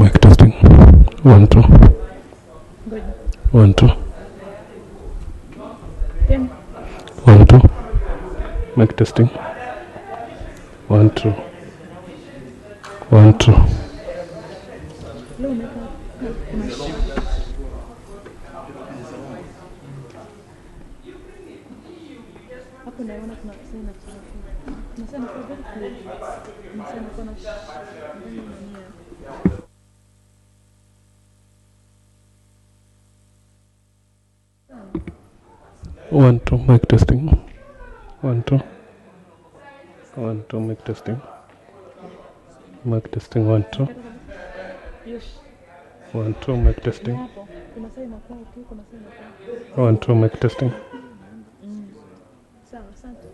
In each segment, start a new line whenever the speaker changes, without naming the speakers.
Mic testing. 1 2.
Good.
1 2.
10.
1 2. Mic testing. 1 2. 1 2.
Leo umeka hapo naona kuna kusema tunasema kwa very clear. Tunasema kuna ndani ya nia.
1 2. Mic testing. 1 2. 1 2. Mic testing. Mic testing. 1 2.
Yes.
1 2. Mic testing.
Hapo tunasema kwa tu tunasema kwa.
1 2. Mic testing.
Sawa, asante.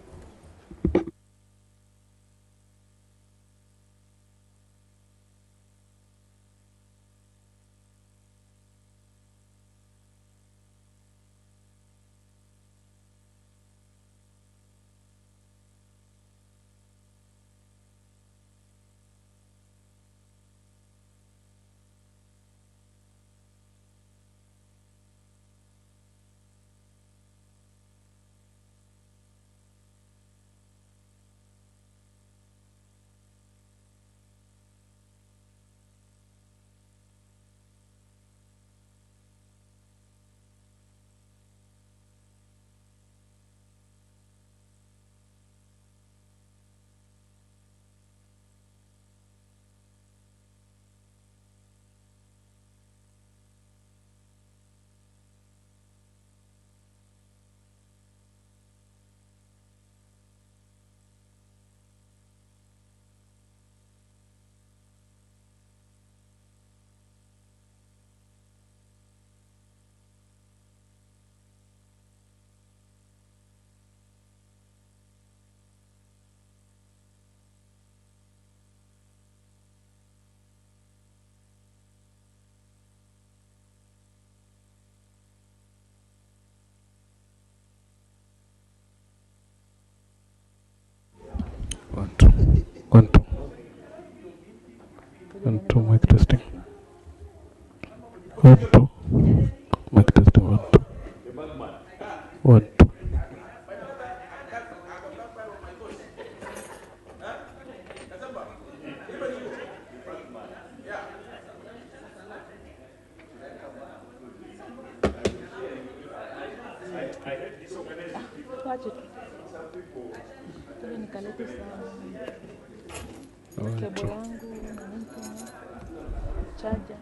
Mic testing. 1 2. Mic testing. 1 2. 1 2.
Wacha tu. Tuna nikalete sana. Kebo yangu na nini charger.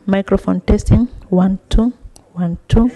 Microphone testing. 1 2 1 2.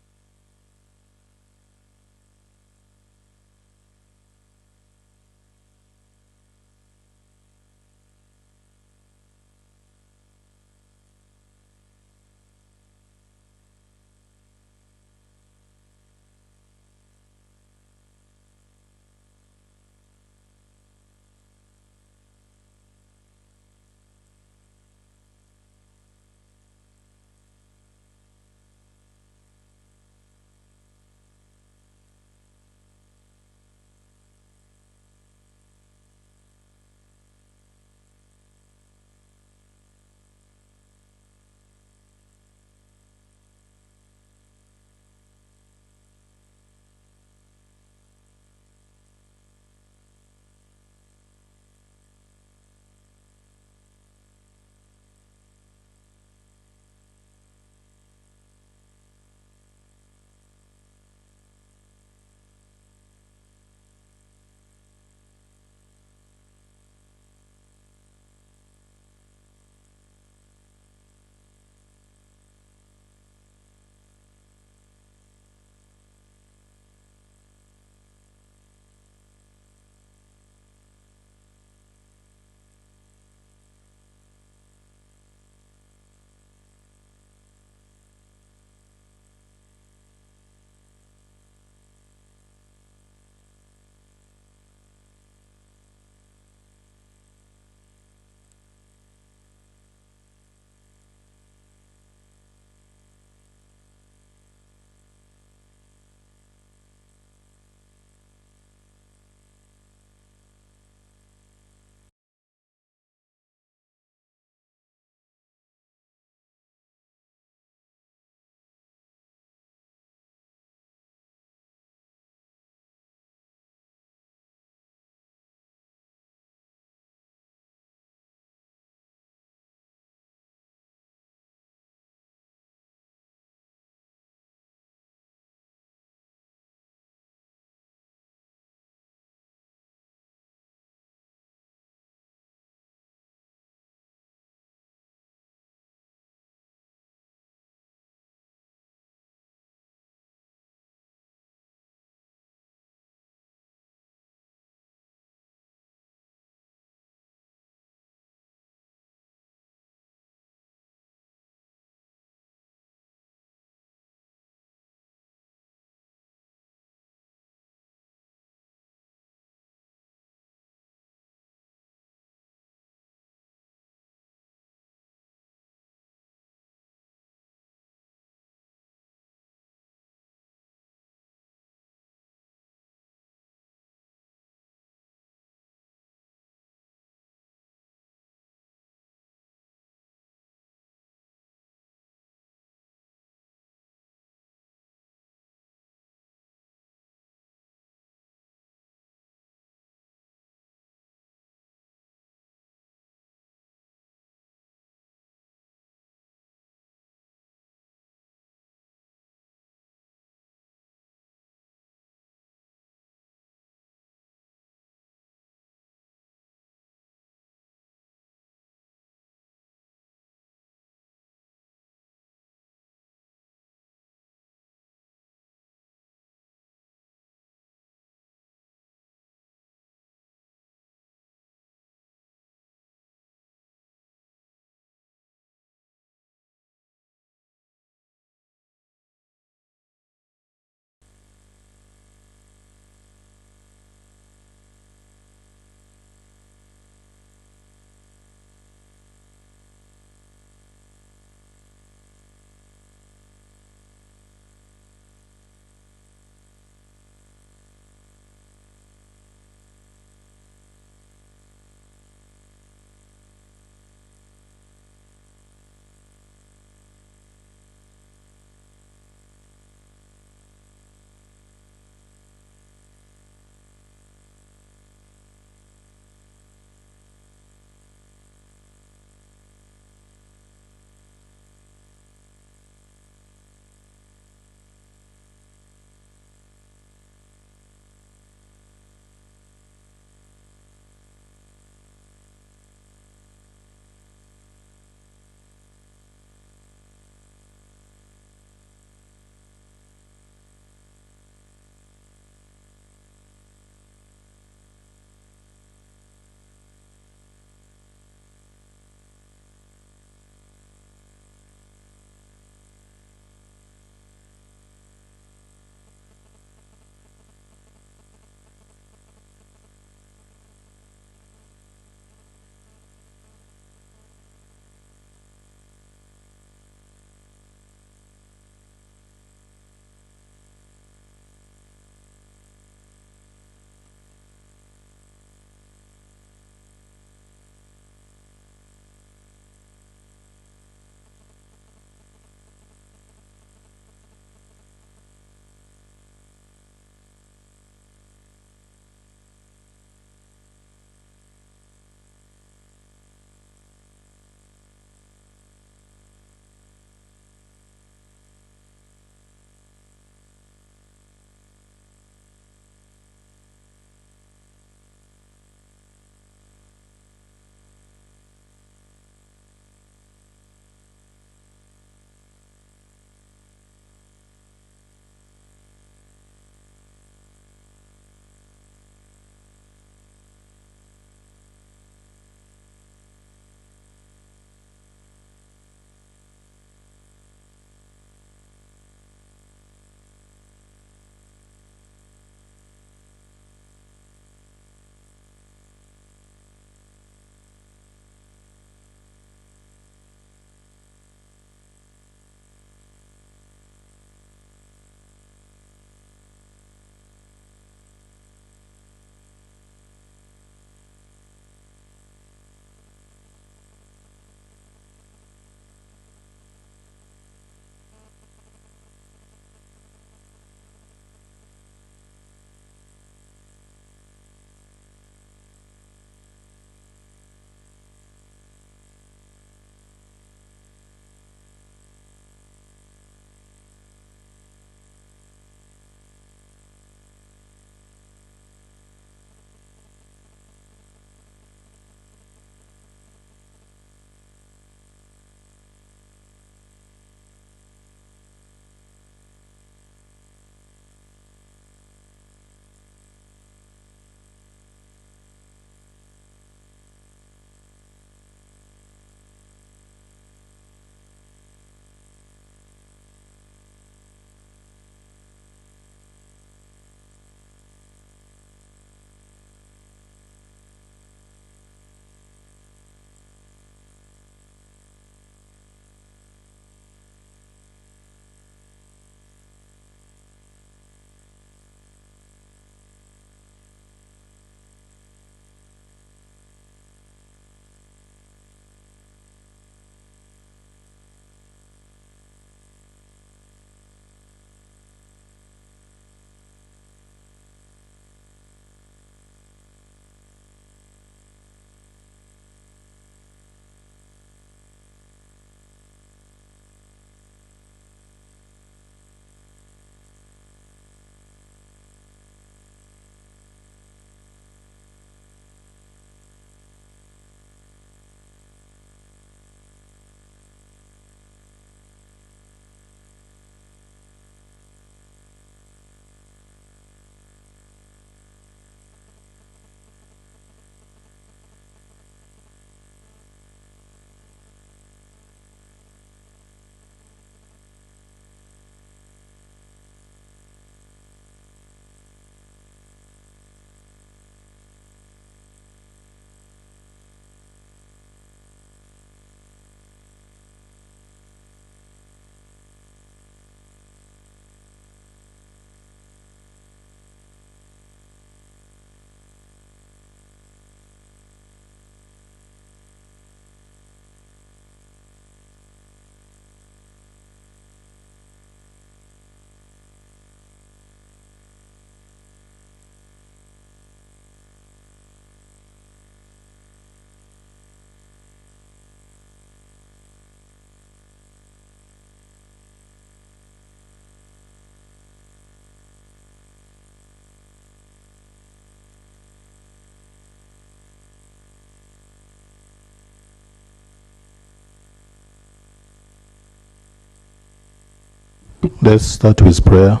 Let's start with prayer.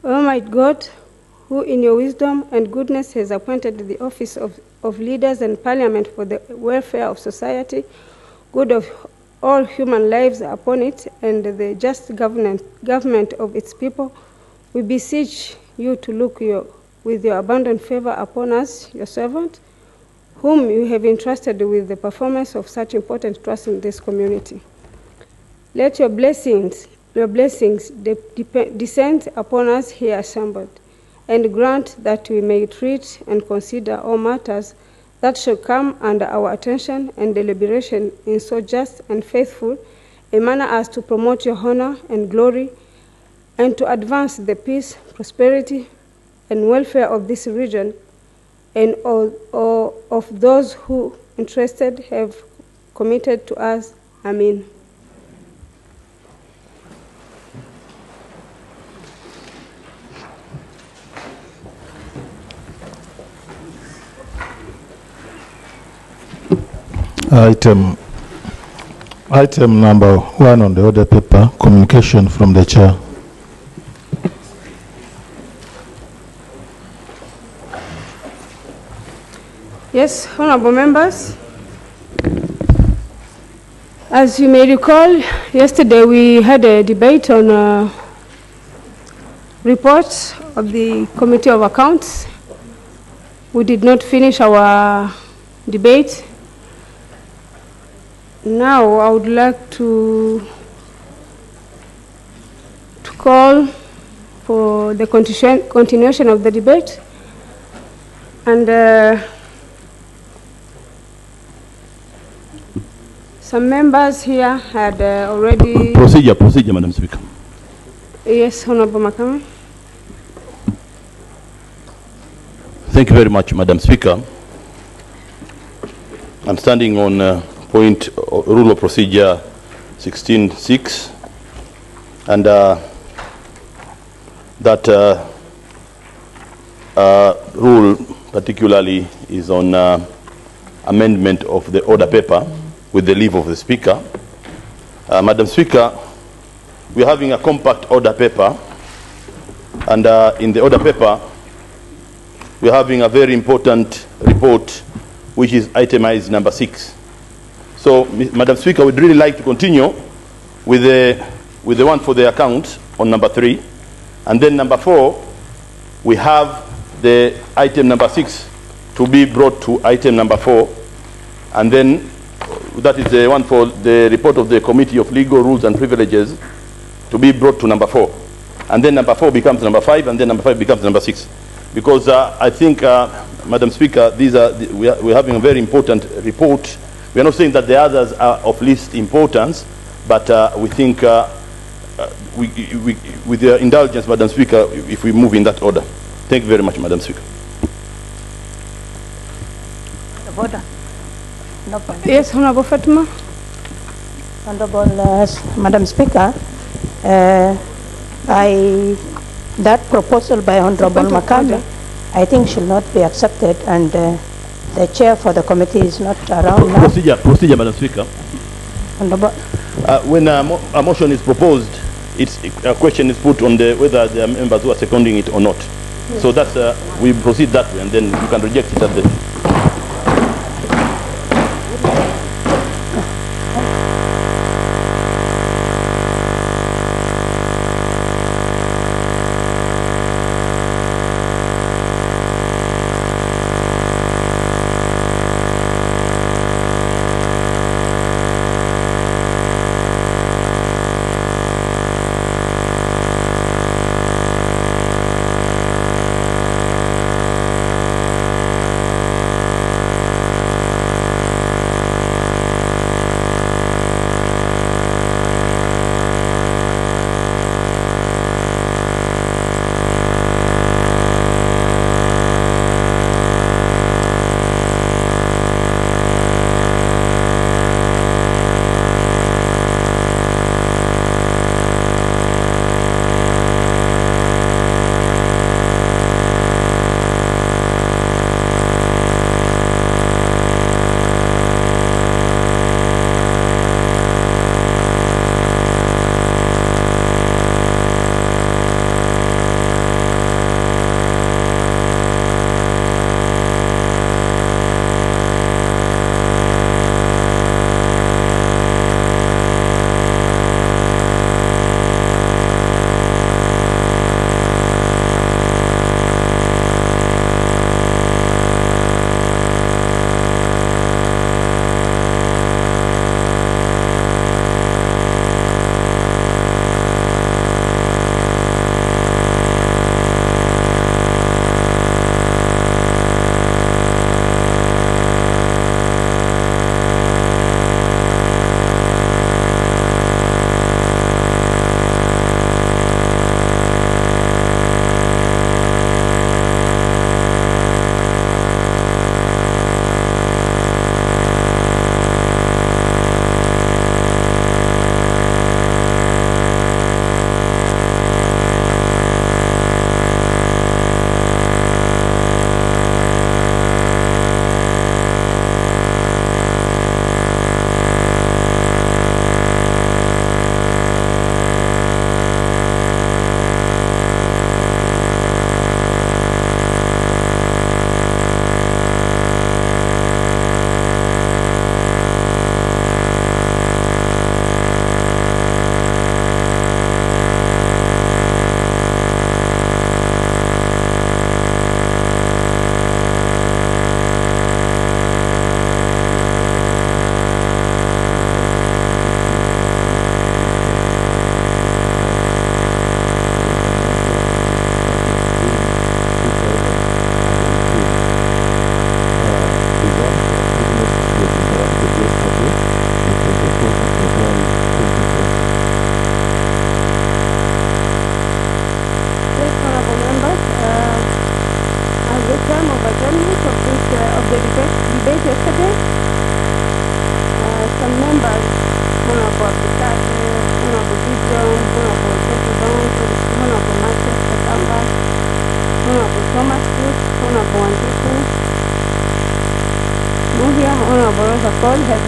Almighty God, who in your wisdom and goodness has appointed the office of leaders and parliament for the welfare of society, good of all human lives upon it, and the just government of its people, we beseech you to look with your abundant favor upon us, your servant, whom you have entrusted with the performance of such important trust in this community. Let your blessings descend upon us here assembled, and grant that we may treat and consider all matters that shall come under our attention and deliberation in so just and faithful a manner as to promote your honor and glory, and to advance the peace, prosperity, and welfare of this region, and all of those who interested have committed to us. Amen.
Item number 1 on the order paper, communication from the chair.
Yes, honorable members. As you may recall, yesterday we had a debate on reports of the Committee of Accounts. We did not finish our debate. Now I would like to call for the continuation of the debate, and some members here had already...
Procedure, Madam Speaker.
Yes, Honorable Makame.
Thank you very much, Madam Speaker. I'm standing on point rule of procedure 16.6, and that rule particularly is on amendment of the order paper with the leave of the Speaker. Madam Speaker, we're having a compact order paper, and in the order paper we're having a very important report, which is itemized number 6. So, Madam Speaker, we'd really like to continue with the one for the accounts on number 3, and then number 4, we have the item number 6 to be brought to item number 4, and then that is the one for the report of the Committee of Legal Rules and Privileges to be brought to number 4, and then number 4 becomes number 5, and then number 5 becomes number 6. Because I think, Madam Speaker, we're having a very important report. We are not saying that the others are of least importance, but we think, with your indulgence, Madam Speaker, if we move in that order. Thank you very much, Madam Speaker.
Yes, Honorable Fatima.
Honorable Madam Speaker, that proposal by Honorable Makame, I think should not be accepted, and the chair for the committee is not around now.
Procedure, Madam Speaker.
Honorable.
When a motion is proposed, a question is put on whether there are members who are seconding it or not. Yes. So that's we proceed that way, and then you can reject it at the...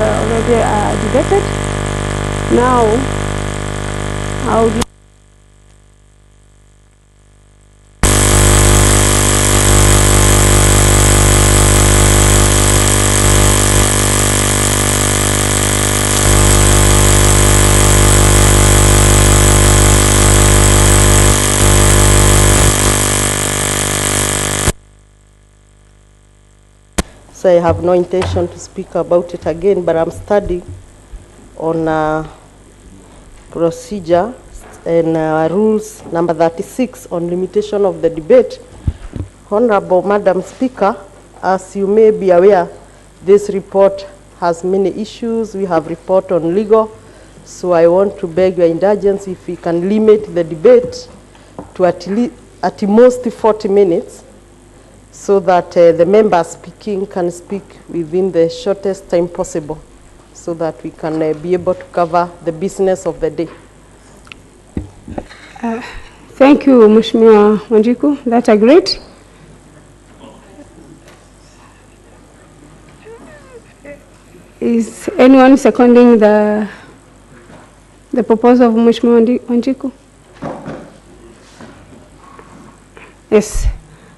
already debated. Now, I would
So I have no intention to speak about it again, but I'm studying on procedure and rules number 36 on limitation of the debate. Honorable Madam Speaker, as you may be aware, this report has many issues. We have report on legal, so I want to beg your indulgence if we can limit the debate to at most 40 minutes, so that the members speaking can speak within the shortest time possible, so that we can be able to cover the business of the day.
Thank you, Mheshimiwa Wanjiku. That's great. Is anyone seconding the proposal of Mheshimiwa Wanjiku? Yes.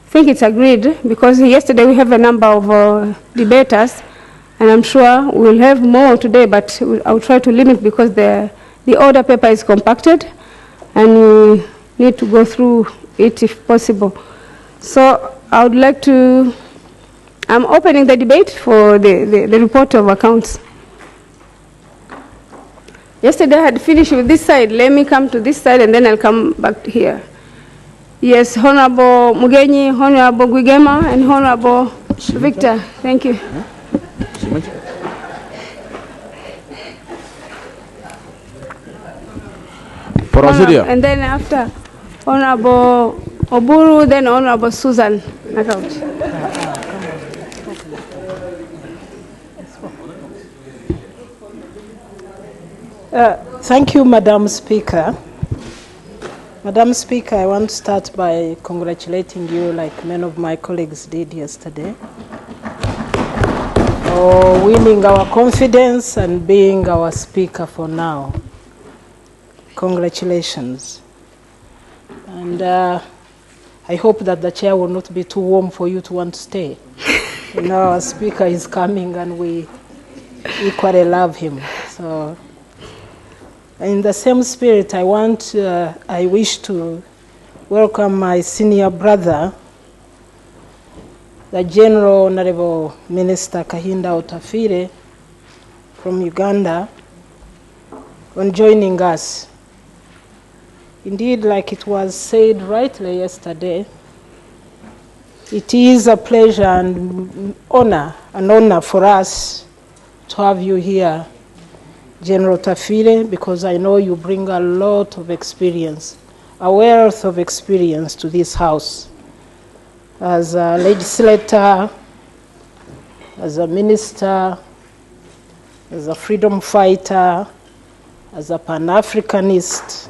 I think it's agreed, because yesterday we have a number of debaters, and I'm sure we'll have more today, but I'll try to limit because the order paper is compacted and we need to go through it if possible. So I would like to, I'm opening the debate for the report of accounts. Yesterday I had finished with this side. Let me come to this side and then I'll come back here. Yes, Honorable Mugenyi, Honorable Gwigema, and Honorable Victor. Thank you. And then after Honorable Oburu, then Honorable Susan Nakauchi.
Thank you, Madam Speaker. Madam Speaker, I want to start by congratulating you, like many of my colleagues did yesterday, for winning our confidence and being our Speaker for now. Congratulations. And I hope that the chair will not be too warm for you to want to stay. You know, our Speaker is coming and we equally love him. So, in the same spirit, I wish to welcome my senior brother, the General Honorable Minister Kahinda Otafire from Uganda, on joining us. Indeed, like it was said rightly yesterday, it is a pleasure and an honor for us to have you here, General Tafire, because I know you bring a lot of experience, a wealth of experience to this House. As a legislator, as a minister, as a freedom fighter, as a Pan-Africanist.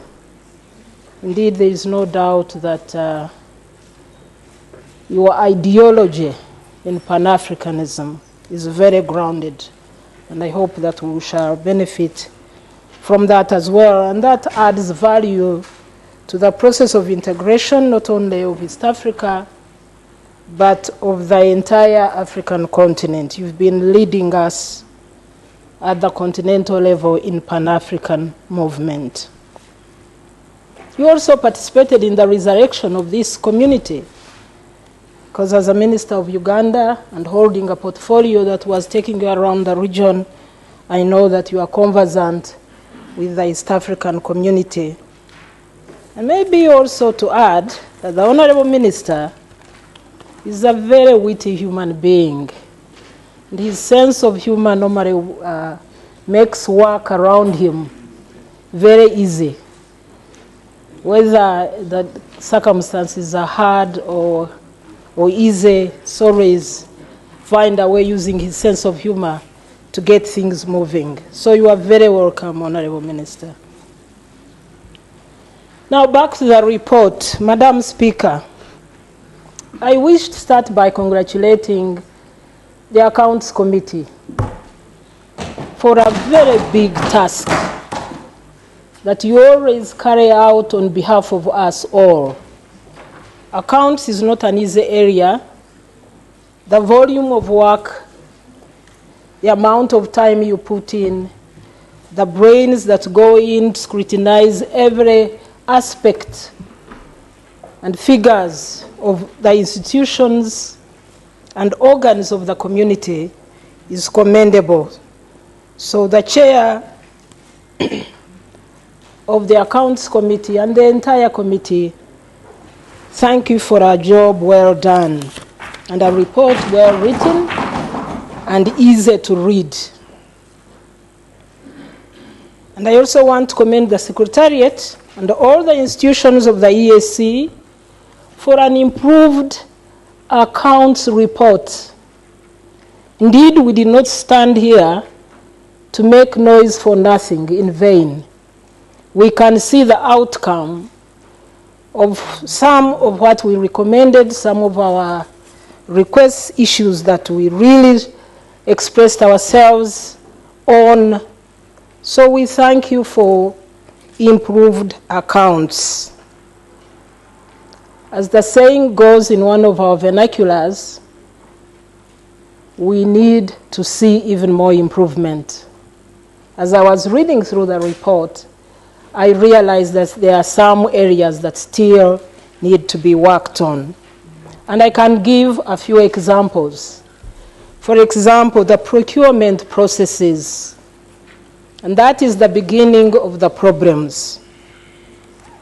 Indeed, there is no doubt that your ideology in Pan-Africanism is very grounded. And I hope that we shall benefit from that as well. And that adds value to the process of integration, not only of East Africa, but of the entire African continent. You've been leading us at the continental level in Pan-African movement. You also participated in the resurrection of this community, because as a minister of Uganda and holding a portfolio that was taking you around the region, I know that you are conversant with the East African community. And maybe also to add that the Honorable Minister is a very witty human being. And his sense of humor normally makes work around him very easy. Whether the circumstances are hard or easy, so always find a way using his sense of humor to get things moving. So you are very welcome, Honorable Minister. Now back to the report. Madam Speaker, I wish to start by congratulating the Accounts Committee for a very big task that you always carry out on behalf of us all. Accounts is not an easy area. The volume of work, the amount of time you put in, the brains that go in to scrutinize every aspect and figures of the institutions and organs of the community is commendable. So the chair of the Accounts Committee and the entire committee, thank you for a job well done and a report well written and easy to read. And I also want to commend the Secretariat and all the institutions of the EAC for an improved accounts report. Indeed, we did not stand here to make noise for nothing in vain. We can see the outcome of some of what we recommended, some of our request issues that we really expressed ourselves on. So we thank you for improved accounts. As the saying goes in one of our vernaculars, we need to see even more improvement. As I was reading through the report, I realized that there are some areas that still need to be worked on. And I can give a few examples. For example, the procurement processes. And that is the beginning of the problems.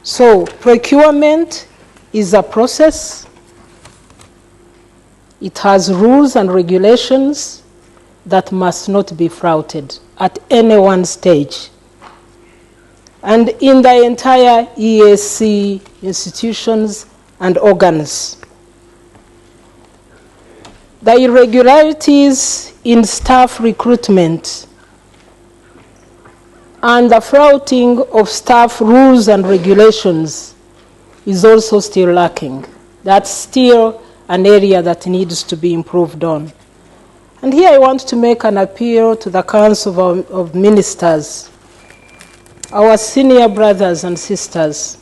So, procurement is a process. It has rules and regulations that must not be flouted at any one stage. And in the entire EAC institutions and organs. The irregularities in staff recruitment and the flouting of staff rules and regulations is also still lacking. That's still an area that needs to be improved on. And here I want to make an appeal to the Council of Ministers, our senior brothers and sisters.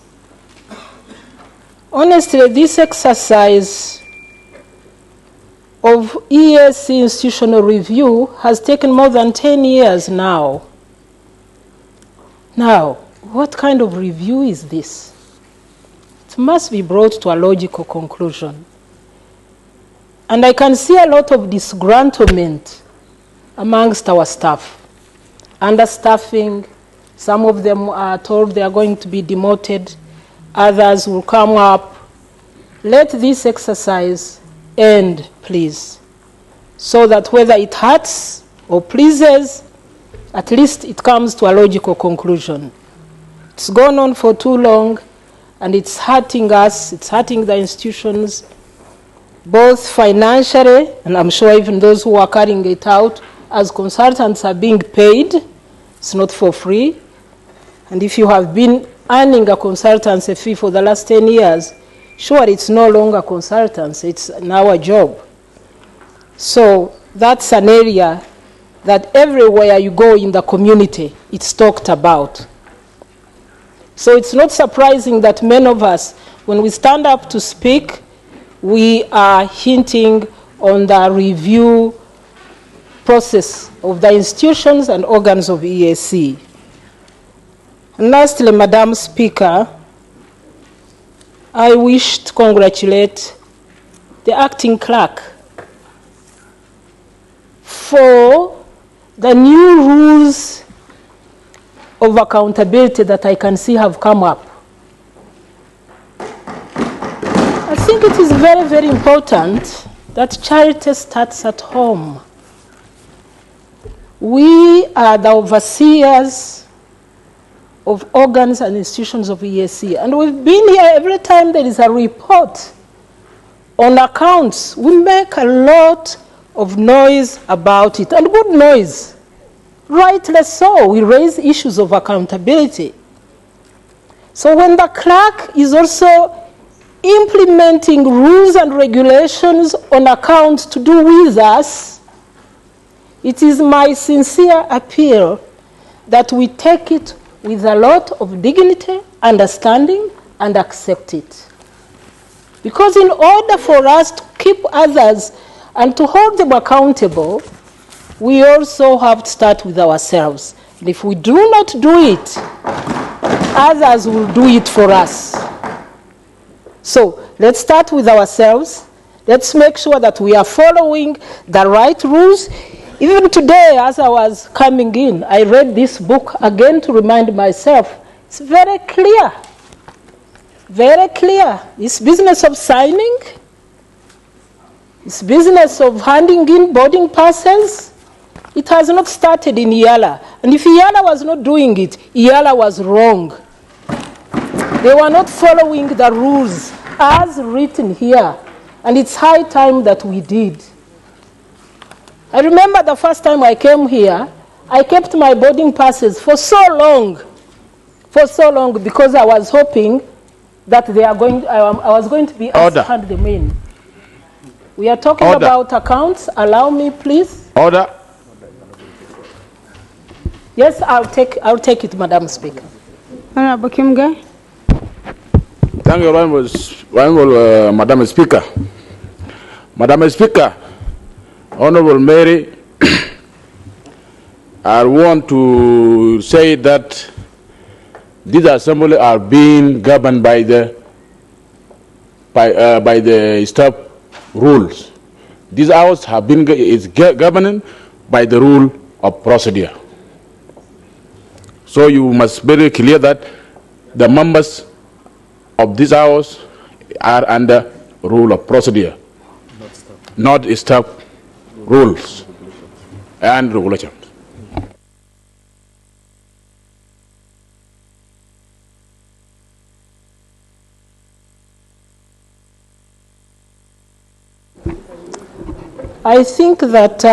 Honestly, this exercise of EAC institutional review has taken more than 10 years now. Now, what kind of review is this? It must be brought to a logical conclusion. And I can see a lot of disgruntlement amongst our staff. Understaffing, some of them are told they are going to be demoted, others will come up. Let this exercise end, please, so that whether it hurts or pleases, at least it comes to a logical conclusion. It's gone on for too long, and it's hurting us, it's hurting the institutions, both financially, and I'm sure even those who are carrying it out as consultants are being paid. It's not for free. And if you have been earning a consultancy fee for the last 10 years, sure, it's no longer consultancy, it's now a job. So that's an area that everywhere you go in the community, it's talked about. So it's not surprising that many of us, when we stand up to speak, we are hinting on the review process of the institutions and organs of EAC. And lastly, Madam Speaker, I wish to congratulate the acting clerk for the new rules of accountability that I can see have come up. I think it is very, very important that charity starts at home. We are the overseers of organs and institutions of EAC, and we've been here every time there is a report on accounts. We make a lot of noise about it, and good noise. Rightly so, we raise issues of accountability. So when the clerk is also implementing rules and regulations on accounts to do with us, It is my sincere appeal that we take it with a lot of dignity, understanding, and accept it. Because in order for us to keep others and to hold them accountable, we also have to start with ourselves. And if we do not do it, others will do it for us. So let's start with ourselves. Let's make sure that we are following the right rules. Even today, as I was coming in, I read this book again to remind myself. It's very clear. Very clear. It's business of signing. It's business of handing in boarding passes. It has not started in Eala. And if Eala was not doing it, Eala was wrong. They were not following the rules as written here. And it's high time that we did. I remember the first time I came here, I kept my boarding passes for so long, because I was hoping that I was going to be asked to hand them in. We are talking about accounts. Allow me, please.
Order.
Yes, I'll take it, Madam Speaker.
Honorable Kimge.
Thank you, Honorable Madam Speaker. Madam Speaker, Honorable Mary, I want to say that this assembly are being governed by the staff rules. These hours have been governed by the rule of procedure. So you must be very clear that the members of these hours are under rule of procedure, not staff rules and regulations.
I think that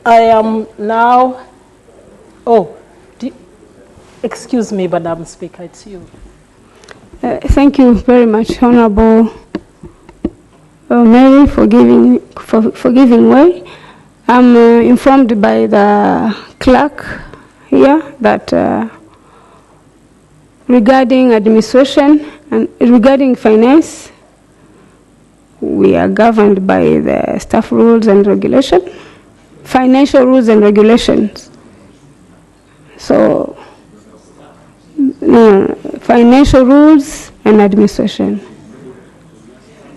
I am now, excuse me, Madam Speaker, it's you.
Thank you very much, Honorable Mary, for giving way. I'm informed by the clerk here that regarding administration and regarding finance, we are governed by the staff rules and regulations, financial rules and regulations. So, financial rules and administration.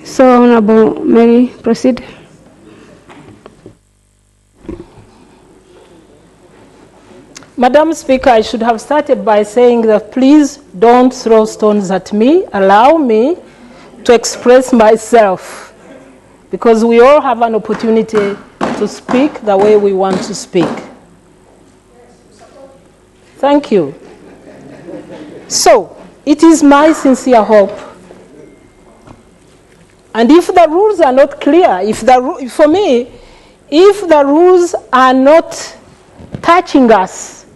So, Honorable Mary, proceed.
Madam Speaker, I should have started by saying that please don't throw stones at me. Allow me to express myself, because we all have an opportunity to speak the way we want to speak. Thank you. So, it is my sincere hope, and if the rules are not clear, for me, if the rules are not touching us,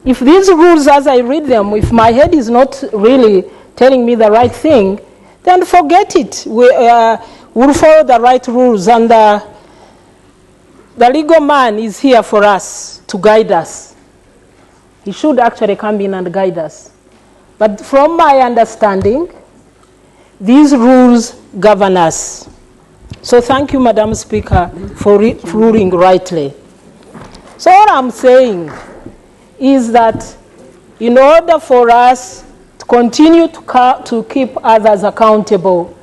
if these rules as I read them, if my head is not really telling me the right thing, then forget it. We'll follow the right rules, and the legal man is here for us to guide us. He should actually come in and guide us. But from my understanding, these rules govern us. So thank you, Madam Speaker, for ruling rightly. So all I'm saying is that in order for us to continue to keep others accountable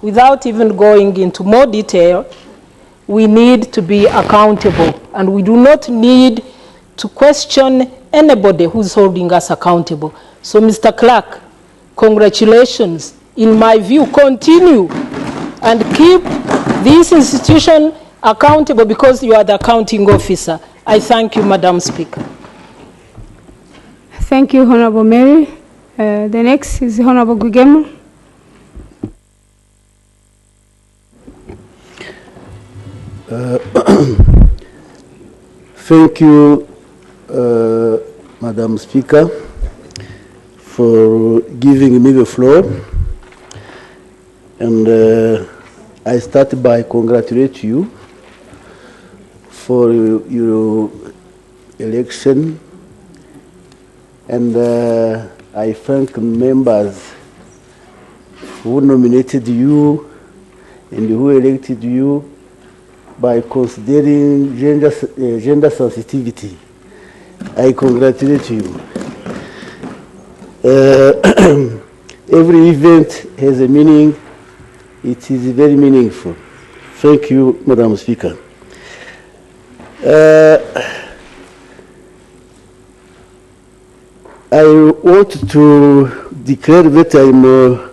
without even going into more detail, we need to be accountable, and we do not need to question anybody who's holding us accountable. So, Mr. Clerk, congratulations. In my view, continue and keep this institution accountable, because you are the accounting officer. I thank you, Madam Speaker.
Thank you, Honorable Mary. The next is Honorable Gugema.
Thank you, Madam Speaker, for giving me the floor. And I start by congratulating you for your election, and I thank members who nominated you and who elected you by considering gender sensitivity. I congratulate you. Every event has a meaning. It is very meaningful. Thank you, Madam Speaker. I want to declare that I'm a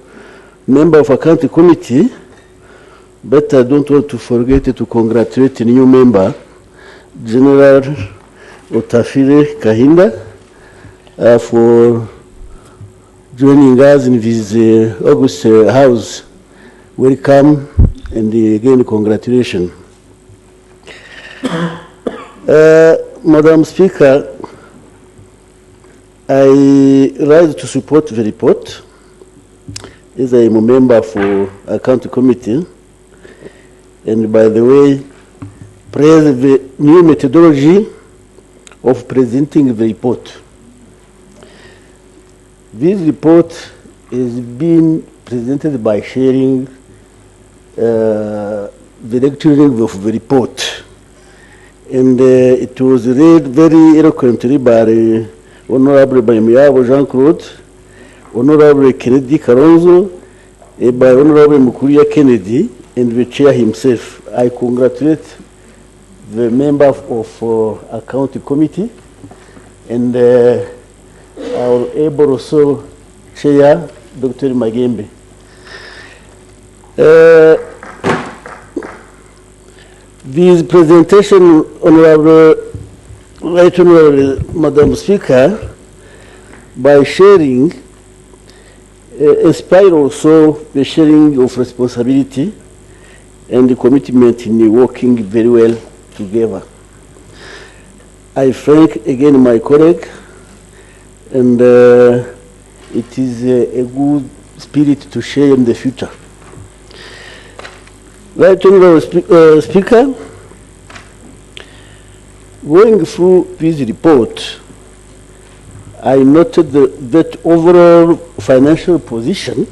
member of a county committee, but I don't want to forget to congratulate a new member, General Otafire Kahinda, for joining us in this August House. Welcome, and again, congratulations. Madam Speaker, I rise to support the report as I am a member for a county committee. And by the way, praise the new methodology of presenting the report. This report is being presented by sharing the lecturing of the report. And it was read very eloquently by Honorable Bayamiabo Jean-Claude, Honorable Kennedy Karonzo, and by Honorable Mukuria Kennedy, and the chair himself. I congratulate the members of a county committee, and I was able also chair Dr. Magembe. This presentation, Honorable Madam Speaker, by sharing, inspire also the sharing of responsibility and the commitment in working very well together. I thank again my colleague, and it is a good spirit to share in the future. Right, Honorable Speaker, going through this report, I noted that overall financial position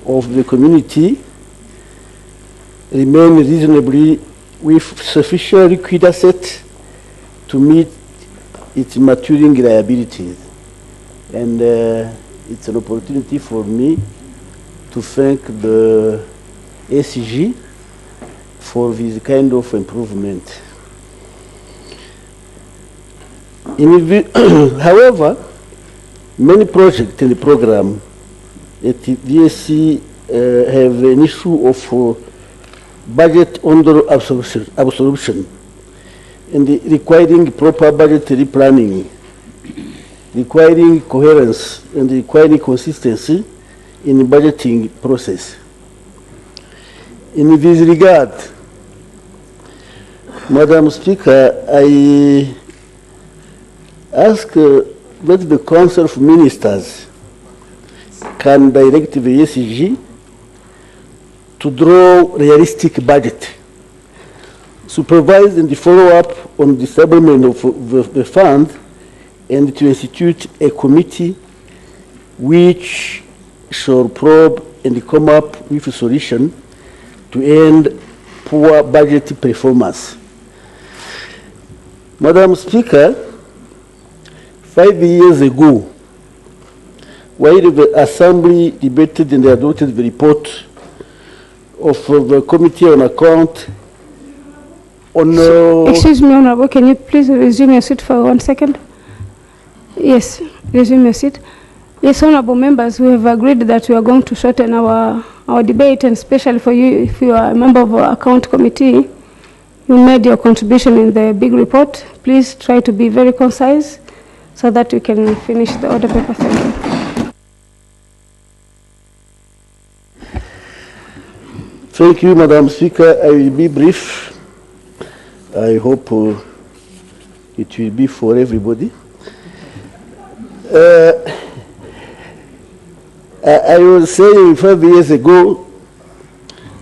of the community remain reasonably with sufficient liquid assets to meet its maturing liabilities. And it's an opportunity for me to thank the SG for this kind of improvement. However, many projects in the program at the DSC have an issue of budget under absorption and requiring proper budgetary planning, requiring coherence and requiring consistency in the budgeting process. In this regard, Madam Speaker, I ask that the Council of Ministers can direct the ESG to draw realistic budget, supervise and follow up on the establishment of the fund, and to institute a committee which shall probe and come up with a solution to end poor budget performance. Madam Speaker, 5 years ago, while the Assembly debated and adopted the report of the Committee on Account on...
Excuse me, Honorable, can you please resume your seat for 1 second? Yes, resume your seat. Yes, Honorable members, we have agreed that we are going to shorten our debate, and especially for you, if you are a member of our account committee, you made your contribution in the big report. Please try to be very concise so that we can finish the order paper. Thank you.
Thank you, Madam Speaker. I will be brief. I hope it will be for everybody. I was saying 5 years ago,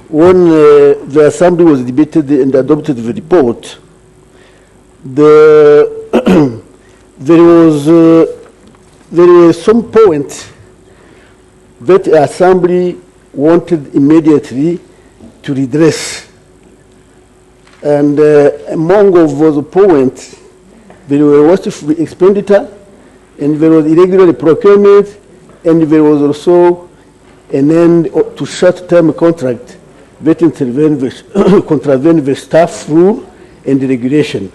when the Assembly was debated and adopted the report, there were some points that the Assembly wanted immediately to redress. And among of those points, there were wasteful expenditure, and there was irregular procurement, and there was also an end to short-term contract that contravened the staff rule and the regulation.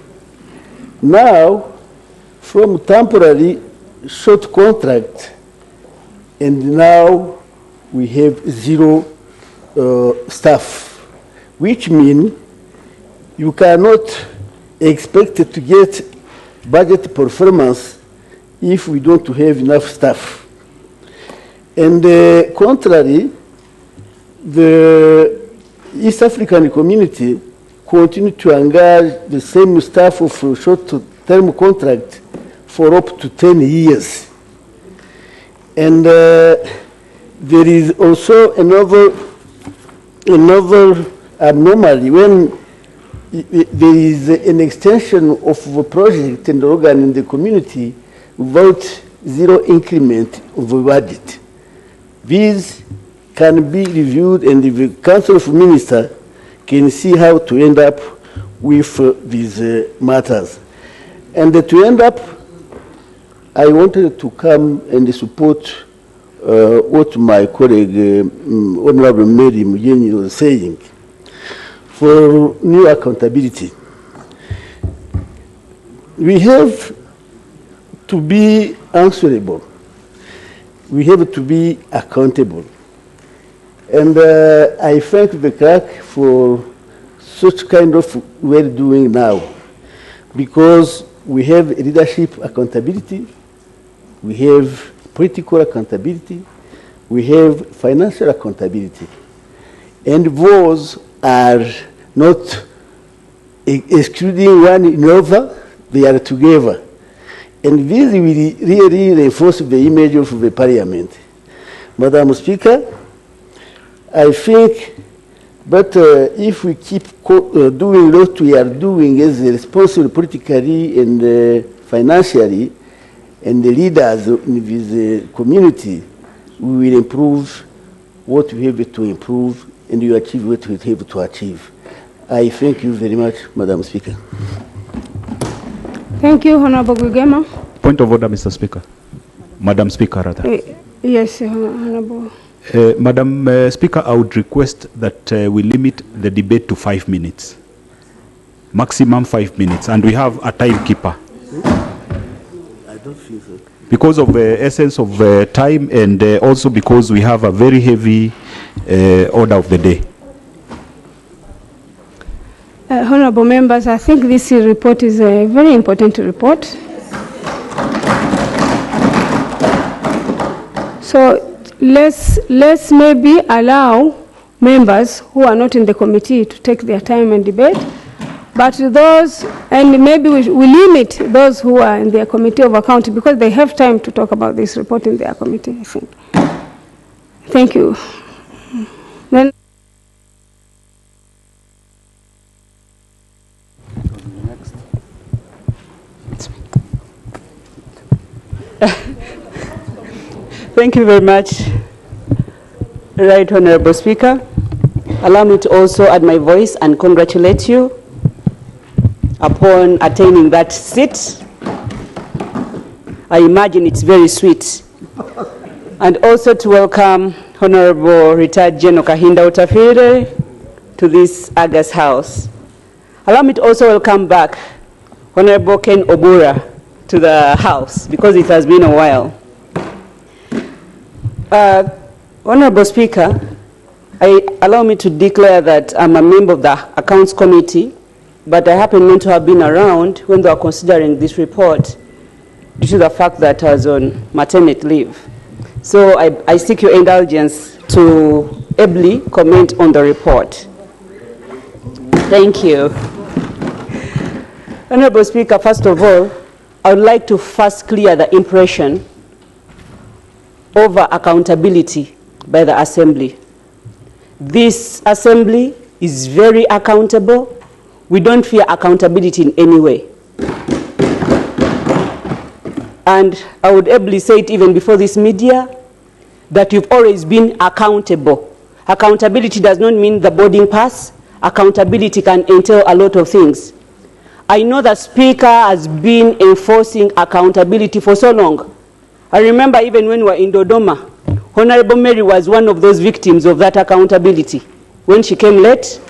Now, from temporary short contract, and now we have zero staff, which means you cannot expect to get budget performance if we don't have enough staff. And contrary, the East African community continue to engage the same staff of short-term contract for up to 10 years. And there is also another anomaly when there is an extension of the project and organ in the community without zero increment of the budget. These can be reviewed, and the Council of Ministers can see how to end up with these matters. And to end up, I wanted to come and support what my colleague, Honorable Mary Mugeni, was saying for new accountability. We have to be answerable. We have to be accountable. And I thank the clerk for such kind of well-doing now, because we have leadership accountability, we have political accountability, we have financial accountability. And those are not excluding one another, they are together. And this will really reinforce the image of the Parliament. Madam Speaker, I think that if we keep doing what we are doing as responsible politically and financially, and the leaders in this community, we will improve what we have to improve, and you achieve what we have to achieve. I thank you very much, Madam Speaker.
Thank you, Honorable Gugema.
Point of order, Mr. Speaker. Madam Speaker, rather.
Yes, Honorable.
Madam Speaker, I would request that we limit the debate to 5 minutes. Maximum 5 minutes, and we have a timekeeper.
I don't think so.
Because of the essence of time, and also because we have a very heavy order of the day.
Honorable members, I think this report is a very important report. So let's maybe allow members who are not in the committee to take their time and debate, but those, and maybe we limit those who are in their committee of account, because they have time to talk about this report in their committee, I think. Thank you. Then
Thank you very much, Right Honorable Speaker. Allow me to also add my voice and congratulate you upon attaining that seat. I imagine it's very sweet. And also to welcome Honorable Retired General Kahinda Utafire to this August House. Allow me to also welcome back Honorable Ken Obura to the House, because it has been a while. Honorable Speaker, allow me to declare that I'm a member of the Accounts Committee, but I happen not to have been around when they were considering this report due to the fact that I was on maternity leave. So I seek your indulgence to ably comment on the report. Thank you. Honorable Speaker, first of all, I would like to first clear the impression over accountability by the Assembly. This Assembly is very accountable. We don't fear accountability in any way. And I would ably say it even before this media, that you've always been accountable. Accountability does not mean the boarding pass. Accountability can entail a lot of things. I know the Speaker has been enforcing accountability for so long. I remember even when we were in Dodoma, Honorable Mary was one of those victims of that accountability. When she came late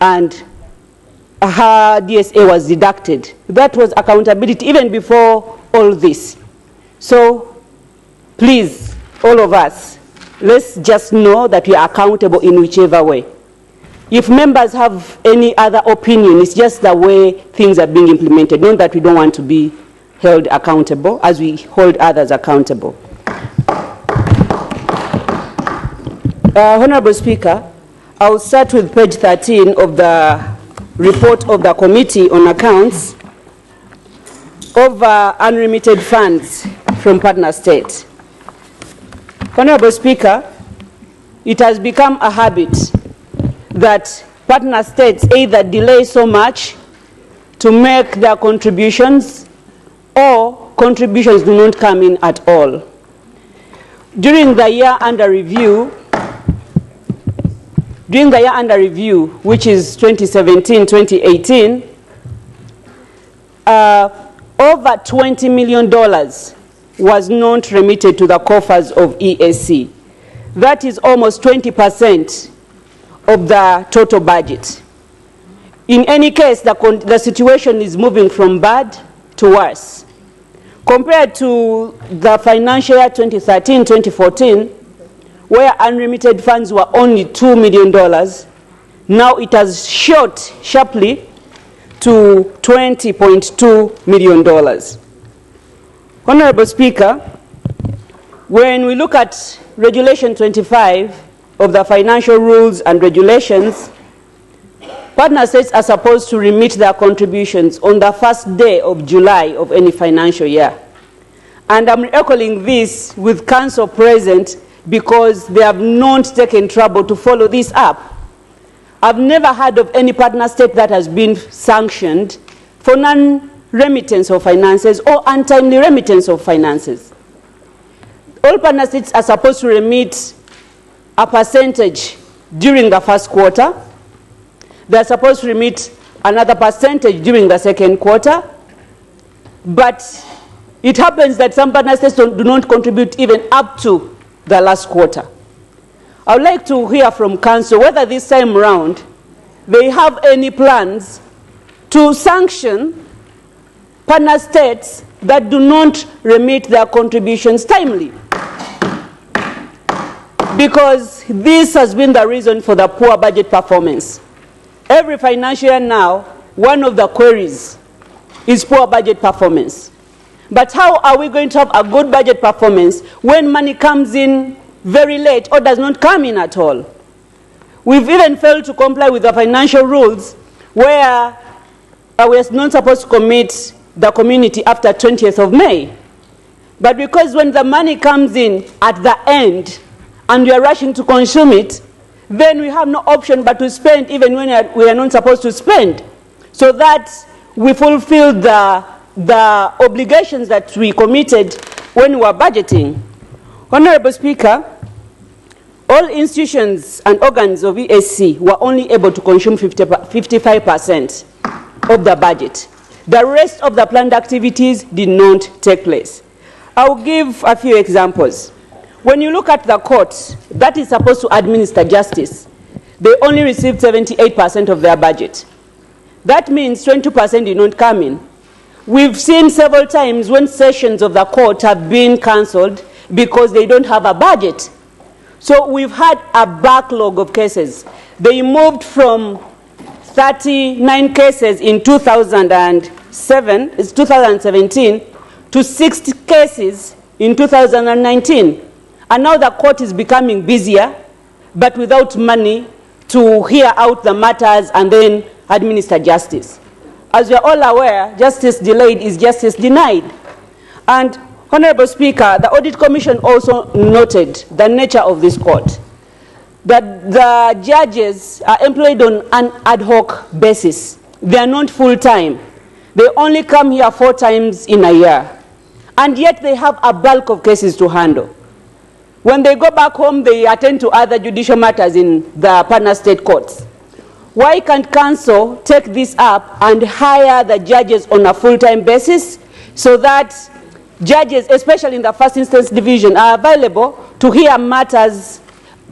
and her DSA was deducted. That was accountability even before all this. So please, all of us, let's just know that we are accountable in whichever way. If members have any other opinion, it's just the way things are being implemented, not that we don't want to be held accountable as we hold others accountable. Honorable Speaker, I'll start with page 13 of the report of the Committee on Accounts over unremitted funds from partner states. Honorable Speaker, it has become a habit that partner states either delay so much to make their contributions or contributions do not come in at all. During the year under review, which is 2017-2018, over $20 million was not remitted to the coffers of EAC. That is almost 20% of the total budget. In any case, the situation is moving from bad to worse. Compared to the financial year 2013-2014, where unremitted funds were only $2 million, now it has shot sharply to $20.2 million. Honorable Speaker, when we look at Regulation 25 of the Financial Rules and Regulations, partner states are supposed to remit their contributions on the first day of July of any financial year. And I'm echoing this with Council present because they have not taken trouble to follow this up. I've never heard of any partner state that has been sanctioned for non-remittance of finances or untimely remittance of finances. All partner states are supposed to remit a percentage during the first quarter. They're supposed to remit another percentage during the second quarter. But it happens that some partner states do not contribute even up to the last quarter. I would like to hear from Council whether this time round they have any plans to sanction partner states that do not remit their contributions timely. Because this has been the reason for the poor budget performance. Every financial year now, one of the queries is poor budget performance. But how are we going to have a good budget performance when money comes in very late or does not come in at all? We've even failed to comply with the financial rules where we're not supposed to commit the community after 20th of May. But because when the money comes in at the end and we are rushing to consume it, then we have no option but to spend even when we are not supposed to spend, so that we fulfill the obligations that we committed when we were budgeting. Honorable Speaker, all institutions and organs of EAC were only able to consume 55% of the budget. The rest of the planned activities did not take place. I'll give a few examples. When you look at the courts that is supposed to administer justice, they only received 78% of their budget. That means 22% did not come in. We've seen several times when sessions of the court have been cancelled because they don't have a budget. So we've had a backlog of cases. They moved from 39 cases in 2017 to 60 cases in 2019. And now the court is becoming busier, but without money to hear out the matters and then administer justice. As we are all aware, justice delayed is justice denied. And Honorable Speaker, the Audit Commission also noted the nature of this court, that the judges are employed on an ad hoc basis. They are not full-time. They only come here 4 times in a year. And yet they have a bulk of cases to handle. When they go back home, they attend to other judicial matters in the partner state courts. Why can't council take this up and hire the judges on a full-time basis so that judges, especially in the first instance division, are available to hear matters,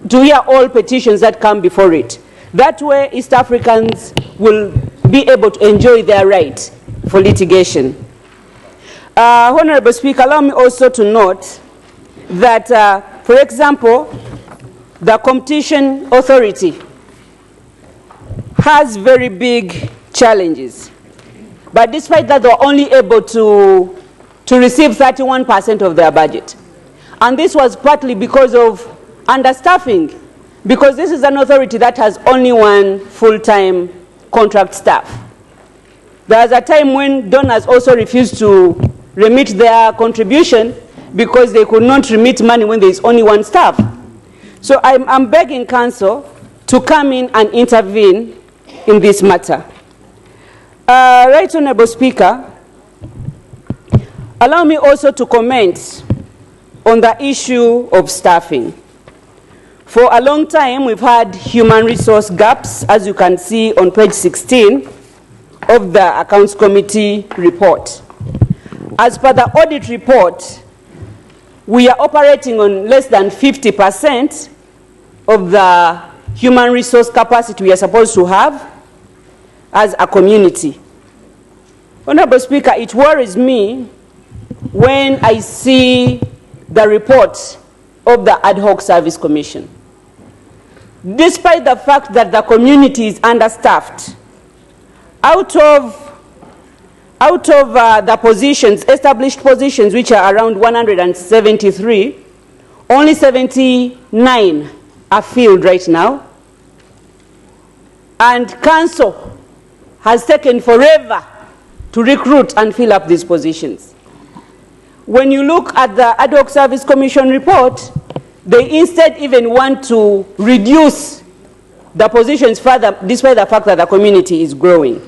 to hear all petitions that come before it? That way, East Africans will be able to enjoy their right for litigation. Honorable Speaker, allow me also to note that, for example, the Competition Authority has very big challenges. But despite that, they're only able to receive 31% of their budget. And this was partly because of understaffing, because this is an authority that has only 1 full-time contract staff. There was a time when donors also refused to remit their contribution because they could not remit money when there is only 1 staff. So I'm begging council to come in and intervene in this matter. Right Honorable Speaker, allow me also to comment on the issue of staffing. For a long time, we've had human resource gaps, as you can see on page 16 of the Accounts Committee report. As per the audit report, we are operating on less than 50% of the human resource capacity we are supposed to have as a community. Honorable Speaker, it worries me when I see the report of the Ad Hoc Service Commission. Despite the fact that the community is understaffed, out of the positions, established positions, which are around 173, only 79 are filled right now. And council has taken forever to recruit and fill up these positions. When you look at the Ad Hoc Service Commission report, they instead even want to reduce the positions further, despite the fact that the community is growing.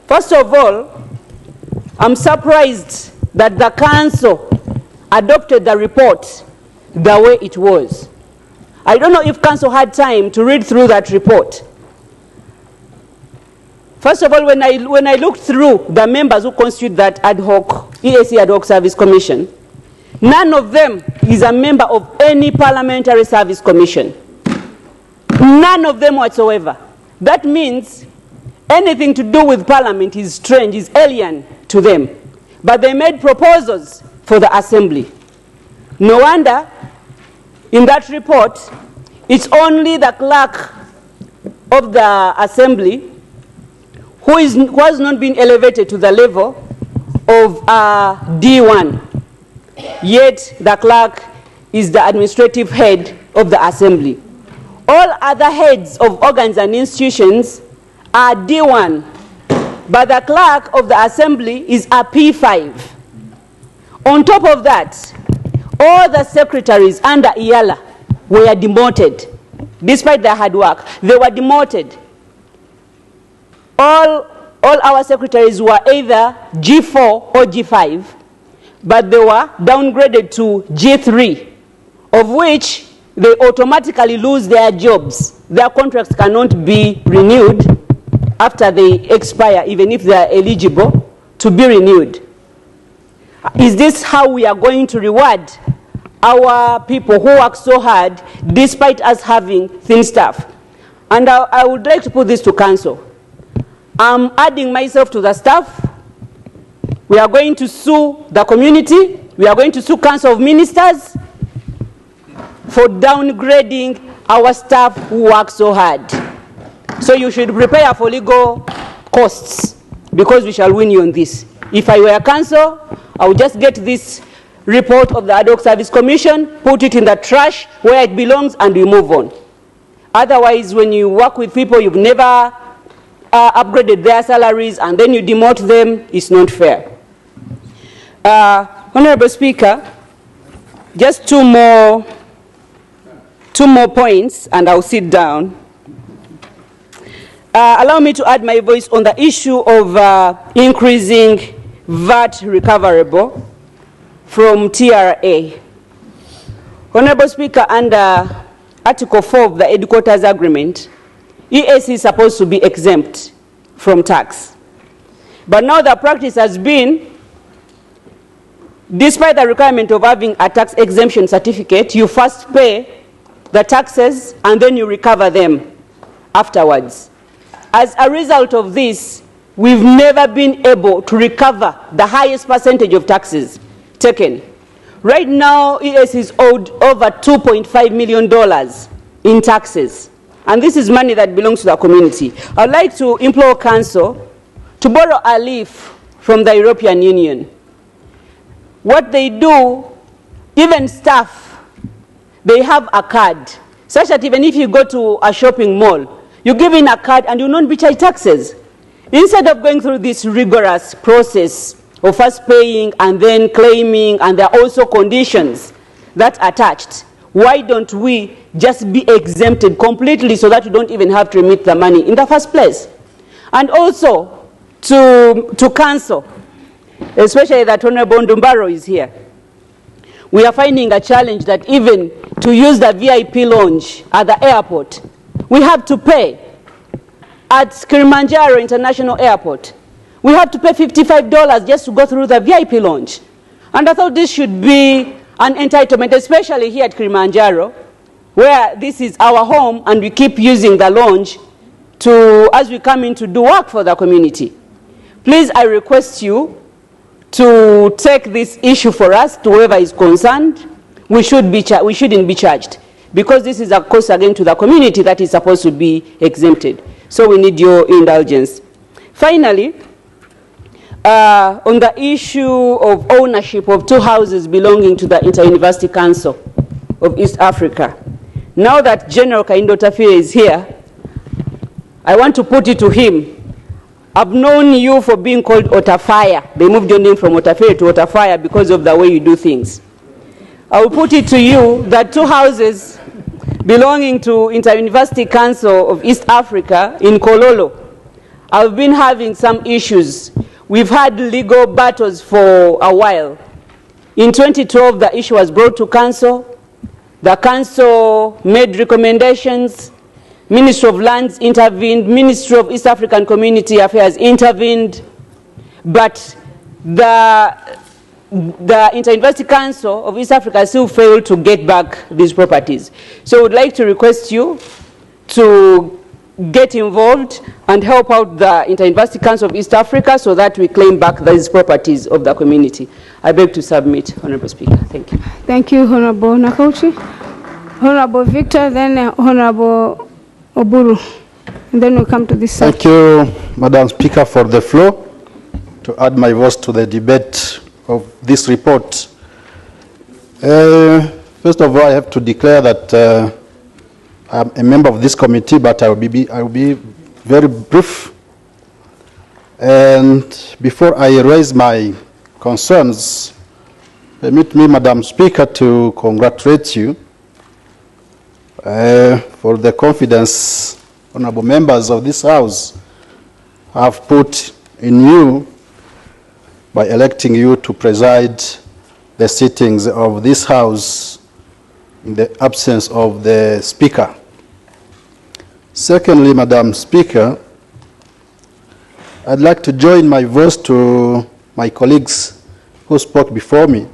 First of all, I'm surprised that the council adopted the report the way it was. I don't know if council had time to read through that report. First of all, when I looked through the members who constitute that EAC Ad Hoc Service Commission, none of them is a member of any parliamentary service commission. None of them whatsoever. That means anything to do with parliament is strange, is alien to them. But they made proposals for the assembly. No wonder, in that report, it's only the clerk of the assembly who has not been elevated to the level of D1. Yet the clerk is the administrative head of the assembly. All other heads of organs and institutions are D1, but the clerk of the assembly is a P5. On top of that, all the secretaries under Eala were demoted. Despite their hard work, they were demoted. All our secretaries were either G4 or G5, but they were downgraded to G3, of which they automatically lose their jobs. Their contracts cannot be renewed after they expire, even if they are eligible to be renewed. Is this how we are going to reward our people who work so hard despite us having thin staff? And I would like to put this to council. I'm adding myself to the staff. We are going to sue the community. We are going to sue Council of Ministers for downgrading our staff who work so hard. So you should prepare for legal costs, because we shall win you on this. If I were council, I would just get this report of the Ad Hoc Service Commission, put it in the trash where it belongs, and we move on. Otherwise, when you work with people you've never upgraded their salaries and then you demote them, it's not fair. Honorable Speaker, just two more points and I'll sit down. allow me to add my voice on the issue of increasing VAT recoverable from TRA. Honorable Speaker, under Article 4 of the Headquarters Agreement, EAC is supposed to be exempt from tax. But now the practice has been, despite the requirement of having a tax exemption certificate, you first pay the taxes and then you recover them afterwards. As a result of this, we've never been able to recover the highest percentage of taxes taken. Right now, EAC is owed over $2.5 million in taxes. And this is money that belongs to the community. I'd like to implore Council to borrow a leaf from the European Union. What they do, even staff, they have a card, such that even if you go to a shopping mall, you give in a card and you not be charged taxes. Instead of going through this rigorous process of first paying and then claiming, and there are also conditions that are attached, why don't we just be exempted completely so that we don't even have to remit the money in the first place? And also to Council, especially that Honorable Ndumbaro is here, we are finding a challenge that even to use the VIP lounge at the airport, we have to pay. At Kilimanjaro International Airport, we have to pay $55 just to go through the VIP lounge. And I thought this should be an entitlement, especially here at Kilimanjaro, where this is our home and we keep using the lounge as we come in to do work for the community. Please, I request you to take this issue for us to whoever is concerned. We shouldn't be charged, because this is a cost again to the community that is supposed to be exempted. So we need your indulgence. Finally, on the issue of ownership of 2 houses belonging to the Inter-University Council of East Africa, now that General Kaindo Tafire is here, I want to put it to him. I've known you for being called Otafire. They moved your name from Otafire to Otafire because of the way you do things. I will put it to you that 2 houses belonging to Inter-University Council of East Africa in Kololo have been having some issues. We've had legal battles for a while. In 2012, the issue was brought to Council. The Council made recommendations. Ministry of Lands intervened. Ministry of East African Community Affairs intervened. But the Inter-University Council of East Africa still failed to get back these properties. So I would like to request you to get involved and help out the Inter-University Council of East Africa so that we claim back these properties of the community. I beg to submit, Honorable Speaker. Thank you.
Thank you, Honorable Nakauchi. Honorable Victor, then Honorable Oburu. And then we'll come to this side.
Thank you, Madam Speaker, for the floor to add my voice to the debate of this report. First of all, I have to declare that I'm a member of this committee, but I will be very brief. And before I raise my concerns, permit me, Madam Speaker, to congratulate you for the confidence honorable members of this House have put in you by electing you to preside the sittings of this House in the absence of the Speaker. Secondly, Madam Speaker, I'd like to join my voice to my colleagues who spoke before me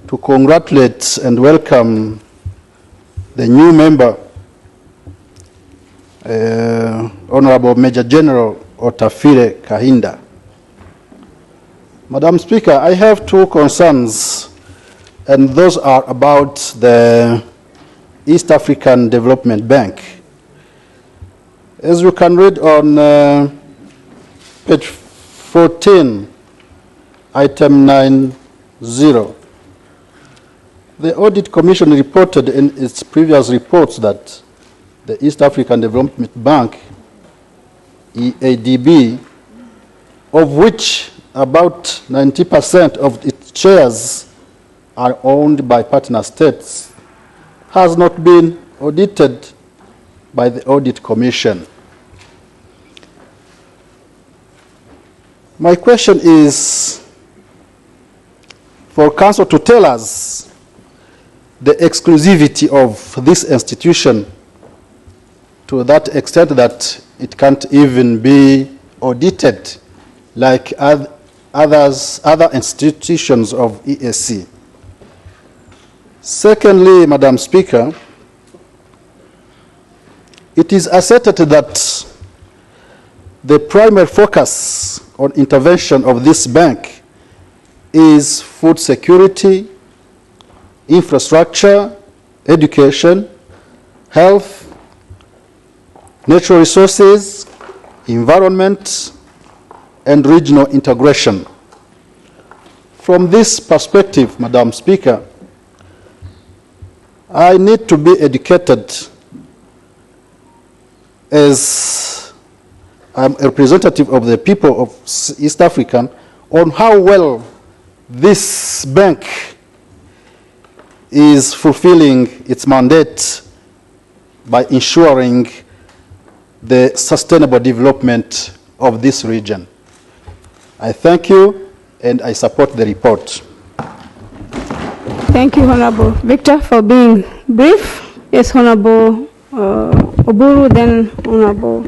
to congratulate and welcome the new member, Honorable Major General Otafire Kahinda. Madam Speaker, I have 2 concerns, and those are about the East African Development Bank. As you can read on page 14, item 9.0, the Audit Commission reported in its previous reports that the East African Development Bank, EADB, of which about 90% of its shares are owned by partner states, has not been audited by the Audit Commission. My question is for Council to tell us the exclusivity of this institution to that extent that it can't even be audited like other institutions of EAC. Secondly, Madam Speaker, it is asserted that the primary focus on intervention of this bank is food security, infrastructure, education, health, natural resources, environment, and regional integration. From this perspective, Madam Speaker, I need to be educated as I'm a representative of the people of East African on how well this bank is fulfilling its mandate by ensuring the sustainable development of this region. I thank you and I support the report.
Thank you, Honorable Victor, for being brief. Yes, Honorable Oburu, then Honorable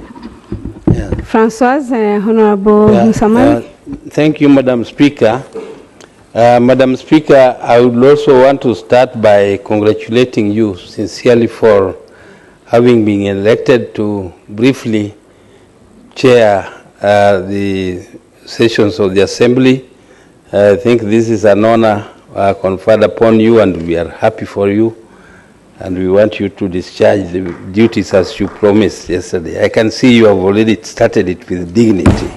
Francoise, Honorable Musamali.
Thank you, Madam Speaker. Madam Speaker, I would also want to start by congratulating you sincerely for having been elected to briefly chair the sessions of the Assembly. I think this is an honor conferred upon you, and we are happy for you, and we want you to discharge the duties as you promised yesterday. I can see you have already started it with dignity.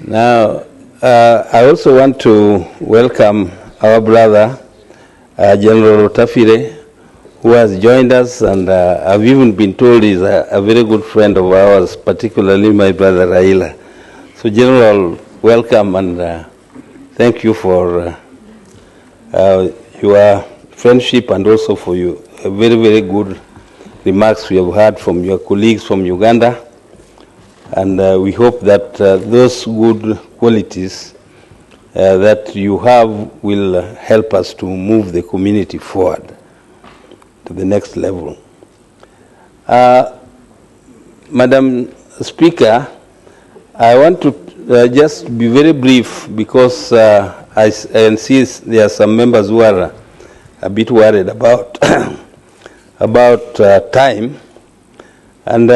Now, I also want to welcome our brother, General Otafire, who has joined us, and I've even been told he's a very good friend of ours, particularly my brother Eala. So, General, welcome, and thank you for your friendship and also for your very, very good remarks we have heard from your colleagues from Uganda. And we hope that those good qualities that you have will help us to move the community forward to the next level. Madam Speaker, I want to just be very brief because I see there are some members who are a bit worried about about time, and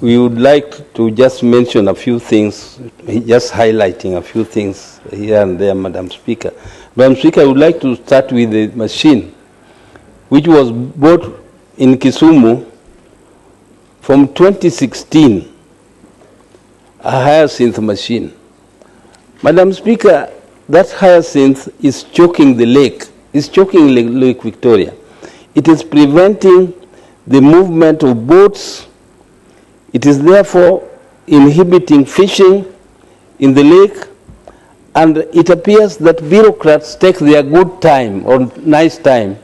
we would like to just mention a few things, just highlighting a few things here and there, Madam Speaker. Madam Speaker, I would like to start with the machine, which was bought in Kisumu from 2016, a hyacinth machine. Madam Speaker, that hyacinth is choking the lake, is choking Lake Victoria. It is preventing the movement of boats. It is therefore inhibiting fishing in the lake, and it appears that bureaucrats take their good time or nice time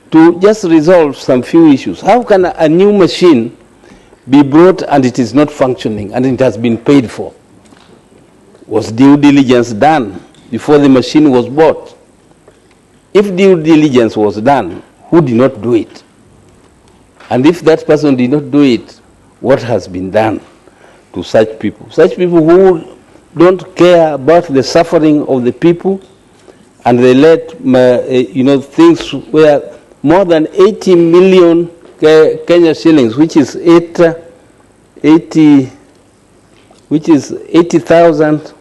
to just resolve some few issues. How can a new machine be brought and it is not functioning and it has been paid for? Was due diligence done before the machine was bought? If due diligence was done, who did not do it? And if that person did not do it, what has been done to such people? Such people who don't care about the suffering of the people, and they let things where more than 80 million Kenya shillings, which is 80,000.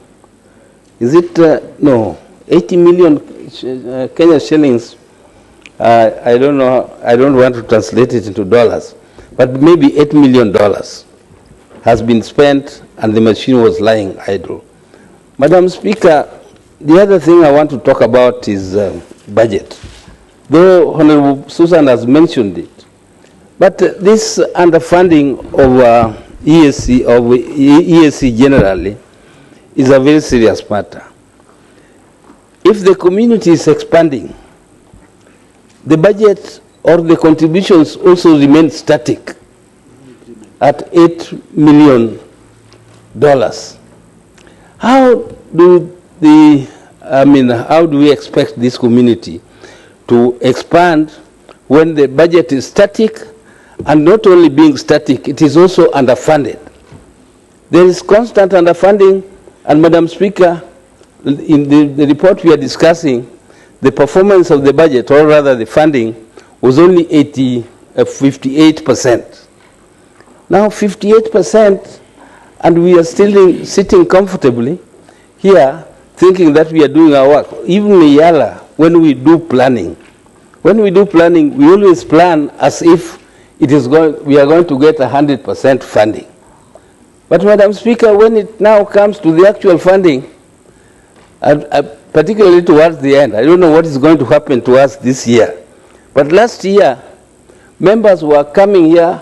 Is it no? 80 million Kenya shillings. I don't know. I don't want to translate it into dollars, but maybe $8 million has been spent, and the machine was lying idle. Madam Speaker, the other thing I want to talk about is budget. Though Honorable Susan has mentioned it, but this underfunding of EAC generally is a very serious matter. If the community is expanding, the budget or the contributions also remain static at $8 million How do we expect this community to expand when the budget is static, and not only being static, it is also underfunded? There is constant underfunding, and Madam Speaker, in the report we are discussing, the performance of the budget, or rather the funding, was only 58%. Now 58%, and we are still sitting comfortably here thinking that we are doing our work. Even in Eala, when we do planning, we always plan as if we are going to get 100% funding. But Madam Speaker, when it now comes to the actual funding, particularly towards the end, I don't know what is going to happen to us this year. But last year, members were coming here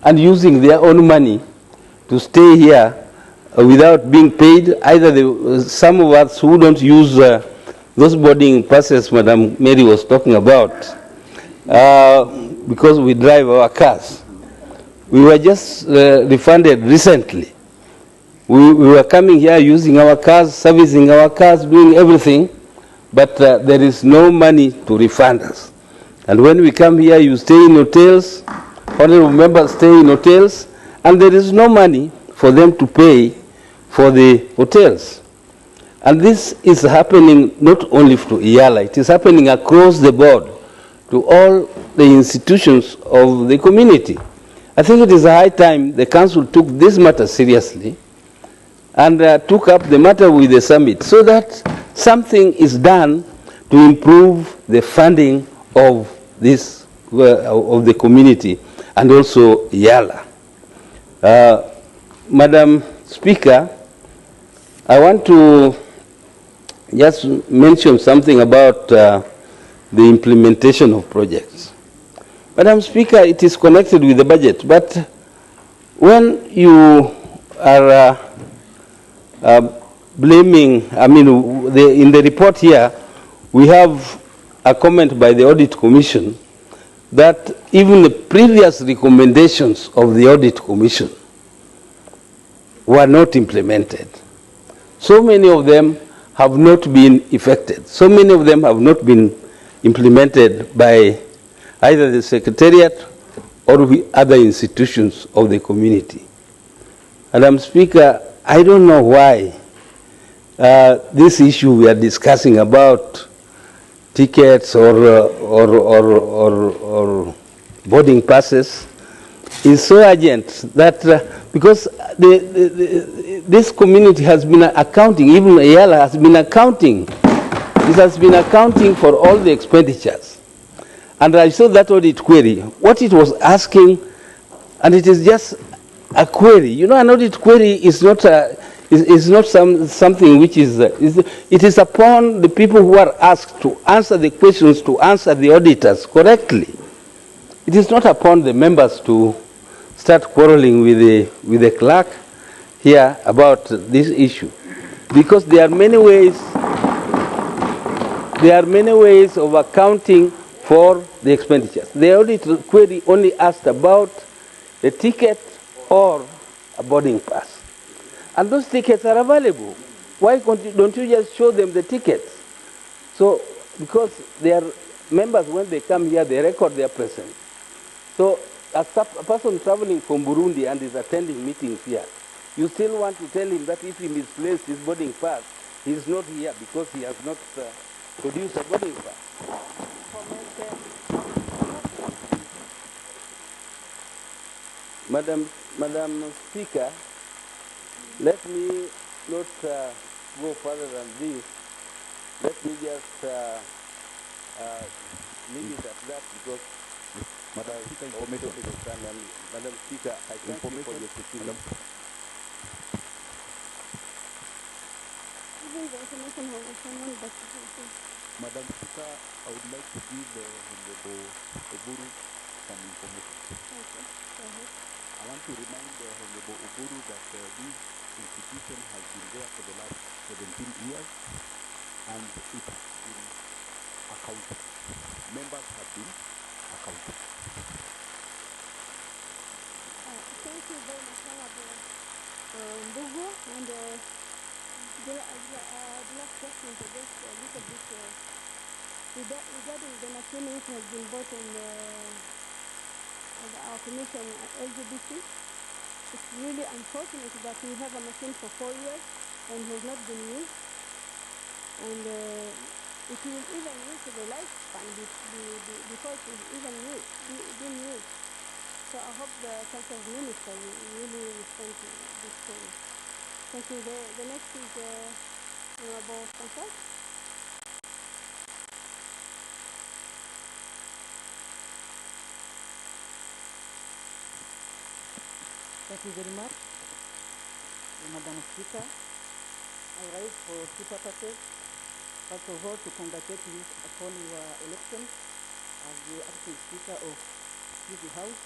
and using their own money to stay here without being paid. Either some of us who don't use those boarding passes Madam Mary was talking about, because we drive our cars. We were just refunded recently. We were coming here using our cars, servicing our cars, doing everything, but there is no money to refund us. And when we come here, you stay in hotels, honorable members stay in hotels, and there is no money for them to pay for the hotels. And this is happening not only to Eala, it is happening across the board to all the institutions of the community. I think it is a high time the council took this matter seriously and took up the matter with the summit so that something is done to improve the funding of this, of the community, and also Eala. Madam Speaker, I want to just mention something about the implementation of projects. Madam Speaker, it is connected with the budget, but when you are blaming, in the report here, we have a comment by the Audit Commission that even the previous recommendations of the Audit Commission were not implemented. So many of them have not been effected. So many of them have not been implemented by either the Secretariat or other institutions of the community. Madam Speaker, I don't know why this issue we are discussing about tickets or boarding passes is so urgent that because this community has been accounting, even Eala has been accounting. It has been accounting for all the expenditures. And I saw that audit query, what it was asking, and it is just a query. You know, an audit query is not something which is, it is upon the people who are asked to answer the questions, to answer the auditors correctly. It is not upon the members to start quarreling with the clerk here about this issue, because there are many ways of accounting for the expenditures. The audit query only asked about a ticket or a boarding pass. And those tickets are available. Why don't you just show them the tickets? So, because they are members, when they come here, they record their presence. So, a person traveling from Burundi and is attending meetings here, you still want to tell him that if he misplaced his boarding pass, he is not here because he has not produced a boarding pass. Madam Speaker, let me not go further than this. Let me just leave it at that, because Madam Speaker, Madam Speaker, I thank you for your security.
Madam Speaker, I would like to give the Honorable Oburu some information. Okay. I want to remind the Honorable Oburu that this institution has been there for the last 17 years, and it has been accounted. Members have been accounted.
Thank you very much, Honorable Mbugu. which has been brought in our commission LGBT. It's really unfortunate that we have a machine for 4 years and has not been used. And it will even reach the lifespan before it is even being used. So I hope the Council of Ministers will really respond to this story. Thank you. The next is Honorable Francois.
Thank you very much, Madam Speaker. I rise for two purposes. First of all, to congratulate you upon your election as the acting Speaker of this House.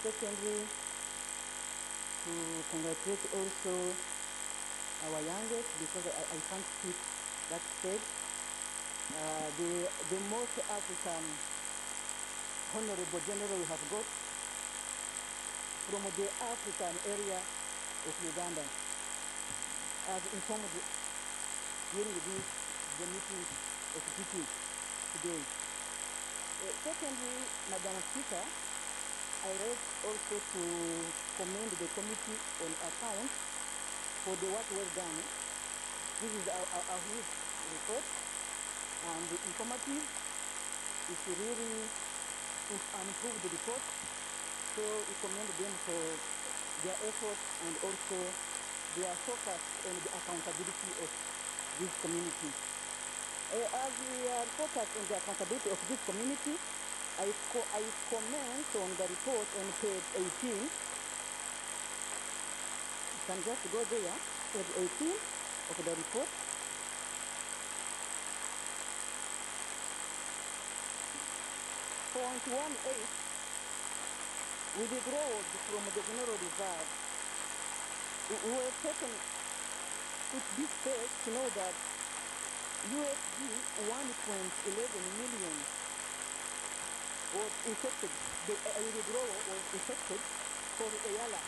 Secondly, to congratulate also our youngest, because I can't speak that stage, the most African Honorable General we have got from the African area of Uganda, as informed during the meeting of GP today. Secondly, Madam Speaker, I rise also to commend the Committee on Accounts for the work well done. This is a huge report and informative. It's really an improved report. So we commend them for their efforts and also their focus on the accountability of this community. As we are focused on the accountability of this community, I comment on the report on page 18. You can just go there, page 18 of the report. Point 1.8. Withdrawals from the general reserve. We were taken with this page to know that USD 1.11 million was infected. The withdrawal was infected for Eala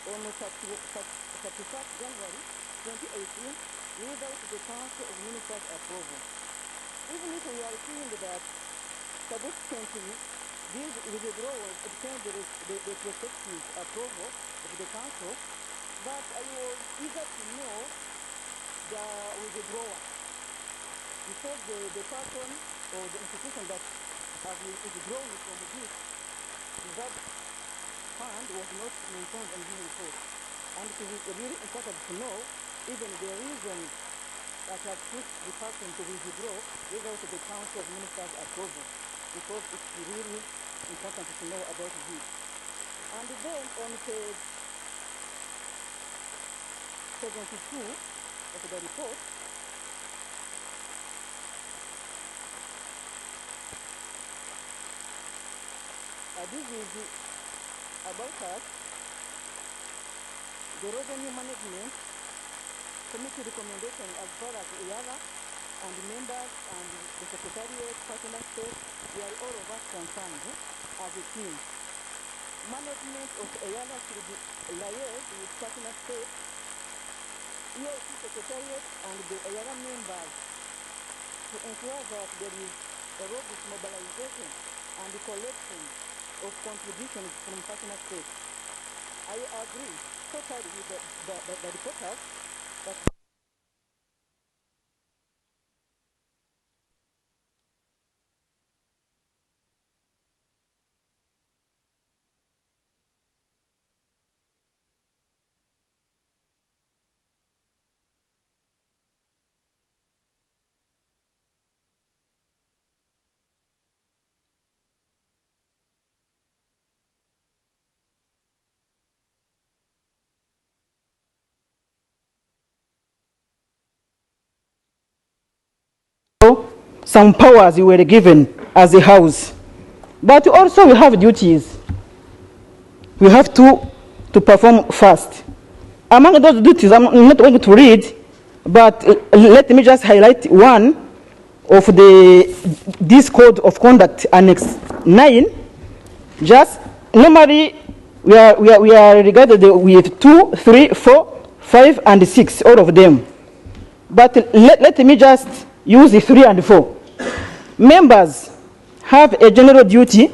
on 31st January 2018 without the Council of Ministers approval. Even if we are seeing that subsequently these withdrawals obtained the respective approval of the Council, but I was eager to know the withdrawal because the person or the institution that has withdrawn from this reserve fund was not mentioned in this report. And it is really important to know even the reason that has pushed the person to withdraw without the Council of Ministers approval, because it's really important to know about this. And then on page 72 of the report, this is about us, the revenue management committee recommendation as far as Eala and members and the secretariat, partner states, we are all of us concerned as a team. Management of Eala should be liaised with partner states, EIC secretariat and the Eala members to ensure that there is a robust mobilization and the collection of contributions from partner states. I agree totally with the reporters that
some powers you were given as a house. But also we have duties. We have to perform first. Among those duties, I'm not going to read, but let me just highlight one of this code of conduct, Annex 9. Just normally we are regarded with 2, 3, 4, 5, and 6, all of them. But let me just use the 3 and 4. members have a general duty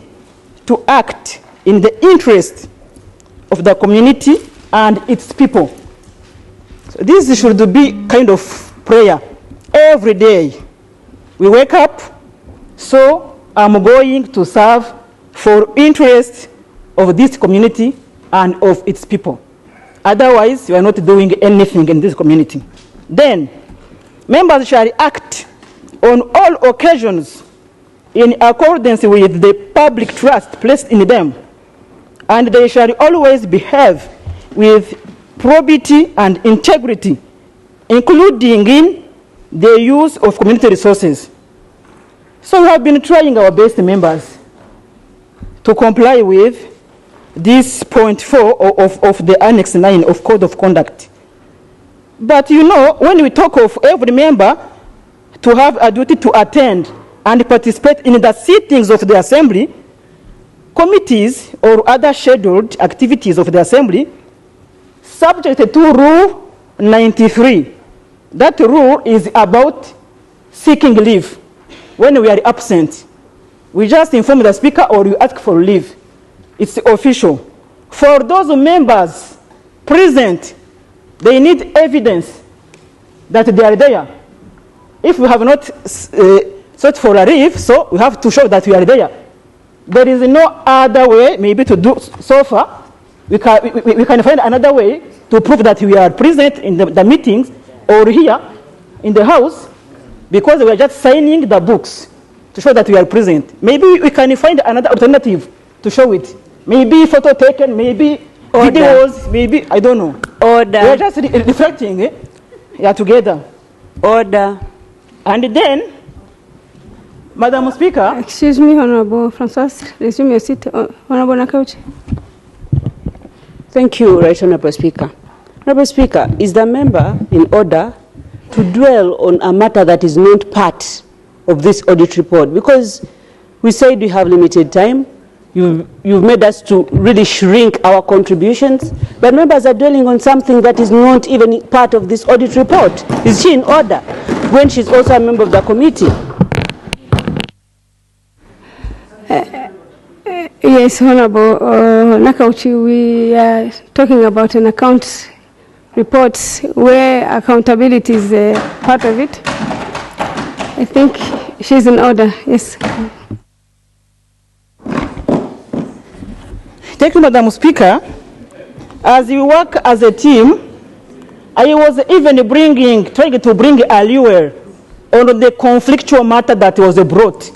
to act in the interest of the community and its people. So this should be kind of prayer every day. We wake up, so I'm going to serve for interest of this community and of its people. Otherwise, you are not doing anything in this community. Then, members shall act on all occasions in accordance with the public trust placed in them, and they shall always behave with probity and integrity, including in the use of community resources. So we have been trying our best, members, to comply with this point 4 of the Annex 9 of Code of Conduct. But you know, when we talk of every member to have a duty to attend and participate in the sittings of the Assembly, committees or other scheduled activities of the Assembly, subject to Rule 93. That rule is about seeking leave. When we are absent, we just inform the Speaker or you ask for leave. It's official. For those members present, they need evidence that they are there. If we have not sought for a leave, so we have to show that we are there. There is no other way maybe to do so far. We can find another way to prove that we are present in the meetings or here in the House, because we are just signing the books to show that we are present. Maybe we can find another alternative to show it. Maybe photo taken, maybe videos, maybe, I don't know.
Order.
We are just reflecting together.
Order.
And then, Madam Speaker.
Excuse me, Honorable Francois. Resume your seat, Honorable Nakauchi.
Thank you, Right Honorable Speaker. Honorable Speaker, is the member in order to dwell on a matter that is not part of this audit report? Because we said we have limited time. You've made us to really shrink our contributions, but members are dwelling on something that is not even part of this audit report. Is she in order when she's also a member of the committee?
Yes, Honorable Nakauchi, we are talking about an account report where accountability is part of it. I think she's in order, yes.
Thank you, Madam Speaker. As we work as a team, I was even trying to bring a lure on the conflictual matter that was brought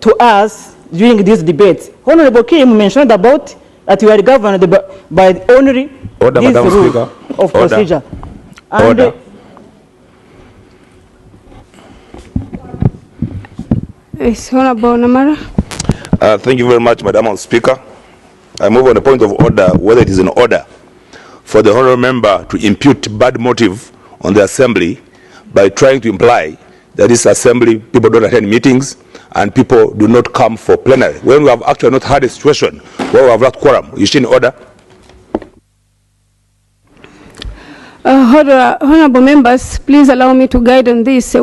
to us during this debate. Honorable Kim mentioned about that we are governed by only this rule of procedure.
Order.
Yes, Honorable Namara.
Thank you very much, Madam Speaker. I move on the point of order, whether it is in order for the honourable member to impute bad motive on the Assembly by trying to imply that this Assembly, people don't attend meetings and people do not come for plenary, when we have actually not had a situation where we have that quorum. Is she in order?
Honorable members, please allow me to guide on this.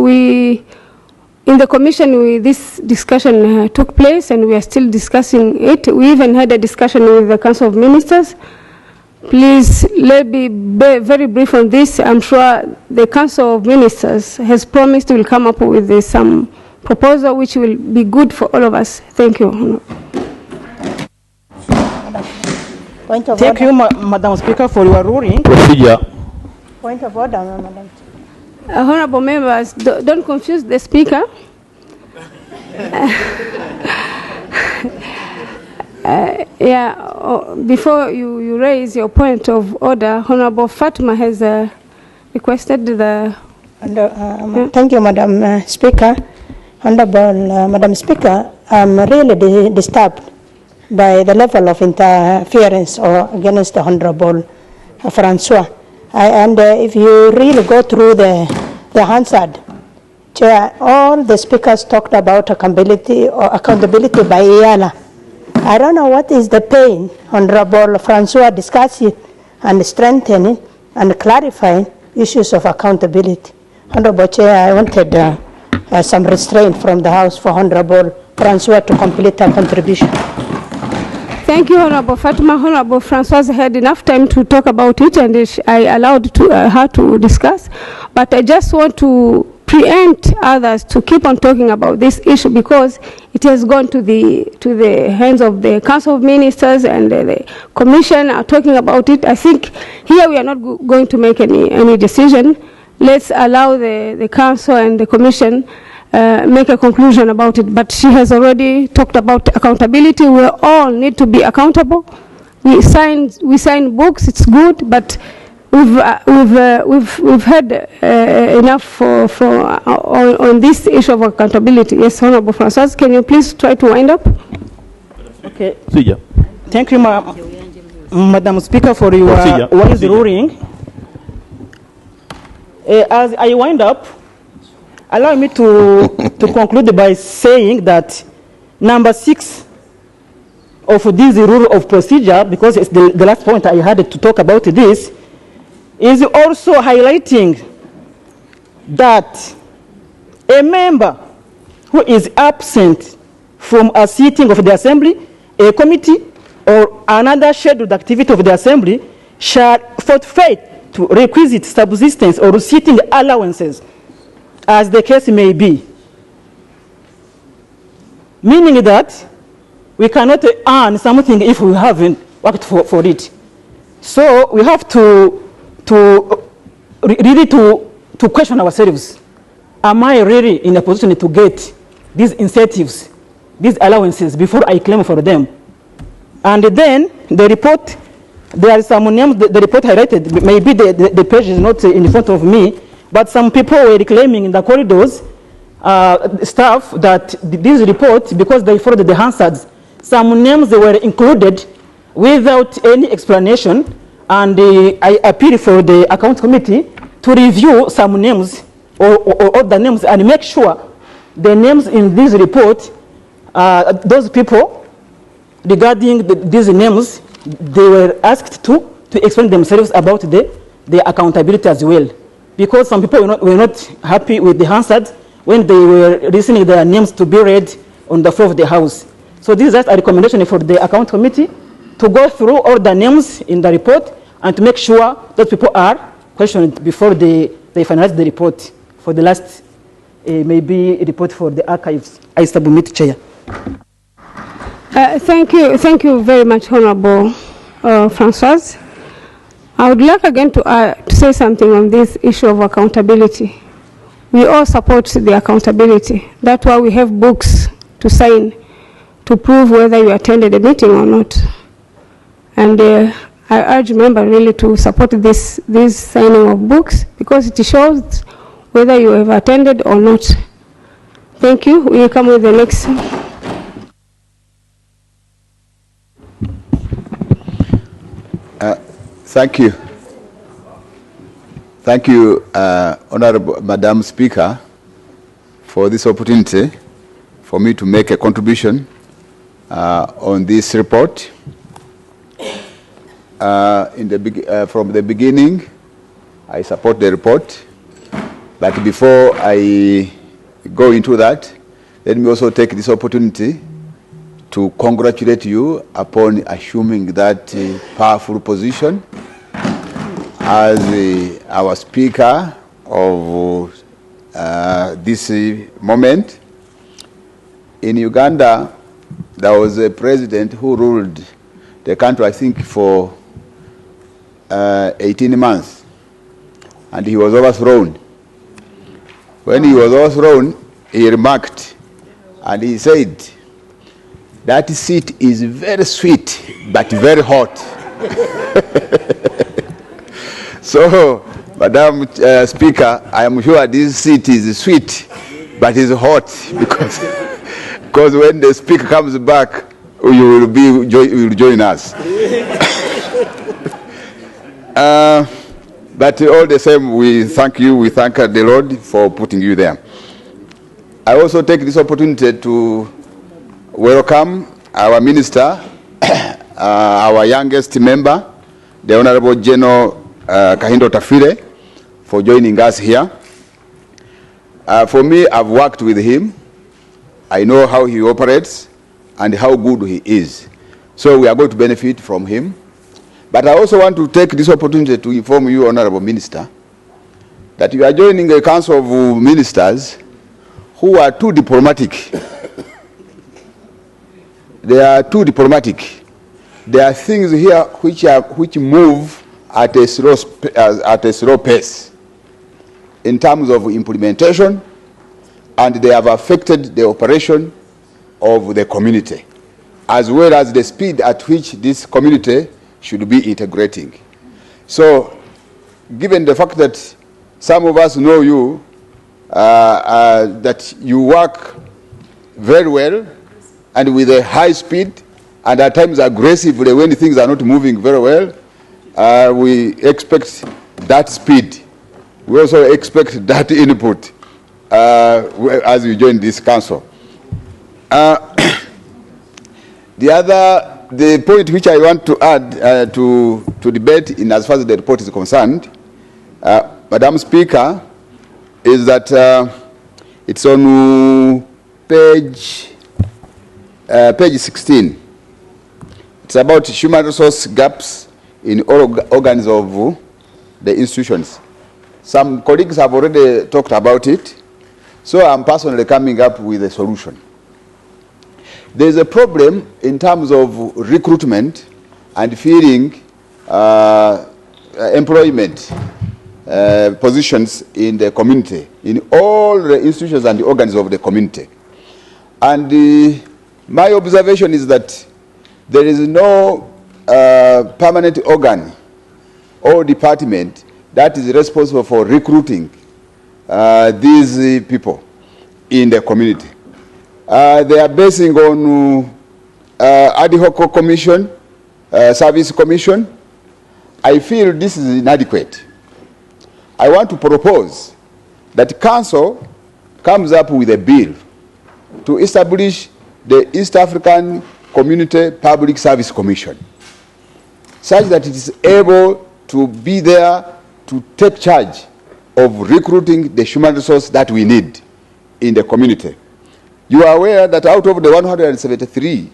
In the commission, this discussion took place and we are still discussing it. We even had a discussion with the Council of Ministers. Please let me be very brief on this. I'm sure the Council of Ministers has promised will come up with some proposal which will be good for all of us. Thank you.
Thank you, Madam Speaker, for your ruling.
Procedure.
Point of order, Madam.
Honorable members, don't confuse the Speaker. Before you raise your point of order, Honorable Fatma has requested the...
Thank you, Madam Speaker. Honorable Madam Speaker, I'm really disturbed by the level of interference or against the Honorable Francois. And if you really go through the Hansard, Chair, all the speakers talked about accountability by Eala. I don't know what is the pain, Honorable Francois, discussing and strengthening and clarifying issues of accountability. Honorable Chair, I wanted some restraint from the House for Honorable Francois to complete her contribution.
Thank you, Honorable Fatima. Honorable Francois had enough time to talk about it, and I allowed her to discuss. But I just want to preempt others to keep on talking about this issue because it has gone to the hands of the Council of Ministers, and the Commission are talking about it. I think here we are not going to make any decision. Let's allow the Council and the Commission make a conclusion about it. But she has already talked about accountability. We all need to be accountable. We sign books. It's good, but we've had enough on this issue of accountability. Yes, Honorable Francois, can you please try to wind up?
Okay. Thank you, Madam Speaker, for your wise ruling. As I wind up, allow me to conclude by saying that number 6 of this rule of procedure, because it's the last point I had to talk about this, is also highlighting that a member who is absent from a sitting of the Assembly, a committee, or another scheduled activity of the Assembly shall forfeit to requisite subsistence or sitting allowances, as the case may be. Meaning that we cannot earn something if we haven't worked for it. So we have to really question ourselves. Am I really in a position to get these incentives, these allowances, before I claim for them? And then the report, there are some names, the report highlighted, maybe the page is not in front of me, but some people were claiming in the corridors, staff, that this report, because they followed the Hansards, some names were included without any explanation, and I appeal for the account committee to review some names or the names and make sure the names in this report, those people regarding these names, they were asked to explain themselves about the accountability as well. Because some people were not happy with the Hansard when they were listening their names to be read on the floor of the House. So this is just a recommendation for the account committee to go through all the names in the report and to make sure that people are questioned before they finalize the report for the last maybe report for the archives. I submit, Chair.
Thank you very much, Honorable Francois. I would like again to say something on this issue of accountability. We all support the accountability. That's why we have books to sign to prove whether you attended a meeting or not. And I urge members really to support this signing of books because it shows whether you have attended or not. Thank you. We come with the next.
Thank you. Thank you, Honorable Madam Speaker, for this opportunity for me to make a contribution on this report. From the beginning, I support the report, but before I go into that, let me also take this opportunity to congratulate you upon assuming that powerful position as our Speaker of this moment. In Uganda, there was a president who ruled the country, I think, for 18 months, and he was overthrown. When he was overthrown, he remarked, and he said, that seat is very sweet, but very hot. So, Madam Speaker, I am sure this seat is sweet, but it's hot, because when the Speaker comes back, you will join us. But all the same, we thank you, we thank the Lord for putting you there. I also take this opportunity to welcome our Minister, our youngest member, the Honorable General Kahindo Tafire, for joining us here. For me, I've worked with him. I know how he operates and how good he is. So we are going to benefit from him. But I also want to take this opportunity to inform you, Honorable Minister, that you are joining a council of ministers who are too diplomatic. They are too diplomatic. There are things here which move at a slow pace in terms of implementation, and they have affected the operation of the community, as well as the speed at which this community should be integrating. So, given the fact that some of us know you, that you work very well and with a high speed, and at times aggressively when things are not moving very well, we expect that speed. We also expect that input as you join this council. The point which I want to add to debate in as far as the report is concerned, Madam Speaker, is that it's on page 16. It's about human resource gaps in all organs of the institutions. Some colleagues have already talked about it, so I'm personally coming up with a solution. There's a problem in terms of recruitment and filling employment positions in the community, in all the institutions and the organs of the community. And my observation is that there is no permanent organ or department that is responsible for recruiting these people in the community. They are basing on ad hoc commission, service commission. I feel this is inadequate. I want to propose that council comes up with a bill to establish the East African Community Public Service Commission, such that it is able to be there to take charge of recruiting the human resource that we need in the community. You are aware that out of the 173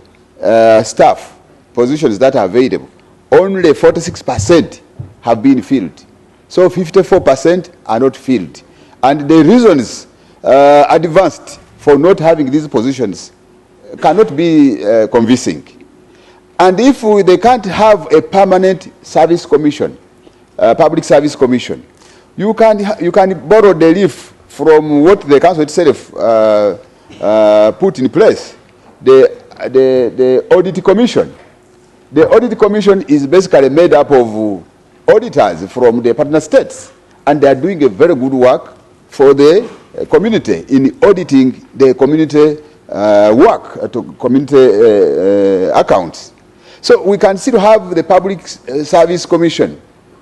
staff positions that are available, only 46% have been filled. So 54% are not filled. And the reasons advanced for not having these positions cannot be convincing. And if they can't have a permanent service commission, public service commission, you can borrow the leaf from what the council itself put in place, the audit commission. The audit commission is basically made up of auditors from the partner states, and they are doing a very good work for the community in auditing the community work, to community accounts. So we can still have the public service commission.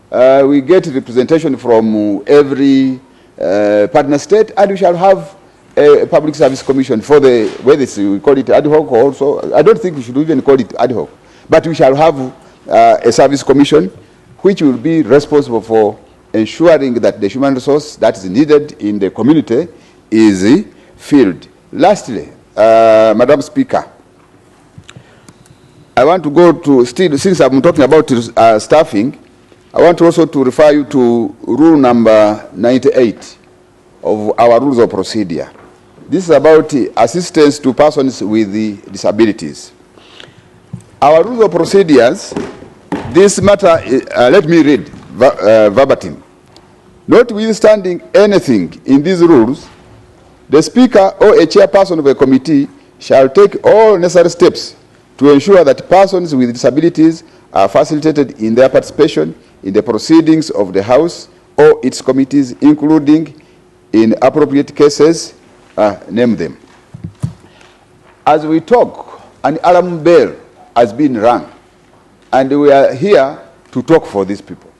We get representation from every partner state, and we shall have a public service commission for the, whether we call it ad hoc or also, I don't think we should even call it ad hoc, but we shall have a service commission which will be responsible for ensuring that the human resource that is needed in the community is filled. Lastly, Madam Speaker, I want to go to, still, since I'm talking about staffing, I want also to refer you to rule number 98 of our rules of procedure. This is about assistance to persons with disabilities. Our rules of procedures, this matter, let me read verbatim. Notwithstanding anything in these rules, the Speaker or a chairperson of a committee shall take all necessary steps to ensure that persons with disabilities are facilitated in their participation in the proceedings of the House or its committees, including in appropriate cases, name them. As we talk, an alarm bell has been rung, and we are here to talk for these people.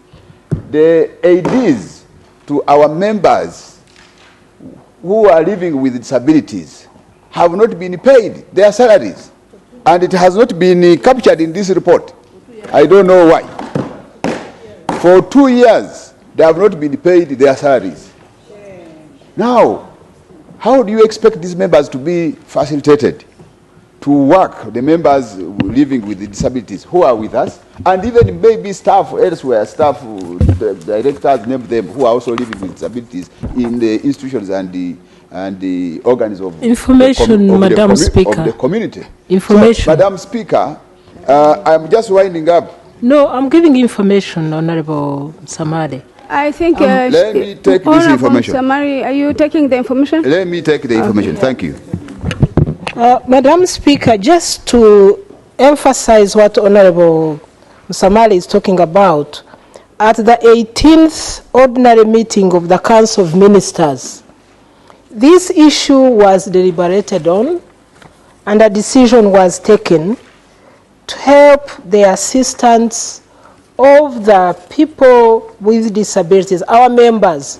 The ADs to our members who are living with disabilities have not been paid their salaries, and it has not been captured in this report. I don't know why. For 2 years, they have not been paid their salaries. Now, How do you expect these members to be facilitated to work, the members living with the disabilities who are with us, and even maybe staff elsewhere, staff, the directors, name them, who are also living with disabilities in the institutions and the organs of
information, Madam Speaker.
Of the community.
Information.
So, Madam Speaker, I'm just winding up.
No, I'm giving information, Honorable Samade.
I think
let me take this information.
Samari, are you taking the information?
Let me take the information.
Okay.
Thank you.
Madam Speaker, just to emphasize what Honorable Samari is talking about, at the 18th ordinary meeting of the Council of Ministers, this issue was deliberated on and a decision was taken to help the assistance of the people with disabilities, our members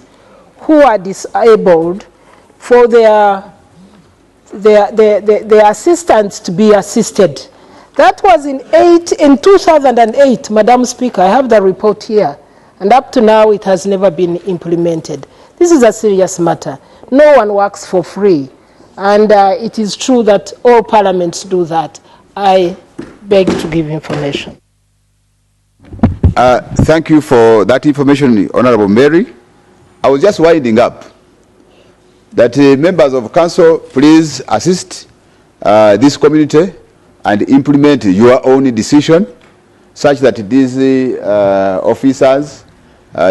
who are disabled, for their assistants to be assisted. That was in 2008, Madam Speaker. I have the report here, and up to now it has never been implemented. This is a serious matter. No one works for free, and it is true that all parliaments do that. I beg to give information.
Thank you for that information, Honorable Mary. I was just winding up that members of council, please assist this community and implement your own decision such that these officers,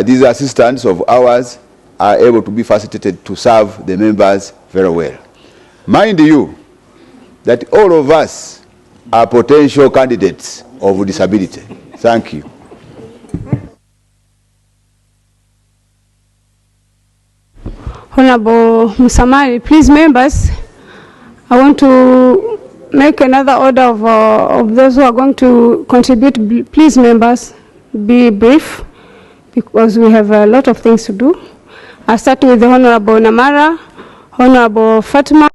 these assistants of ours are able to be facilitated to serve the members very well. Mind you, that all of us are potential candidates of disability. Thank you.
Honorable Musamari, please, members, I want to make another order of those who are going to contribute. Please, members, be brief because we have a lot of things to do. I start with the Honorable Namara, Honorable Fatima.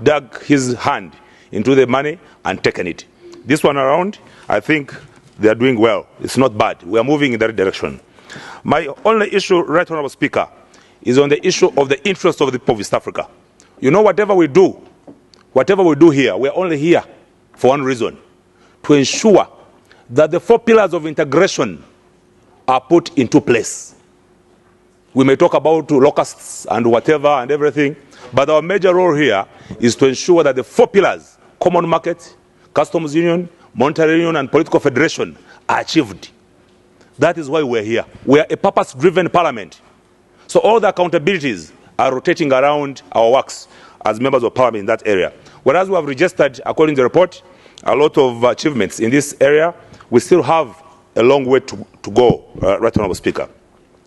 Dug his hand into the money and taken it. This one around, I think they are doing well. It's not bad. We are moving in that direction. My only issue, Right Honorable Speaker, is on the issue of the interest of the people of East Africa. You know, whatever we do here, we are only here for one reason, to ensure that the 4 pillars of integration are put into place. We may talk about locusts and whatever and everything, but our major role here is to ensure that the 4 pillars, common market, customs union, monetary union, and political federation, are achieved. That is why we're here. We are a purpose-driven parliament. So all the accountabilities are rotating around our works as members of parliament in that area. Whereas we have registered, according to the report, a lot of achievements in this area, we still have a long way to go, Right Honorable Speaker.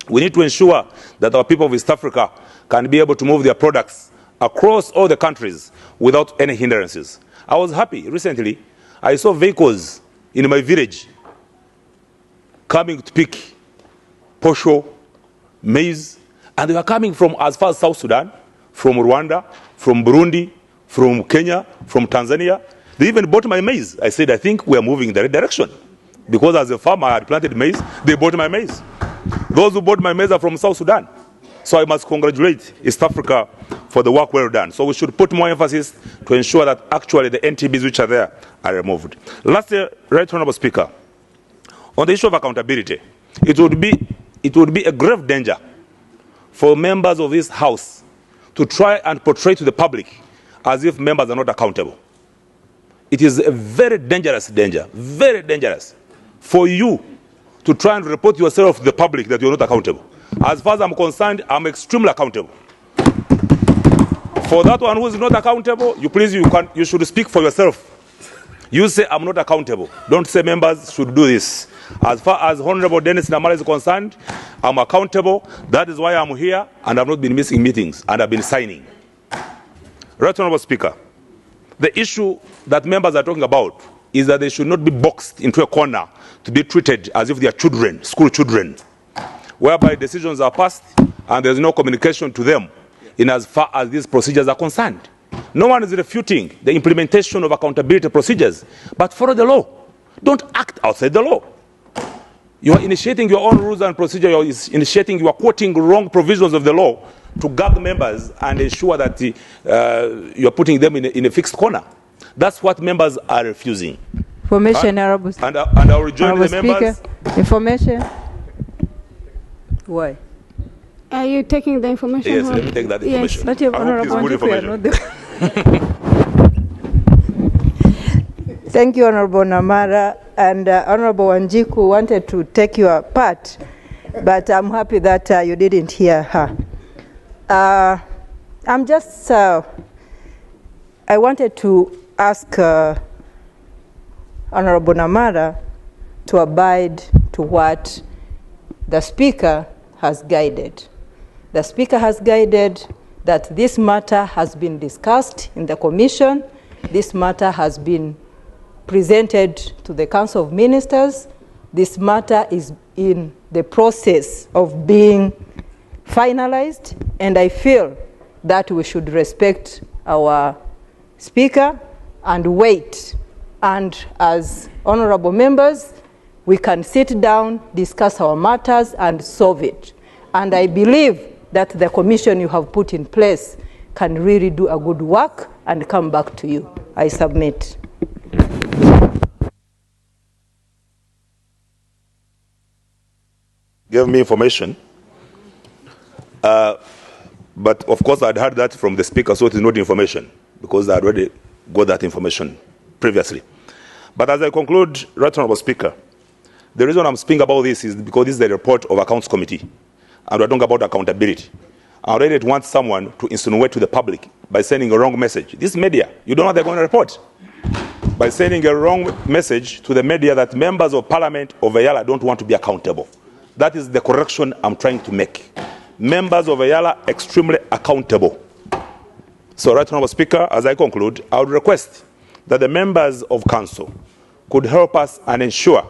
We need to ensure that our people of East Africa can be able to move their products across all the countries without any hindrances. I was happy recently. I saw vehicles in my village coming to pick posho, maize, and they were coming from as far as South Sudan, from Rwanda, from Burundi, from Kenya, from Tanzania. They even bought my maize. I said, I think we are moving in the right direction. Because as a farmer, I had planted maize, they bought my maize. Those who bought my maize are from South Sudan. So I must congratulate East Africa for the work well done. So we should put more emphasis to ensure that actually the NTBs which are there are removed. Lastly, Right Honourable Speaker, on the issue of accountability, it would be a grave danger for members of this House to try and portray to the public as if members are not accountable. It is a very dangerous danger, very dangerous, for you to try and report yourself to the public that you're not accountable. As far as I'm concerned, I'm extremely accountable. For that one who is not accountable, you should speak for yourself. You say, I'm not accountable. Don't say members should do this. As far as Honorable Dennis Namara is concerned, I'm accountable. That is why I'm here, and I've not been missing meetings, and I've been signing. Right Honorable Speaker, the issue that members are talking about is that they should not be boxed into a corner to be treated as if they are children, school children, whereby decisions are passed and there's no communication to them in as far as these procedures are concerned. No one is refuting the implementation of accountability procedures, but follow the law. Don't act outside the law. You are initiating your own rules and procedures. You are quoting wrong provisions of the law to guard members and ensure that you are putting them in a fixed corner. That's what members are refusing.
Information, Honorable
and I will rejoin the members.
Speaker. Information. Why?
Are you taking the information?
Yes, let me take that information.
Yes, let your Honorable information. Thank you, Honorable Namara. And Honorable Wanjiku wanted to take your part, but I'm happy that you didn't hear her. I wanted to ask Honorable Namara to abide to what the Speaker has guided. The Speaker has guided that this matter has been discussed in the Commission. This matter has been presented to the Council of Ministers. This matter is in the process of being finalized, and I feel that we should respect our Speaker and wait. And as honorable members, we can sit down, discuss our matters, and solve it. And I believe that the commission you have put in place can really do a good work and come back to you. I submit.
Give me information. But of course, I'd heard that from the Speaker, so it is not information, because I already got that information previously. But as I conclude, Right Honourable Speaker, the reason I'm speaking about this is because this is the report of Accounts Committee, and we're talking about accountability. I already want someone to insinuate to the public by sending a wrong message. This media, you don't know what they're going to report. By sending a wrong message to the media that members of Parliament of Eala don't want to be accountable. That is the correction I'm trying to make. Members of Eala extremely accountable. So, Right Honourable Speaker, as I conclude, I would request that the members of Council could help us and ensure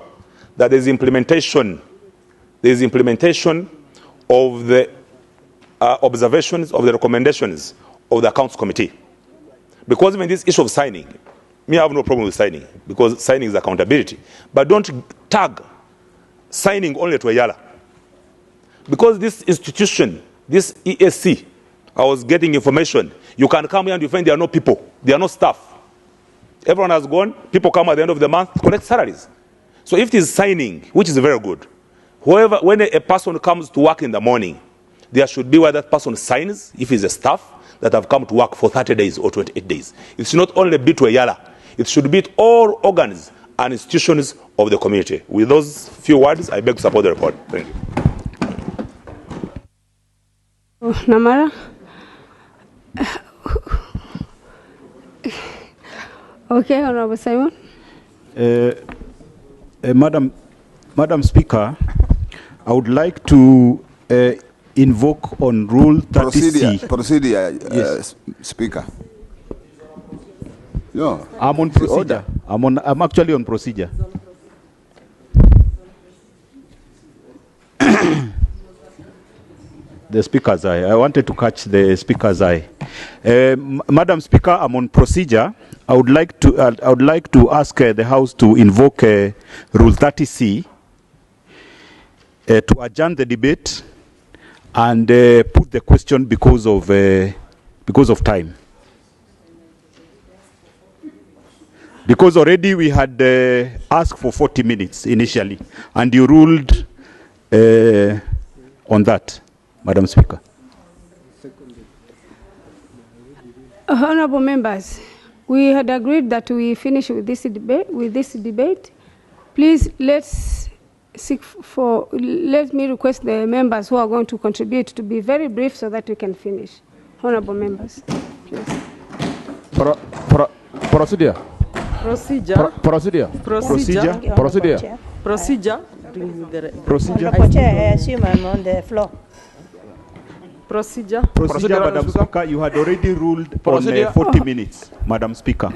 that there is implementation of the observations, of the recommendations of the Accounts Committee. Because even this issue of signing, me, I have no problem with signing, because signing is accountability. But don't tag signing only to Eala. Because this institution, this ESC, I was getting information, you can come here and you find there are no people, there are no staff. Everyone has gone, people come at the end of the month, collect salaries. So if it is signing, which is very good, when a person comes to work in the morning, there should be where that person signs, if he's a staff, that have come to work for 30 days or 28 days. It should not only be to Eala, it should be to all organs and institutions of the community. With those few words, I beg to support the report. Thank you.
Namara? Okay, Honorable Simon.
Madam Speaker, I would like to invoke on Rule 30C.
Procedure,
yes.
Speaker. No,
I'm on procedure. I'm actually on procedure. The Speaker's eye. I wanted to catch the Speaker's eye. Madam Speaker, I'm on procedure. I would like to ask the House to invoke Rule 30C to adjourn the debate and put the question because of time. Because already we had asked for 40 minutes initially, and you ruled on that, Madam Speaker.
Honorable members, we had agreed that we finish with this debate. Please, let me request the members who are going to contribute to be very brief so that we can finish. Honorable members, please.
Procedure.
Procedure.
Procedure.
Procedure.
Procedure.
Procedure.
Procedure.
I assume I'm on the floor.
Procedure.
Procedure, Madam Speaker, you had already ruled on 40 minutes, Madam Speaker.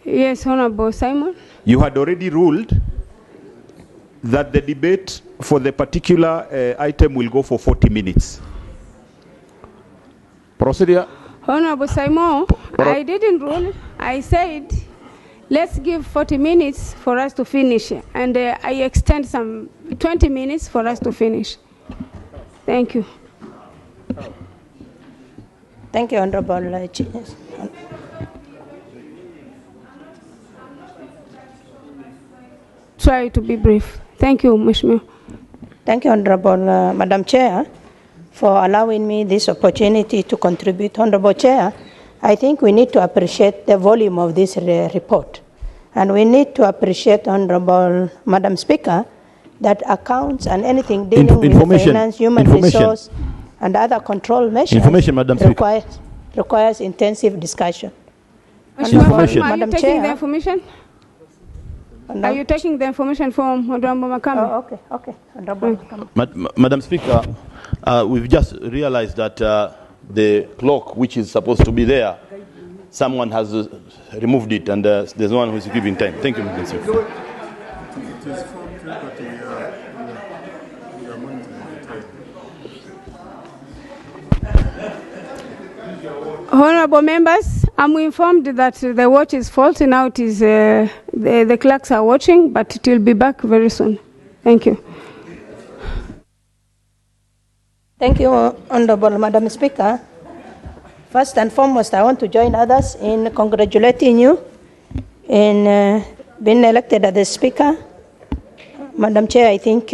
Yes, Honorable Simon.
You had already ruled that the debate for the particular item will go for 40 minutes.
Procedure.
Honorable Simon, I didn't rule. I said, let's give 40 minutes for us to finish, and I extend some 20 minutes for us to finish. Thank you.
Thank you, Honorable
Try to be brief. Thank you, Mheshimiwa.
Thank you, Honorable Madam Chair, for allowing me this opportunity to contribute. Honorable Chair, I think we need to appreciate the volume of this report. And we need to appreciate, Honorable Madam Speaker, that accounts and anything dealing with finance, human resource, and other control measures requires intensive discussion.
Are you taking the information? Are you taking the information from Honorable Makame?
Oh, okay. Honorable Makame.
Madam Speaker, we've just realized that the clock, which is supposed to be there, someone has removed it, and there's one who's giving time. Thank you, Madam Speaker.
Honorable members, I'm informed that the watch is faulty. Now it is the clerks are watching, but it will be back very soon. Thank you.
Thank you, Honorable Madam Speaker. First and foremost, I want to join others in congratulating you in being elected as the Speaker. Madam Chair, I think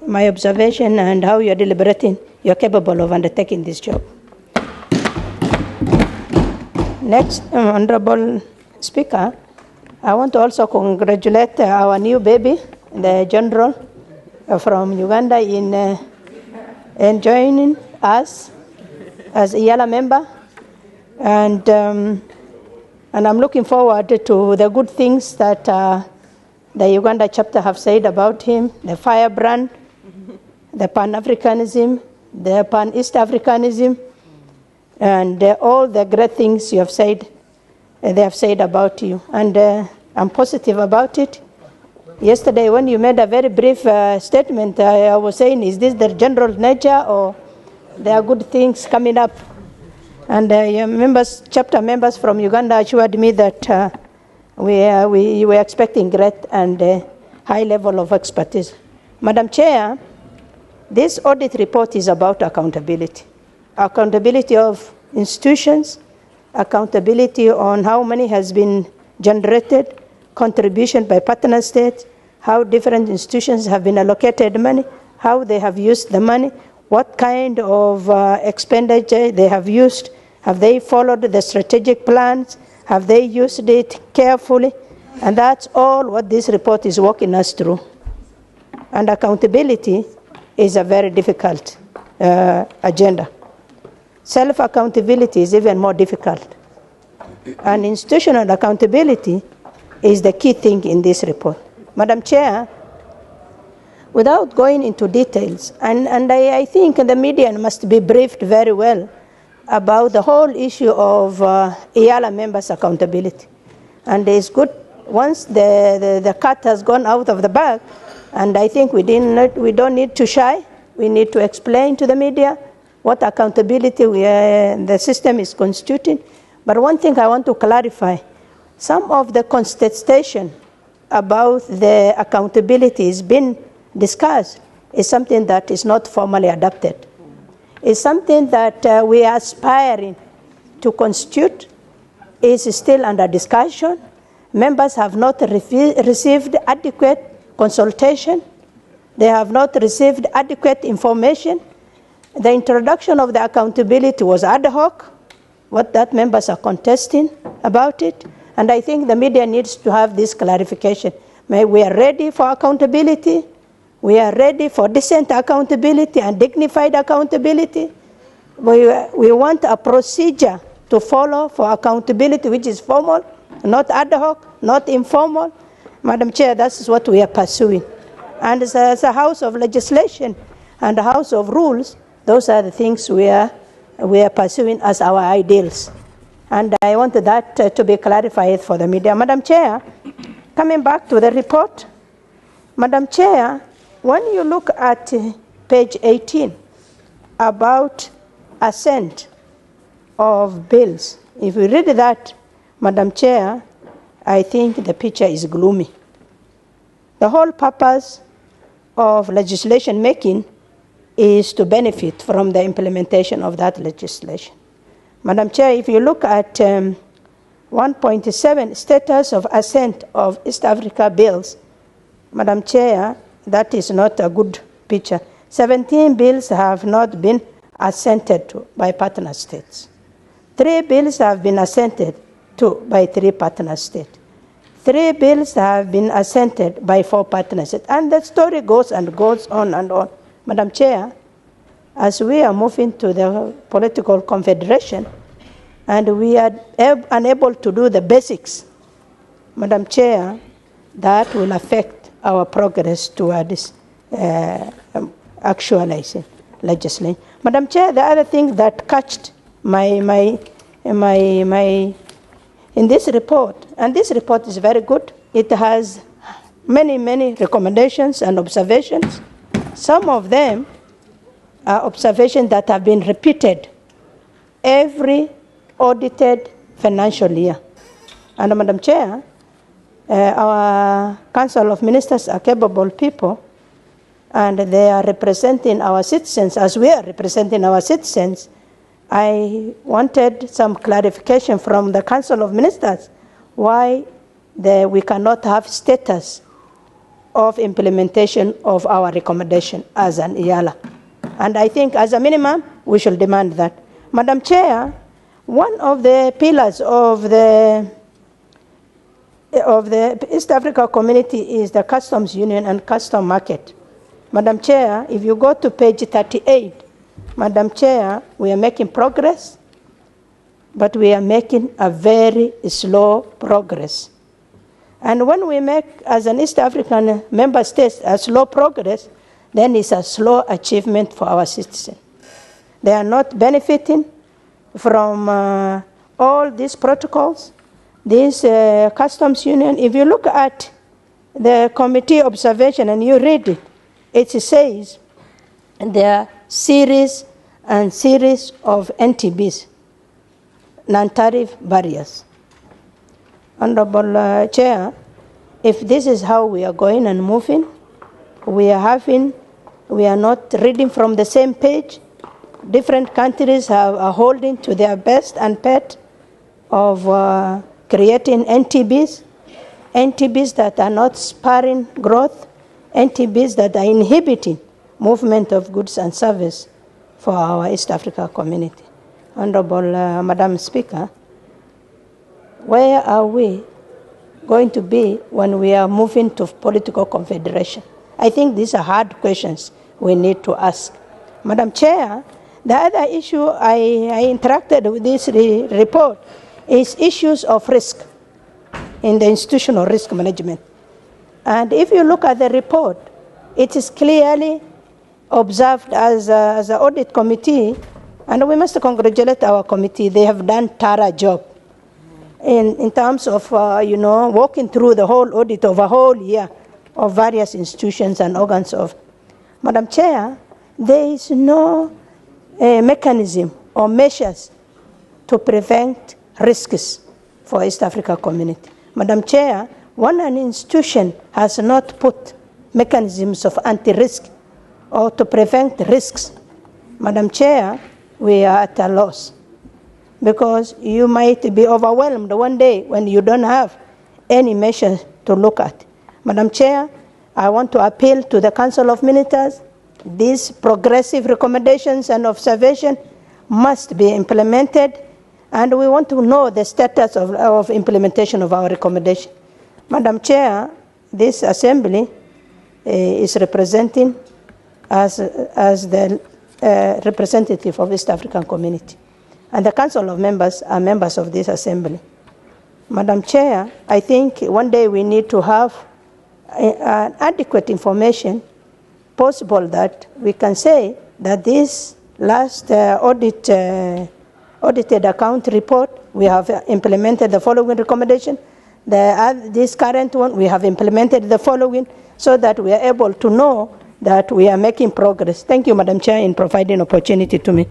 my observation and how you're deliberating, you're capable of undertaking this job. Next, Honorable Speaker, I want to also congratulate our new baby, the General from Uganda, in joining us as Eala member. And I'm looking forward to the good things that the Uganda chapter have said about him, the firebrand, the Pan-Africanism, the Pan-East Africanism, and all the great things you have said, they have said about you. And I'm positive about it. Yesterday, when you made a very brief statement, I was saying, is this the general nature or there are good things coming up? And your members, chapter members from Uganda assured me that we were expecting great and high level of expertise. Madam Chair, this audit report is about accountability. Accountability of institutions, accountability on how money has been generated, contribution by partner states, how different institutions have been allocated money, how they have used the money, what kind of expenditure they have used, have they followed the strategic plans, have they used it carefully, and that's all what this report is walking us through. And accountability is a very difficult agenda. Self-accountability is even more difficult. And institutional accountability is the key thing in this report. Madam Chair, without going into details, and I think the media must be briefed very well about the whole issue of Eala members' accountability. And it's good once the cat has gone out of the bag, and I think we don't need to shy. We need to explain to the media what accountability the system is constituting. But one thing I want to clarify, some of the contestation about the accountability is being discussed is something that is not formally adopted. It's something that we are aspiring to constitute. Is still under discussion. Members have not received adequate consultation. They have not received adequate information. The introduction of the accountability was ad hoc, what that members are contesting about it. And I think the media needs to have this clarification. We are ready for accountability. We are ready for decent accountability and dignified accountability. We want a procedure to follow for accountability which is formal, not ad hoc, not informal. Madam Chair, that's what we are pursuing. And as a House of Legislation and a House of Rules, those are the things we are pursuing as our ideals. And I want that to be clarified for the media. Madam Chair, coming back to the report, Madam Chair, when you look at page 18 about assent of bills, if we read that, Madam Chair, I think the picture is gloomy. The whole purpose of legislation making is to benefit from the implementation of that legislation. Madam Chair, if you look at 1.7, status of assent of East Africa bills, Madam Chair, that is not a good picture. 17 bills have not been assented to by partner states. 3 bills have been assented to by 3 partner states. 3 bills have been assented by 4 partner states. And the story goes and goes on and on. Madam Chair, as we are moving to the political confederation and we are unable to do the basics, Madam Chair, that will affect our progress towards actualizing legislation. Madam Chair, the other thing that catched my in this report, and this report is very good, it has many recommendations and observations. Some of them are observations that have been repeated every audited financial year. And Madam Chair, our Council of Ministers are capable people, and they are representing our citizens as we are representing our citizens. I wanted some clarification from the Council of Ministers why we cannot have status of implementation of our recommendation as an Eala. And I think as a minimum, we should demand that. Madam Chair, one of the pillars of the East Africa community is the customs union and custom market. Madam Chair, if you go to page 38, Madam Chair, we are making progress, but we are making a very slow progress. And when we make, as an East African member state, a slow progress, then it's a slow achievement for our citizens. They are not benefiting from all these protocols, this customs union. If you look at the committee observation and you read it, it says there are series and series of NTBs, non-tariff barriers. Honorable Chair, if this is how we are going and moving, we are not reading from the same page. Different countries are holding to their best and pet of creating NTBs that are not spurring growth, NTBs that are inhibiting movement of goods and service for our East Africa community. Honorable Madam Speaker, where are we going to be when we are moving to political confederation? I think these are hard questions we need to ask. Madam Chair, the other issue I interacted with this report is issues of risk in the institutional risk management. And if you look at the report, it is clearly observed as an audit committee, and we must congratulate our committee. They have done a thorough job in terms of, walking through the whole audit of a whole year of various institutions and organs of. Madam Chair, there is no mechanism or measures to prevent risks for East Africa community. Madam Chair, when an institution has not put mechanisms of anti-risk or to prevent risks. Madam Chair, we are at a loss because you might be overwhelmed one day when you don't have any measure to look at. Madam Chair, I want to appeal to the Council of Ministers. These progressive recommendations and observations must be implemented, and we want to know the status of implementation of our recommendation. Madam Chair, this assembly is representing as the representative of East African community, and the Council of Members are members of this assembly. Madam Chair, I think one day we need to have adequate information possible that we can say that this last audited account report, we have implemented the following recommendation. This current one, we have implemented the following, so that we are able to know that we are making progress. Thank you, Madam Chair, in providing opportunity to me.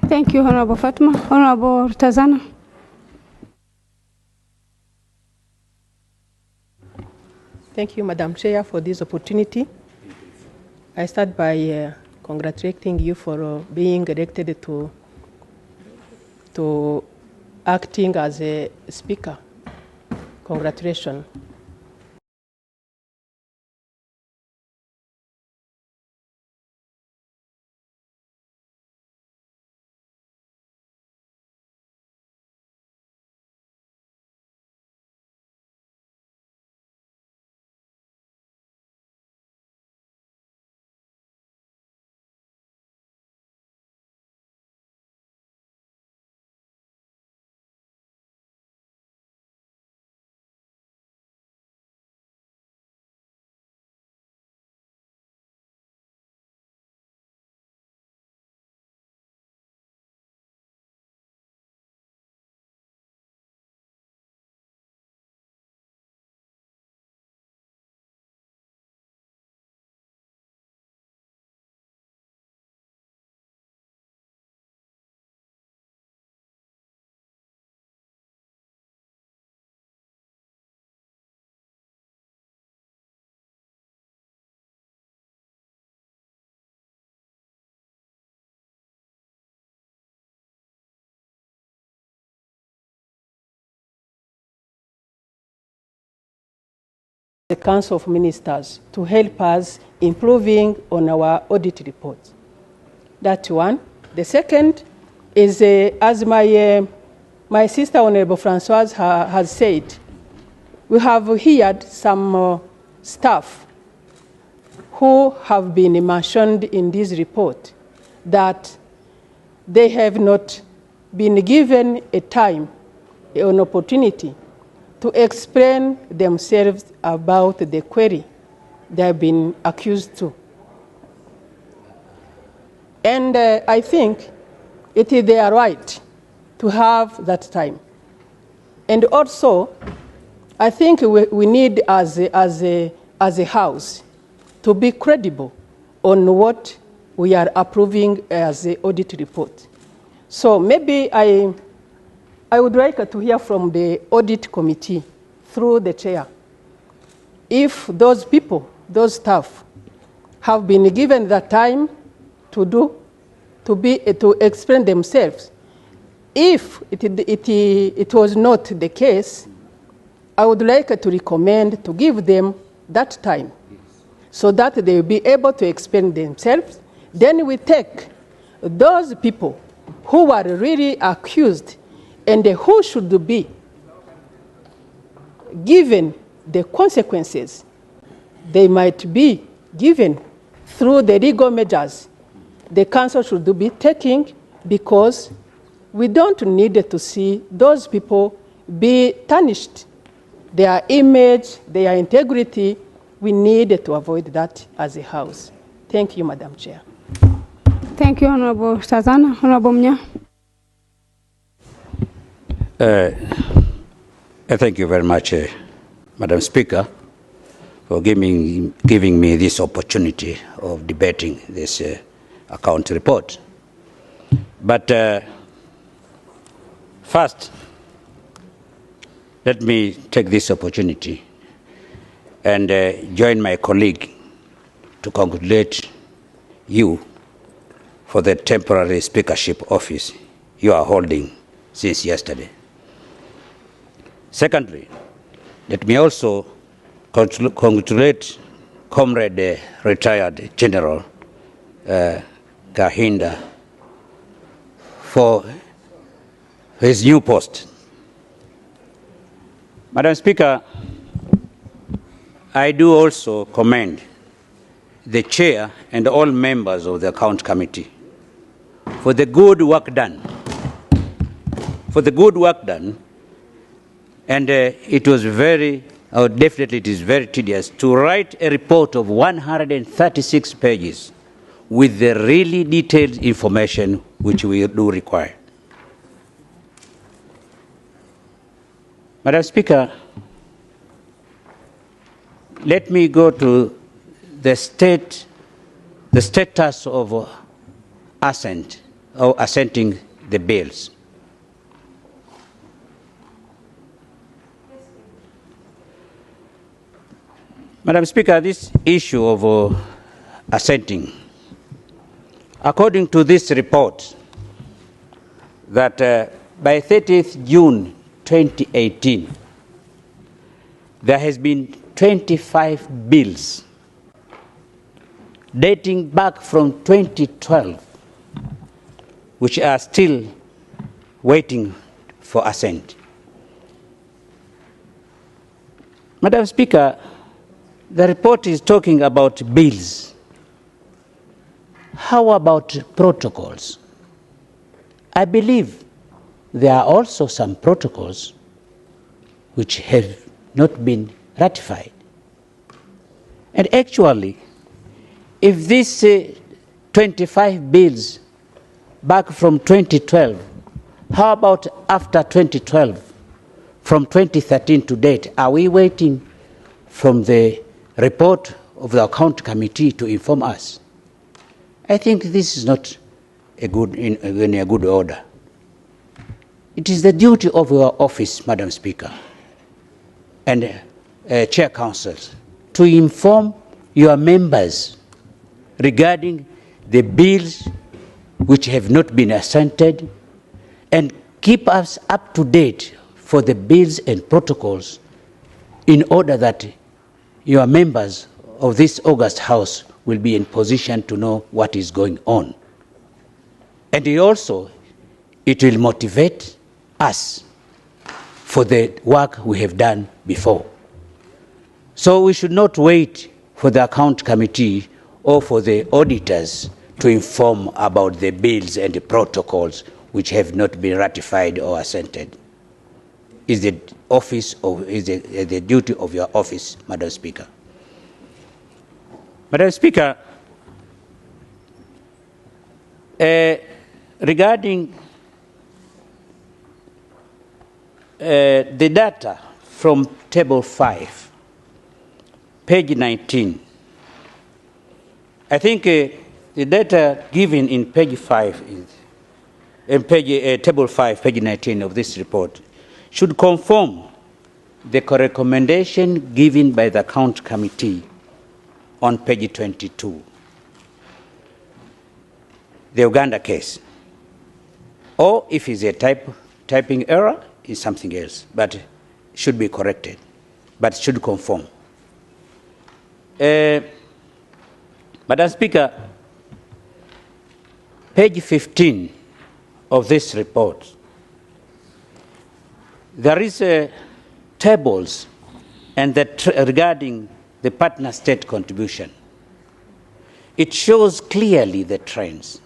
Thank you, Honorable Fatma. Honorable Tazana.
Thank you, Madam Chair, for this opportunity. I start by congratulating you for being elected to acting as a speaker. Congratulations. The Council of Ministers to help us improving on our audit report. That's one. The second is, as my sister Honorable Francoise has said, we have heard some staff who have been mentioned in this report that they have not been given a time, an opportunity to explain themselves about the query they have been accused to. And I think it is their right to have that time. And also, I think we need as a house to be credible on what we are approving as the audit report. So maybe I would like to hear from the audit committee through the chair if those people, those staff, have been given the time to explain themselves. If it was not the case, I would like to recommend to give them that time so that they will be able to explain themselves. Then we take those people who are really accused and who should be given the consequences they might be given through the legal measures the council should be taking, because we don't need to see those people be tarnished, their image, their integrity. We need to avoid that as a house. Thank you, Madam Chair.
Thank you, Honorable Tazana. Honorable Mnya.
Thank you very much, Madam Speaker, for giving me this opportunity of debating this account report. But first, let me take this opportunity and join my colleague to congratulate you for the temporary speakership office you are holding since yesterday. Secondly, let me also congratulate Comrade retired General Kahinda for his new post. Madam Speaker, I do also commend the chair and all members of the Account Committee for the good work done. And it was definitely it is very tedious to write a report of 136 pages with the really detailed information which we do require. Madam Speaker, let me go to the status of assenting the bills. Madam Speaker, this issue of assenting, according to this report, that by 30th June 2018, there has been 25 bills dating back from 2012, which are still waiting for assent. Madam Speaker, the report is talking about bills. How about protocols? I believe there are also some protocols which have not been ratified. And actually, if these 25 bills back from 2012, how about after 2012, from 2013 to date, are we waiting from the report of the Account Committee to inform us? I think this is not in a good order. It is the duty of your office, Madam Speaker, and Chair Councils to inform your members regarding the bills which have not been assented and keep us up to date for the bills and protocols in order that your members of this August House will be in position to know what is going on. And also, it will motivate us for the work we have done before. So we should not wait for the Account Committee or for the auditors to inform about the bills and the protocols which have not been ratified or assented. Is the duty of your office, Madam Speaker. Madam Speaker, regarding the data from Table 5, page 19, I think the data given in page 5, Table 5, page 19 of this report, should conform the recommendation given by the Account Committee on page 22, the Uganda case. Or if it's a typing error, it's something else, but it should be corrected, but it should conform. Madam Speaker, page 15 of this report, there is tables and regarding the partner state contribution. It shows clearly the trends.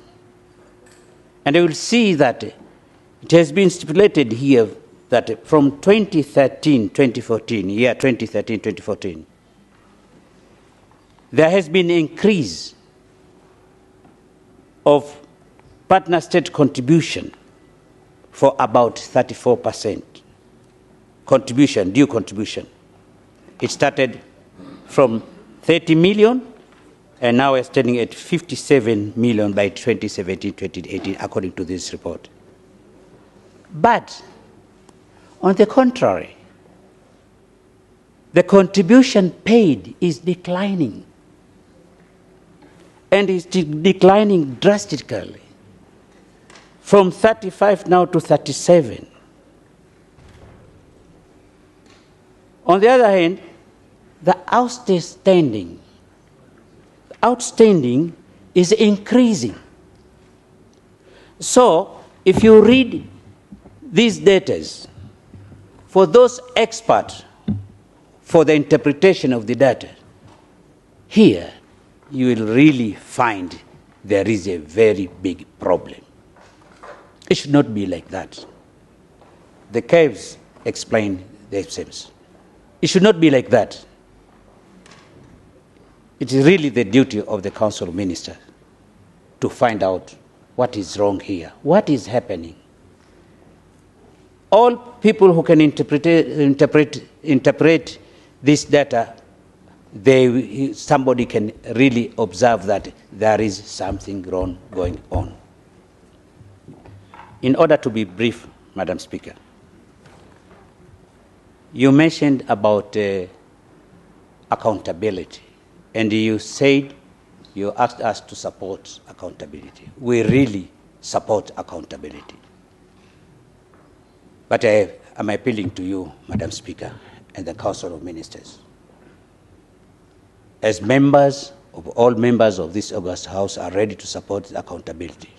And you will see that it has been stipulated here that from 2013-2014, year 2013-2014, there has been an increase of partner state contribution for about 34%. Due contribution. It started from 30 million and now we're standing at 57 million by 2017-2018, according to this report. But on the contrary, the contribution paid is declining. and is declining drastically from 35 now to 37. On the other hand, the outstanding is increasing. So, if you read these data, for those experts for the interpretation of the data, here you will really find there is a very big problem. It should not be like that. The caves explain themselves. It should not be like that. It is really the duty of the Council of Ministers to find out what is wrong here, what is happening. All people who can interpret this data, somebody can really observe that there is something wrong going on. In order to be brief, Madam Speaker, you mentioned about accountability, and you said you asked us to support accountability. We really support accountability. But I am appealing to you, Madam Speaker, and the Council of Ministers. As members of all members of this August House are ready to support accountability.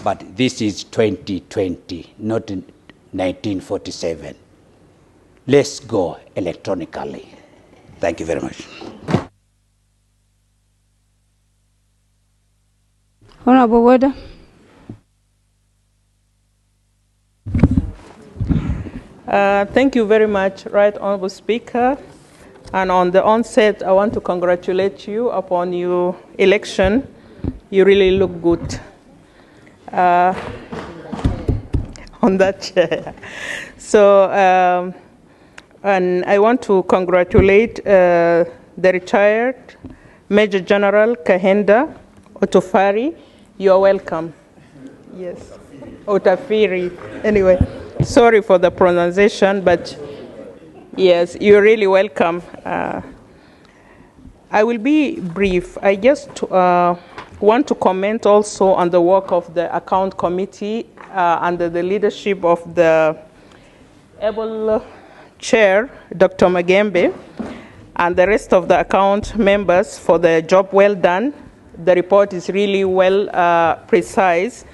But this is 2020, not 1947. Let's go electronically. Thank you very much.
Honorable Wada.
Thank you very much, Right Honorable Speaker. And on the onset, I want to congratulate you upon your election. You really look good on that chair. So, and I want to congratulate the retired Major General Kahenda Otofari. You're welcome. Yes, Otafiri. Anyway, sorry for the pronunciation, but yes, you're really welcome. I will be brief. I just want to comment also on the work of the Account Committee under the leadership of the able chair, Dr. Magembe, and the rest of the account members for the job well done. The report is really well precise.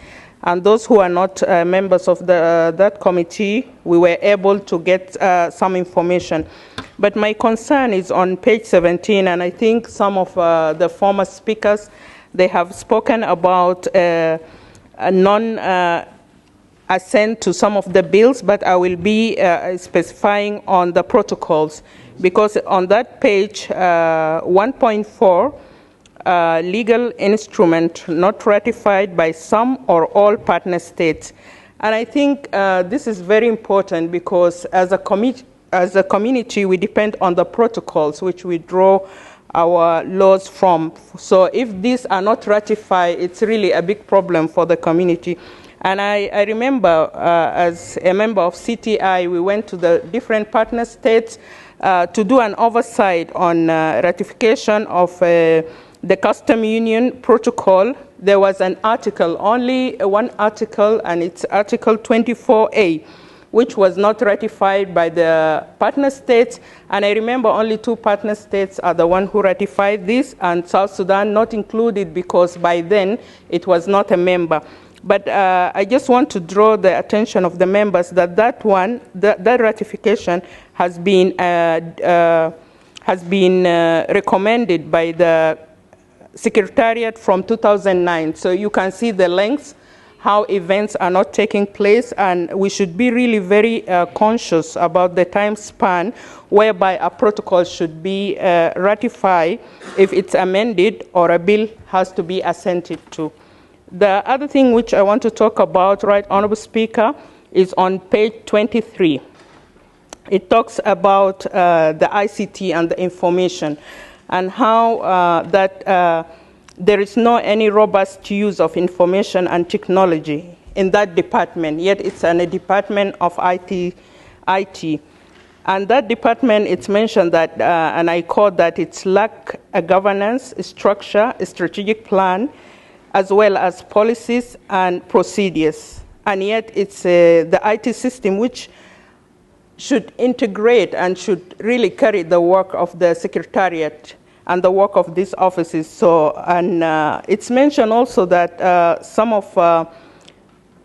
And those who are not members of that committee, we were able to get some information. But my concern is on page 17, and I think some of the former speakers, they have spoken about a non-assent to some of the bills, but I will be specifying on the protocols. Because on that page 1.4, legal instrument not ratified by some or all partner states. And I think this is very important because as a community, we depend on the protocols which we draw our laws from. So if these are not ratified, it's really a big problem for the community. And I remember as a member of CTI, we went to the different partner states to do an oversight on ratification of the Custom Union Protocol. There was an article, only one article, and it's Article 24A, which was not ratified by the partner states. And I remember only 2 partner states are the one who ratified this, and South Sudan not included because by then it was not a member. But I just want to draw the attention of the members that that ratification has been recommended by the Secretariat from 2009. So you can see the lengths, how events are not taking place, and we should be really very conscious about the time span whereby a protocol should be ratified if it's amended or a bill has to be assented to. The other thing which I want to talk about, Right Honorable Speaker, is on page 23. It talks about the ICT and the information, and how there is no any robust use of information and technology in that department, yet it's a department of IT. And that department, it's mentioned that, and I quote, that it's lack a governance, a structure, a strategic plan, as well as policies and procedures. And yet it's the IT system which should integrate and should really carry the work of the secretariat and the work of these offices. So, and it's mentioned also that some of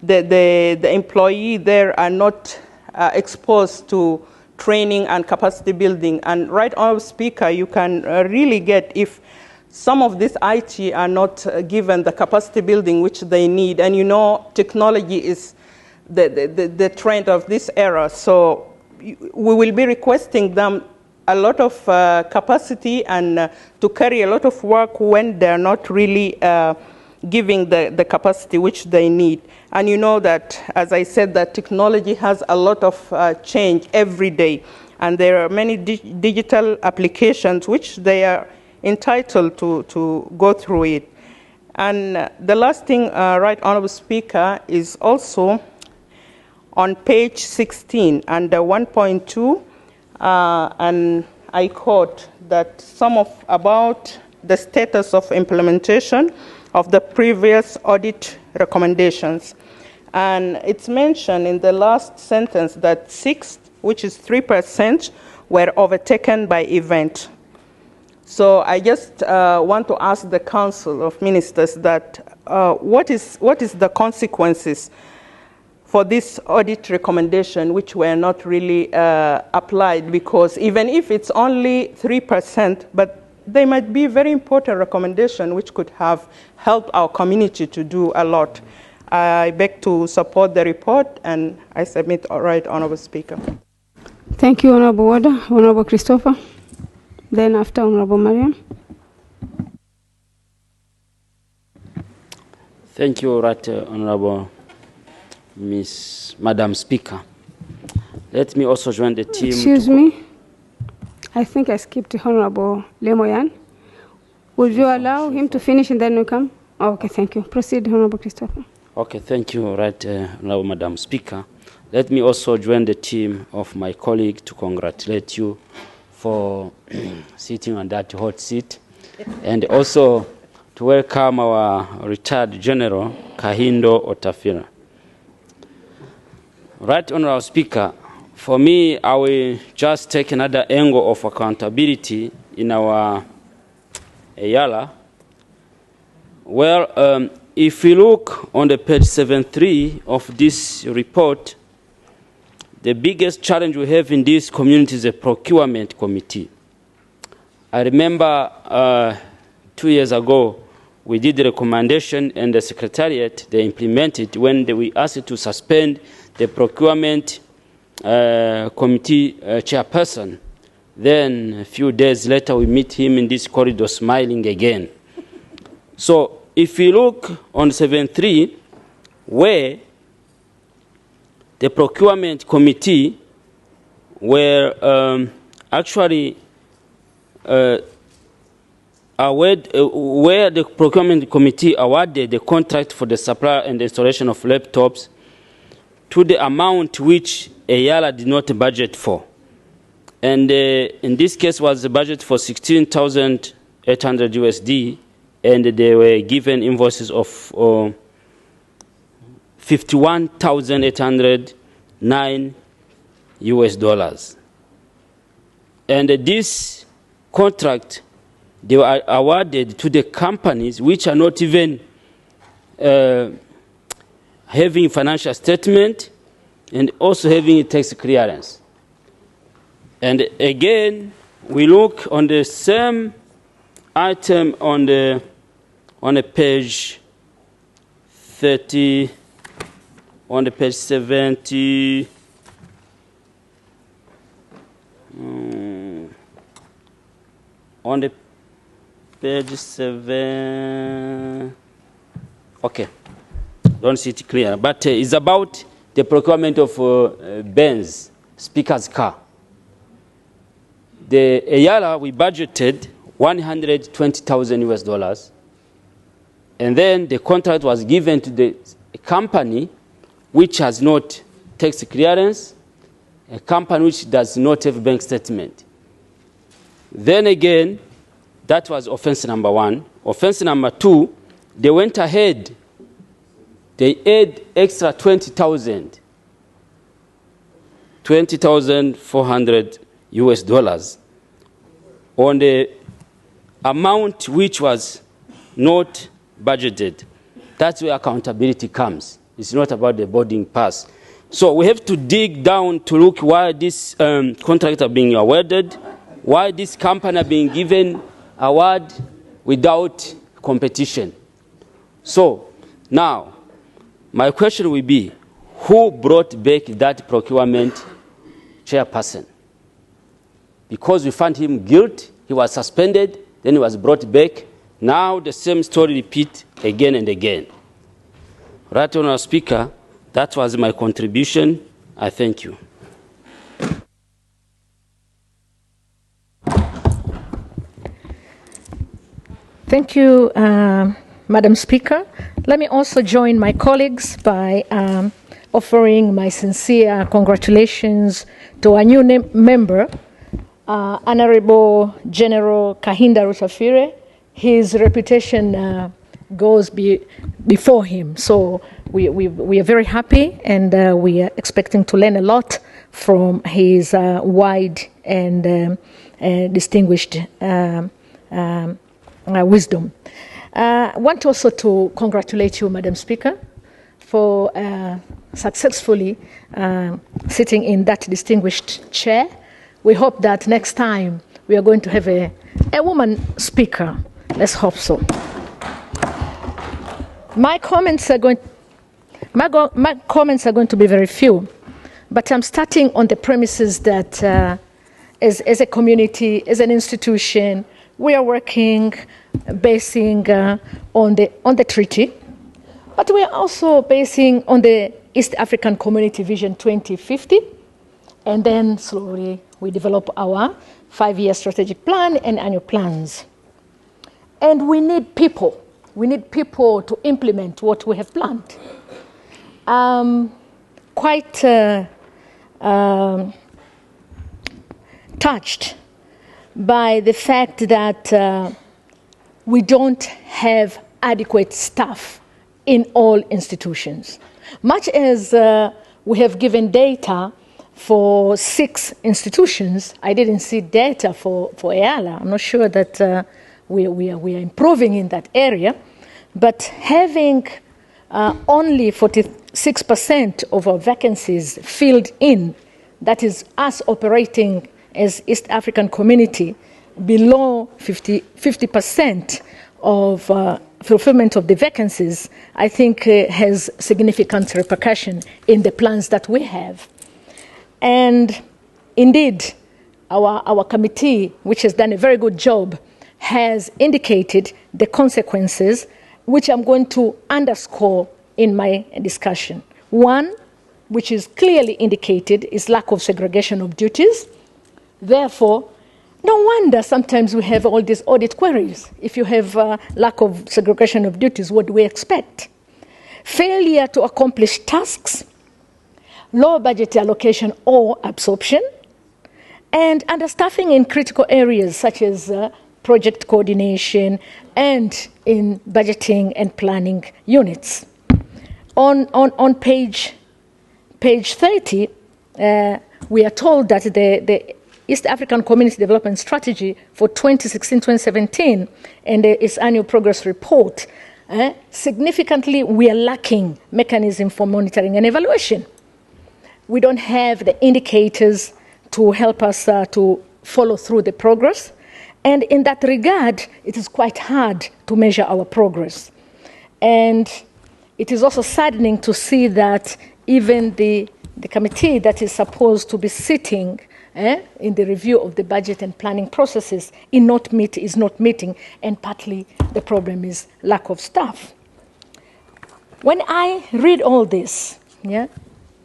the employees there are not exposed to training and capacity building. And right on speaker, you can really get if some of this IT are not given the capacity building which they need. And you know, technology is the trend of this era. So we will be requesting them a lot of capacity and to carry a lot of work when they're not really giving the capacity which they need. And you know that, as I said, that technology has a lot of change every day. And there are many digital applications which they are entitled to go through it. And the last thing, Right Honorable Speaker, is also on page 16 under 1.2, and I quote that about the status of implementation of the previous audit recommendations. And it's mentioned in the last sentence that 6, which is 3%, were overtaken by event. So I just want to ask the Council of Ministers that what is the consequences for this audit recommendation which were not really applied, because even if it's only 3%, but they might be very important recommendation which could have helped our community to do a lot. I beg to support the report and I submit. Right Honorable Speaker.
Thank you, Honorable Wada. Honorable Christopher. Then after Honorable Mariam.
Thank you, Right Honorable Madam Speaker. Let me also join the team.
Excuse me. I think I skipped Honorable Lemoyan. Would you allow him to finish and then we come? Oh, okay, thank you. Proceed, Honorable Christopher.
Okay, thank you, Right Honorable Madam Speaker. Let me also join the team of my colleague to congratulate you for sitting on that hot seat, and also to welcome our retired General Kahindo Otafira. Right Honorable Speaker, for me, I will just take another angle of accountability in our Eala. Well, if we look on the page 73 of this report, the biggest challenge we have in this community is a procurement committee. I remember 2 years ago, we did the recommendation and the Secretariat, they implemented when we asked to suspend the procurement committee chairperson. Then a few days later, we meet him in this corridor smiling again. So if you look on 7.3, where the procurement committee were actually where the procurement committee awarded the contract for the supply and installation of laptops to the amount which Eala did not budget for. And in this case was the budget for 16,800 USD, and they were given invoices of 51,809 US dollars. And this contract, they were awarded to the companies which are not even having financial statement and also having a tax clearance. And again, we look on the same item on the page 30, on the page 70, on the page 7, okay, don't see it clear, but it's about the procurement of Benz speaker's car. The Eala, we budgeted 120,000 US dollars, and then the contract was given to the company which has not tax clearance a company which does not have bank statement. Then again, that was offense number 1. Offense number 2, they went ahead. They add extra 20,000, $20,400 US on the amount which was not budgeted. That's where accountability comes. It's not about the boarding pass. So we have to dig down to look why this contract are being awarded, why this company are being given award without competition. So now, my question will be, who brought back that procurement chairperson? Because we found him guilty, he was suspended, then he was brought back. Now the same story repeat again and again. Right, Honourable Speaker, that was my contribution. I thank you.
Thank you, Madam Speaker. Let me also join my colleagues by offering my sincere congratulations to our new member, Honorable General Kahinda Rutafire. His reputation goes before him. So we are very happy, and we are expecting to learn a lot from his wide and distinguished wisdom. I want also to congratulate you, Madam Speaker, for successfully sitting in that distinguished chair. We hope that next time we are going to have a woman speaker. Let's hope so. My comments are going to be very few, but I'm starting on the premises that as a community, as an institution, we are working, basing on the treaty, but we are also basing on the East African Community Vision 2050, and then slowly we develop our 5-year strategic plan and annual plans. And we need people. We need people to implement what we have planned. Quite touched by the fact that we don't have adequate staff in all institutions. Much as we have given data for 6 institutions, I didn't see data for Eala. I'm not sure that we are improving in that area, but having only 46% of our vacancies filled in, that is us operating as East African community, below 50% of fulfillment of the vacancies, I think has significant repercussion in the plans that we have. And indeed, our committee, which has done a very good job, has indicated the consequences, which I'm going to underscore in my discussion. One, which is clearly indicated, is lack of segregation of duties. Therefore, no wonder sometimes we have all these audit queries. If you have lack of segregation of duties, what do we expect? Failure to accomplish tasks, low budget allocation or absorption, and understaffing in critical areas such as project coordination and in budgeting and planning units. On page 30, we are told that the East African Community Development Strategy for 2016-2017 and its annual progress report, significantly we are lacking mechanism for monitoring and evaluation. We don't have the indicators to help us to follow through the progress. And in that regard, it is quite hard to measure our progress. And it is also saddening to see that even the committee that is supposed to be sitting in the review of the budget and planning processes is not meeting, and partly the problem is lack of staff. When I read all this,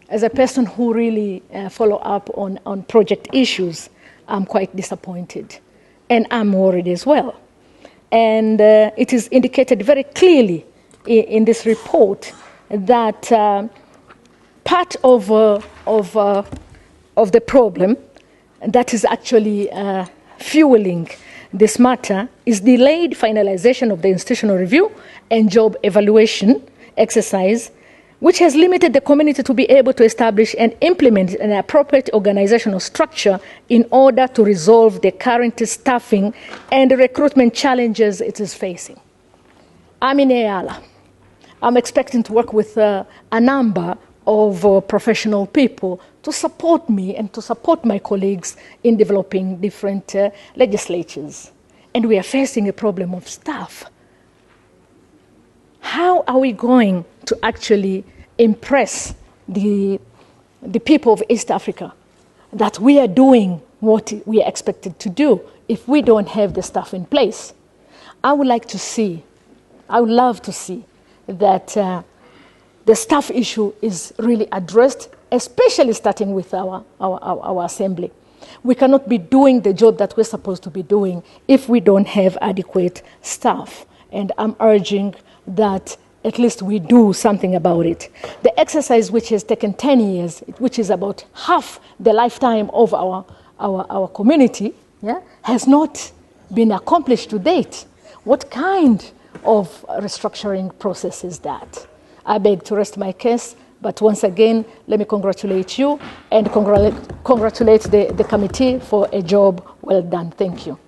as a person who really follow up on project issues, I'm quite disappointed. And I'm worried as well. And it is indicated very clearly in this report that part of of the problem that is actually fueling this matter is delayed finalization of the institutional review and job evaluation exercise, which has limited the community to be able to establish and implement an appropriate organizational structure in order to resolve the current staffing and recruitment challenges it is facing. I'm in Eala. I'm expecting to work with a number of professional people to support me and to support my colleagues in developing different legislatures. And we are facing a problem of staff. How are we going to actually impress the people of East Africa that we are doing what we are expected to do if we don't have the staff in place? I would love to see that the staff issue is really addressed, especially starting with our assembly. We cannot be doing the job that we're supposed to be doing if we don't have adequate staff. And I'm urging that at least we do something about it. The exercise, which has taken 10 years, which is about half the lifetime of our community, has not been accomplished to date. What kind of restructuring process is that? I beg to rest my case, but once again, let me congratulate you and congratulate the committee for a job well done. Thank you.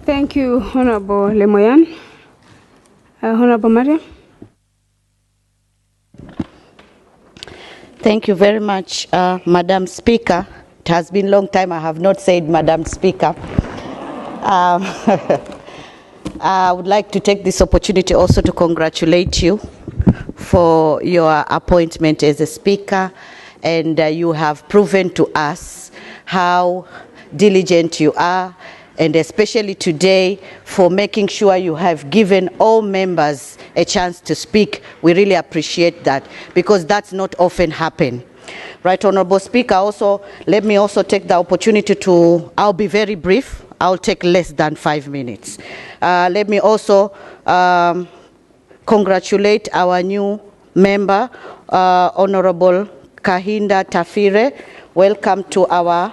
Thank you, Honorable Lemoyan. Honorable Maria.
Thank you very much, Madam Speaker. It has been a long time I have not said Madam Speaker. I would like to take this opportunity also to congratulate you for your appointment as a speaker, and you have proven to us how diligent you are, and especially today for making sure you have given all members a chance to speak. We really appreciate that, because that's not often happen. Right, Honorable Speaker, also let me also take the opportunity to, I'll be very brief, I'll take less than 5 minutes. Let me also congratulate our new member, Honorable Kahinda Tafire. Welcome to our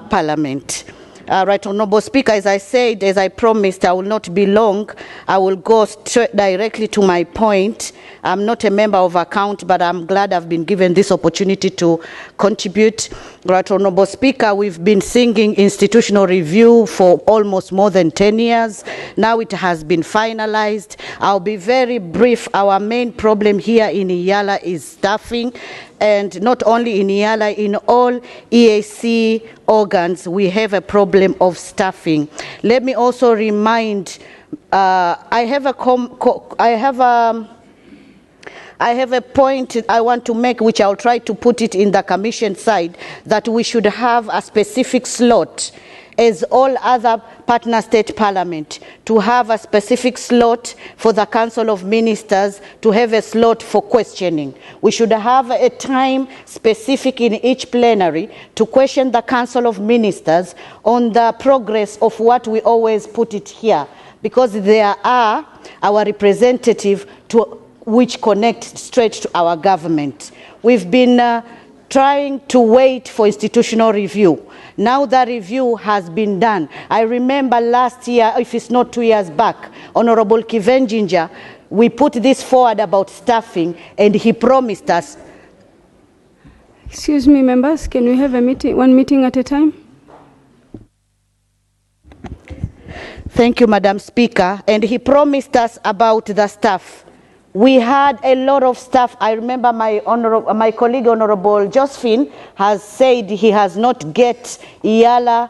parliament. Right, Honorable Speaker, as I said, as I promised, I will not be long. I will go straight directly to my point. I'm not a member of account, but I'm glad I've been given this opportunity to contribute. Right, Honorable Speaker, we've been singing institutional review for almost more than 10 years. Now it has been finalized. I'll be very brief. Our main problem here in Eala is staffing. And not only in Eala, in all EAC organs, we have a problem of staffing. Let me also remind, I have a point I want to make, which I'll try to put it in the commission side, that we should have a specific slot, as all other partner state parliament, to have a specific slot for the Council of Ministers, to have a slot for questioning. We should have a time specific in each plenary to question the Council of Ministers on the progress of what we always put it here, because there are our representative which connect straight to our government. We've been trying to wait for institutional review. Now the review has been done. I remember last year, if it's not 2 years back, Honorable Kivenjinja, we put this forward about staffing, and he promised us.
Excuse me, members, can we have a meeting, one meeting at a time?
Thank you, Madam Speaker. And he promised us about the staff. We had a lot of staff. I remember my colleague, Honorable Josephine, has said he has not get Eala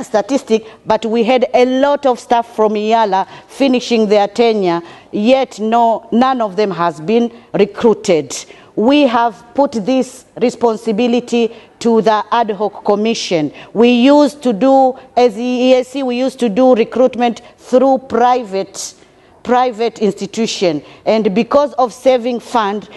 statistic, but we had a lot of staff from Eala finishing their tenure, yet none of them has been recruited. We have put this responsibility to the ad hoc commission. We used to do, as the EAC, we used to do recruitment through private institution, and because of saving fund,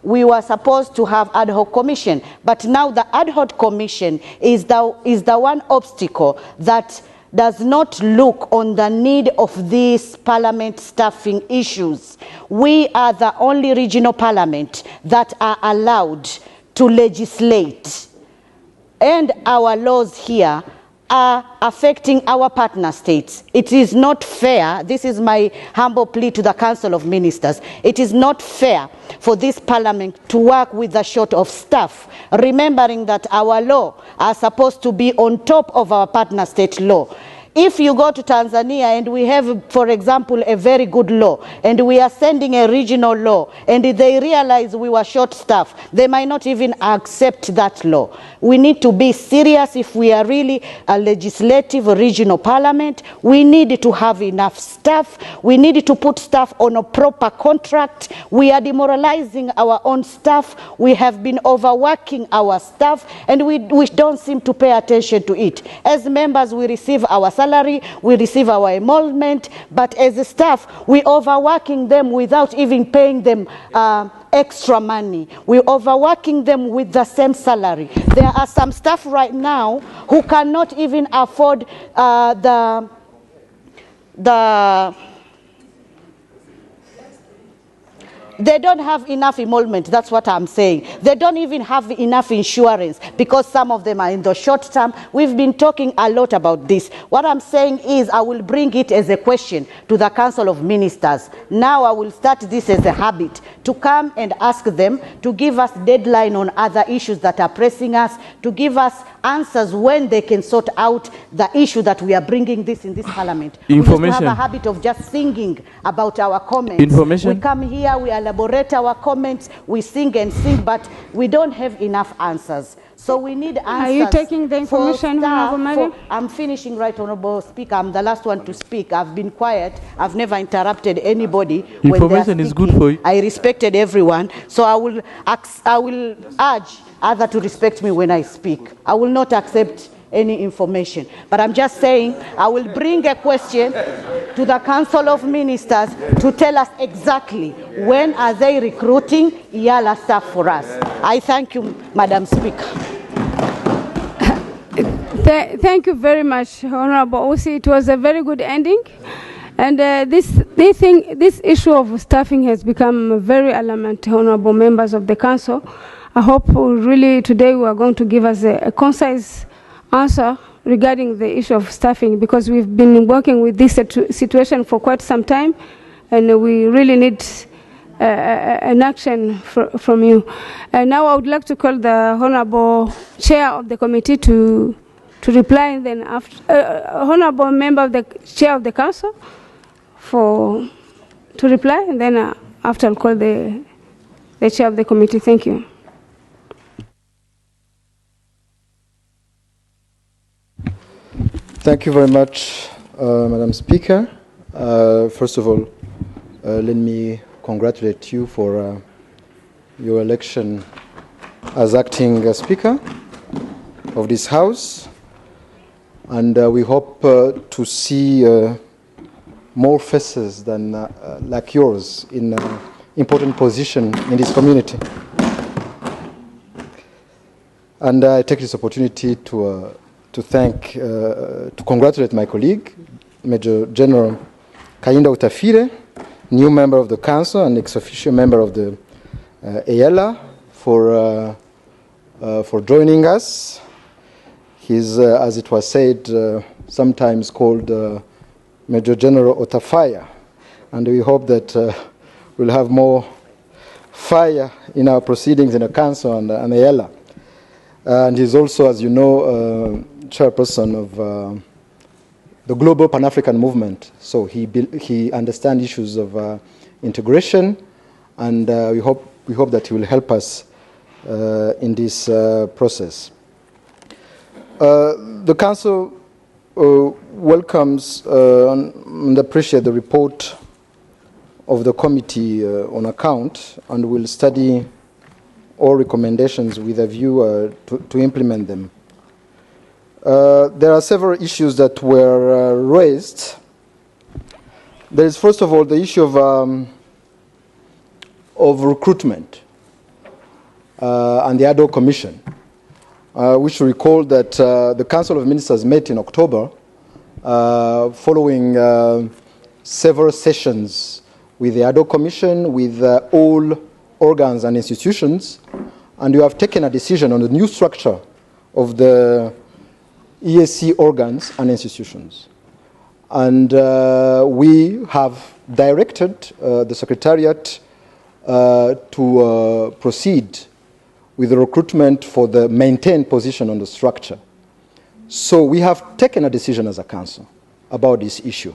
we were supposed to have ad hoc commission, but now the ad hoc commission is the one obstacle that does not look on the need of these parliament staffing issues. We are the only regional parliament that are allowed to legislate, and our laws here are affecting our partner states. It is not fair. This is my humble plea to the Council of Ministers. It is not fair for this parliament to work with a short of staff, remembering that our law are supposed to be on top of our partner state law. If you go to Tanzania and we have, for example, a very good law, and we are sending a regional law, and they realize we were short-staffed, they might not even accept that law. We need to be serious. If we are really a legislative regional parliament, we need to have enough staff. We need to put staff on a proper contract. We are demoralizing our own staff. We have been overworking our staff, and we don't seem to pay attention to it. As members, we receive our salary, we receive our emolument, but as a staff, we're overworking them without even paying them extra money. We're overworking them with the same salary. There are some staff right now who cannot even afford they don't have enough emolument. That's what I'm saying. They don't even have enough insurance because some of them are in the short term. We've been talking a lot about this. What I'm saying is I will bring it as a question to the Council of Ministers. Now I will start this as a habit to come and ask them to give us deadline on other issues that are pressing us, to give us answers when they can sort out the issue that we are bringing this in this parliament. We used to have a habit of just singing about our comments. We come here, we elaborate our comments, we sing and sing, but we don't have enough answers. So we need answers.
Are you taking the information, Honorable Madam?
I'm finishing, right, Honorable Speaker. I'm the last one to speak. I've been quiet. I've never interrupted anybody.
Information is good for you.
I respected everyone. So I will urge others to respect me when I speak. I will not accept any information. But I'm just saying I will bring a question to the Council of Ministers to tell us exactly when are they recruiting Eala staff for us. I thank you, Madam Speaker.
Thank you very much, Honorable Osi. It was a very good ending. And this issue of staffing has become very alarming, honorable members of the council. I hope really today we are going to give us a concise answer regarding the issue of staffing, because we've been working with this situation for quite some time, and we really need an action from you. And now I would like to call the Honorable Chair of the committee to reply, and then after, Honorable Member of the Chair of the Council to reply, and then after I'll call the Chair of the committee. Thank you.
Thank you very much, Madam Speaker. First of all, let me congratulate you for your election as acting Speaker of this House. And we hope to see more faces than like yours in important position in this community. And I take this opportunity to congratulate my colleague, Major General Kayinda Utafire, new member of the Council and ex-officio member of the Eala, for joining us. He's, as it was said, sometimes called Major General Otafire, and we hope that we'll have more fire in our proceedings in the Council and Eala. And he's also, as you know, chairperson of the Global Pan-African Movement. So he understands issues of integration, and we hope that he will help us in this process. The Council welcomes and appreciates the report of the Committee on Account, and will study all recommendations with a view to implement them. There are several issues that were raised. There is, first of all, the issue of recruitment and the ad hoc commission. We should recall that the Council of Ministers met in October following several sessions with the ad hoc commission, with all organs and institutions, and we have taken a decision on the new structure of the EAC organs and institutions. And we have directed the Secretariat to proceed with the recruitment for the maintained position on the structure. So we have taken a decision as a council about this issue.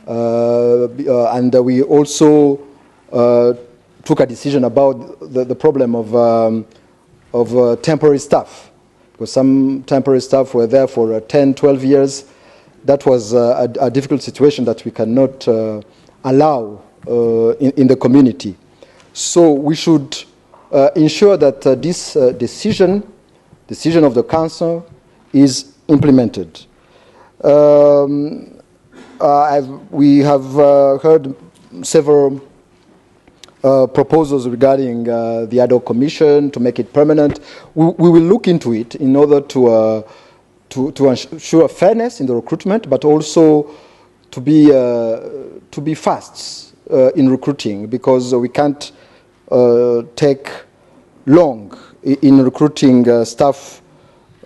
And we also took a decision about the problem of temporary staff, because some temporary staff were there for 10, 12 years. That was a difficult situation that we cannot allow in the community. So we should ensure that this decision of the council is implemented. We have heard several proposals regarding the ad hoc commission to make it permanent. We will look into it in order to ensure fairness in the recruitment, but also to be fast in recruiting, because we can't take long in recruiting staff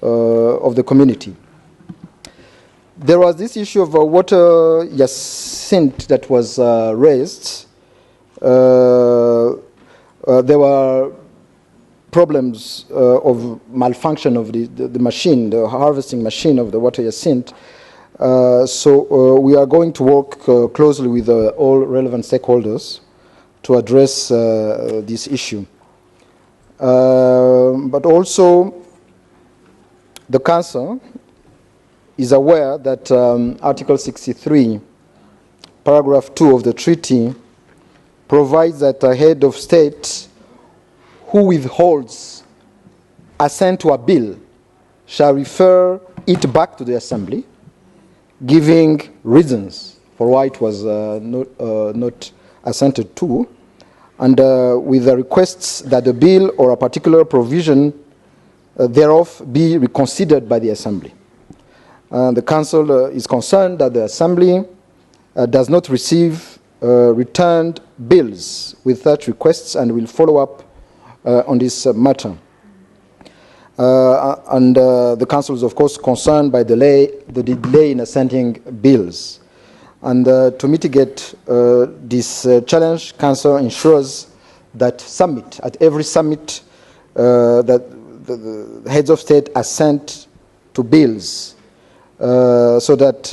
of the community. There was this issue of water Jacint that was raised. There were problems of malfunction of the machine, the harvesting machine of the water Jacint. So we are going to work closely with all relevant stakeholders to address this issue. But also, the Council is aware that Article 63, Paragraph 2 of the treaty provides that a head of state who withholds assent to a bill shall refer it back to the Assembly, giving reasons for why it was not assented to, and with the requests that the bill or a particular provision thereof be reconsidered by the Assembly. The Council is concerned that the Assembly does not receive returned bills with such requests and will follow up on this matter. And the Council is, of course, concerned by the delay in assenting bills. And to mitigate this challenge, Council ensures that at every summit, that the heads of state assent to bills so that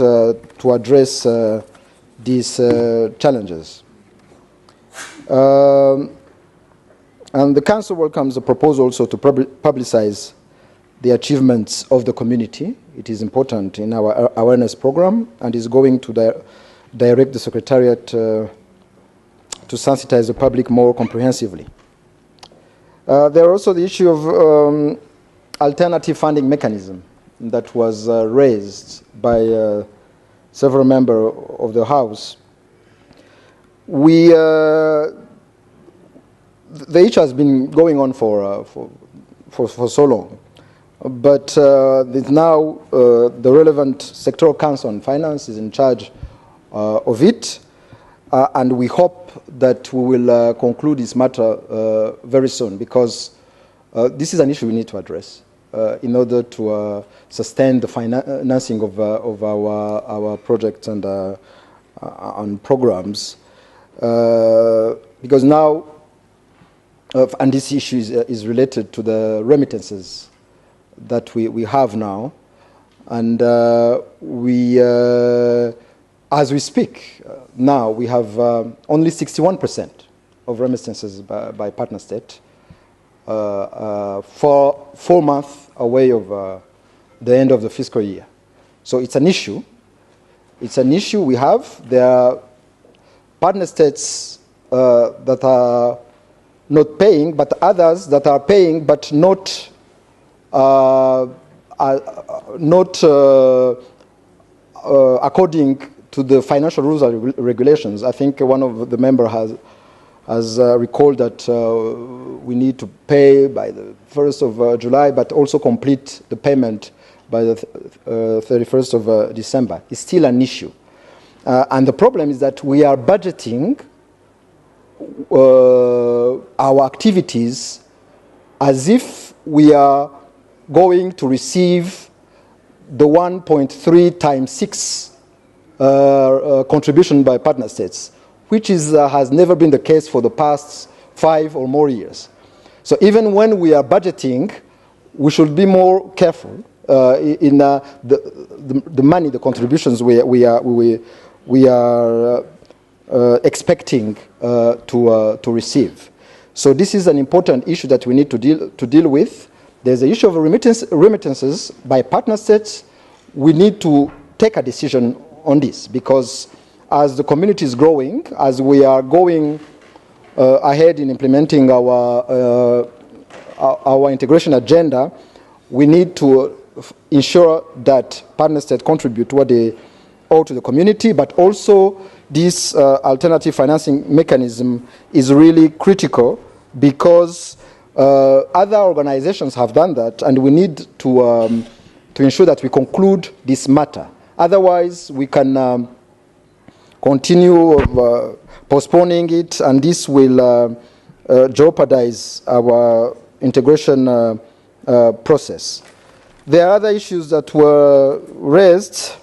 to address these challenges. And the Council welcomes the proposal also to publicize the achievements of the community. It is important in our awareness program, and is going to direct the Secretariat to sensitize the public more comprehensively. There are also the issue of alternative funding mechanism that was raised by several members of the House. The issue has been going on for so long, but now the relevant sectoral council on finance is in charge of it, and we hope that we will conclude this matter very soon, because this is an issue we need to address in order to sustain the financing of our projects and programs, because now, and this issue is related to the remittances that we have now, and as we speak now, we have only 61% of remittances by partner state, for 4 months away of the end of the fiscal year. So it's an issue. It's an issue we have. There are partner states that are not paying, but others that are paying, but not according to the financial rules and regulations. I think one of the members has recalled that we need to pay by the 1st of July, but also complete the payment by the 31st of December is still an issue. And the problem is that we are budgeting our activities as if we are going to receive the 1.3 times 6 contribution by partner states, which has never been the case for the past 5 or more years. So even when we are budgeting, we should be more careful in the money, the contributions we are expecting to receive. So this is an important issue that we need to deal with. There's the issue of remittances by partner states. We need to take a decision on this because as the community is growing, as we are going ahead in implementing our integration agenda, we need to ensure that partner states contribute what they owe to the community, but also this alternative financing mechanism is really critical because other organizations have done that, and we need to ensure that we conclude this matter. Otherwise, we can continue postponing it, and this will jeopardize our integration process. There are other issues that were raised.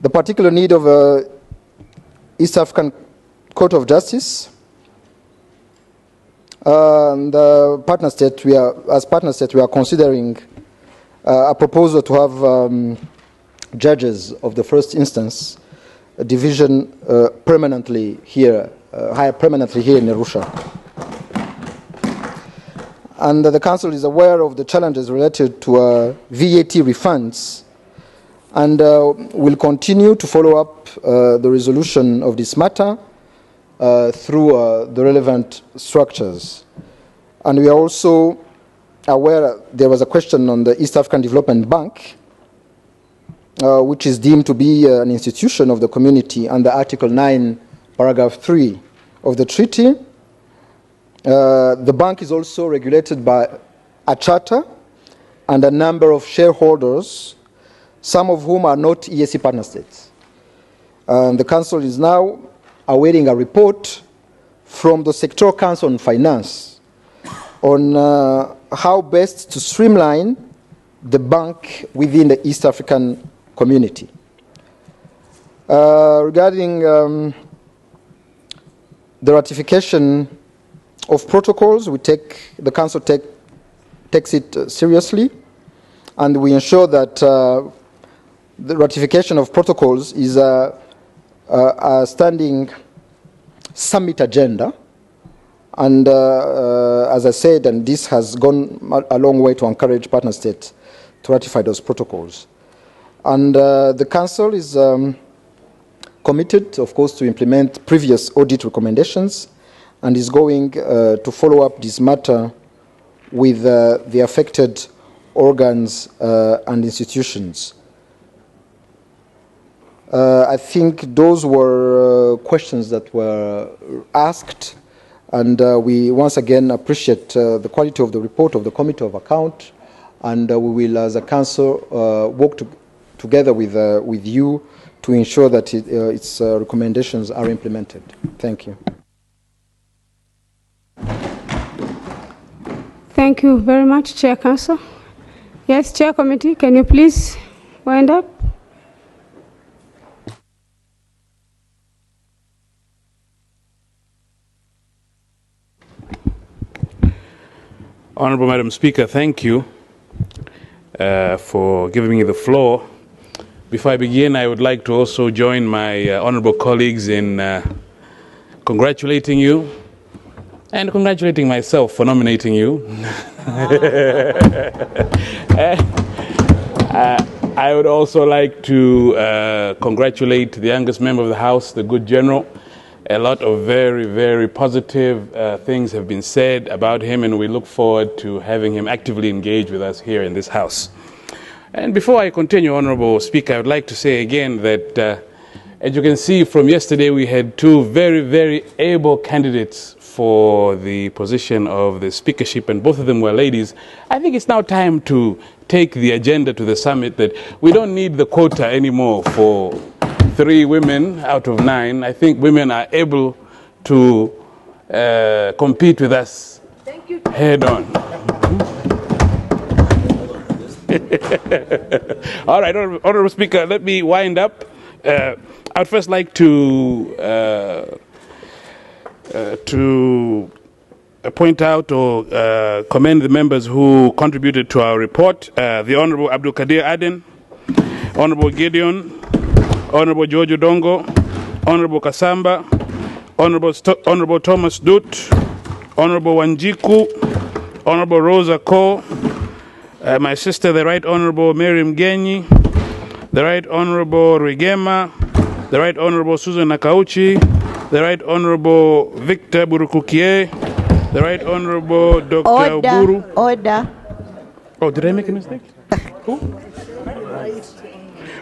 The particular need of East African Court of Justice and partner state. As partner state, we are considering a proposal to have judges of the first instance division permanently here, hire permanently here in ARUSHA. And the Council is aware of the challenges related to VAT refunds and will continue to follow up the resolution of this matter through the relevant structures. And we are also aware there was a question on the East African Development Bank, which is deemed to be an institution of the community under Article 9, Paragraph 3 of the treaty. The bank is also regulated by a charter and a number of shareholders, some of whom are not EAC partner states. The Council is now awaiting a report from the Sectoral Council on Finance on how best to streamline the bank within the East African community. Regarding the ratification of protocols, the Council takes it seriously, and we ensure that the ratification of protocols is a standing summit agenda. And as I said, and this has gone a long way to encourage partner states to ratify those protocols. And the Council is committed, of course, to implement previous audit recommendations and is going to follow up this matter with the affected organs and institutions. I think those were questions that were asked, and we once again appreciate the quality of the report of the Committee of Account, and we will, as a Council, work together with you to ensure that its recommendations are implemented. Thank you.
Thank you very much, Chair Council. Yes, Chair Committee, can you please wind up?
Honorable Madam Speaker, thank you for giving me the floor. Before I begin, I would like to also join my honorable colleagues in congratulating you and congratulating myself for nominating you. I would also like to congratulate the youngest member of the House, the good general. A lot of very, very positive things have been said about him, and we look forward to having him actively engage with us here in this House. And before I continue, Honorable Speaker, I would like to say again that
As you can see from yesterday, we had two very, very able candidates for the position of the speakership, and both of them were ladies. I think it's now time to take the agenda to the summit, that we don't need the quota anymore for 3 women out of 9. I think women are able to compete with us head on. All right, Honorable Speaker, let me wind up. I'd first like to point out or commend the members who contributed to our report. The Honorable Abdul Kadir Aden, Honorable Gideon, Honorable George Odongo, Honorable Kasamba, Honorable Thomas Dutt, Honorable Wanjiku, Honorable Rosa Ko, my sister, the Right Honorable Miriam Genyi, the Right Honorable Rigema, the Right Honorable Susan Nakauchi, the Right Honorable Victor Burukukie, the Right Honorable Dr. Uburu.
Order.
Oh, did I make a mistake? Who?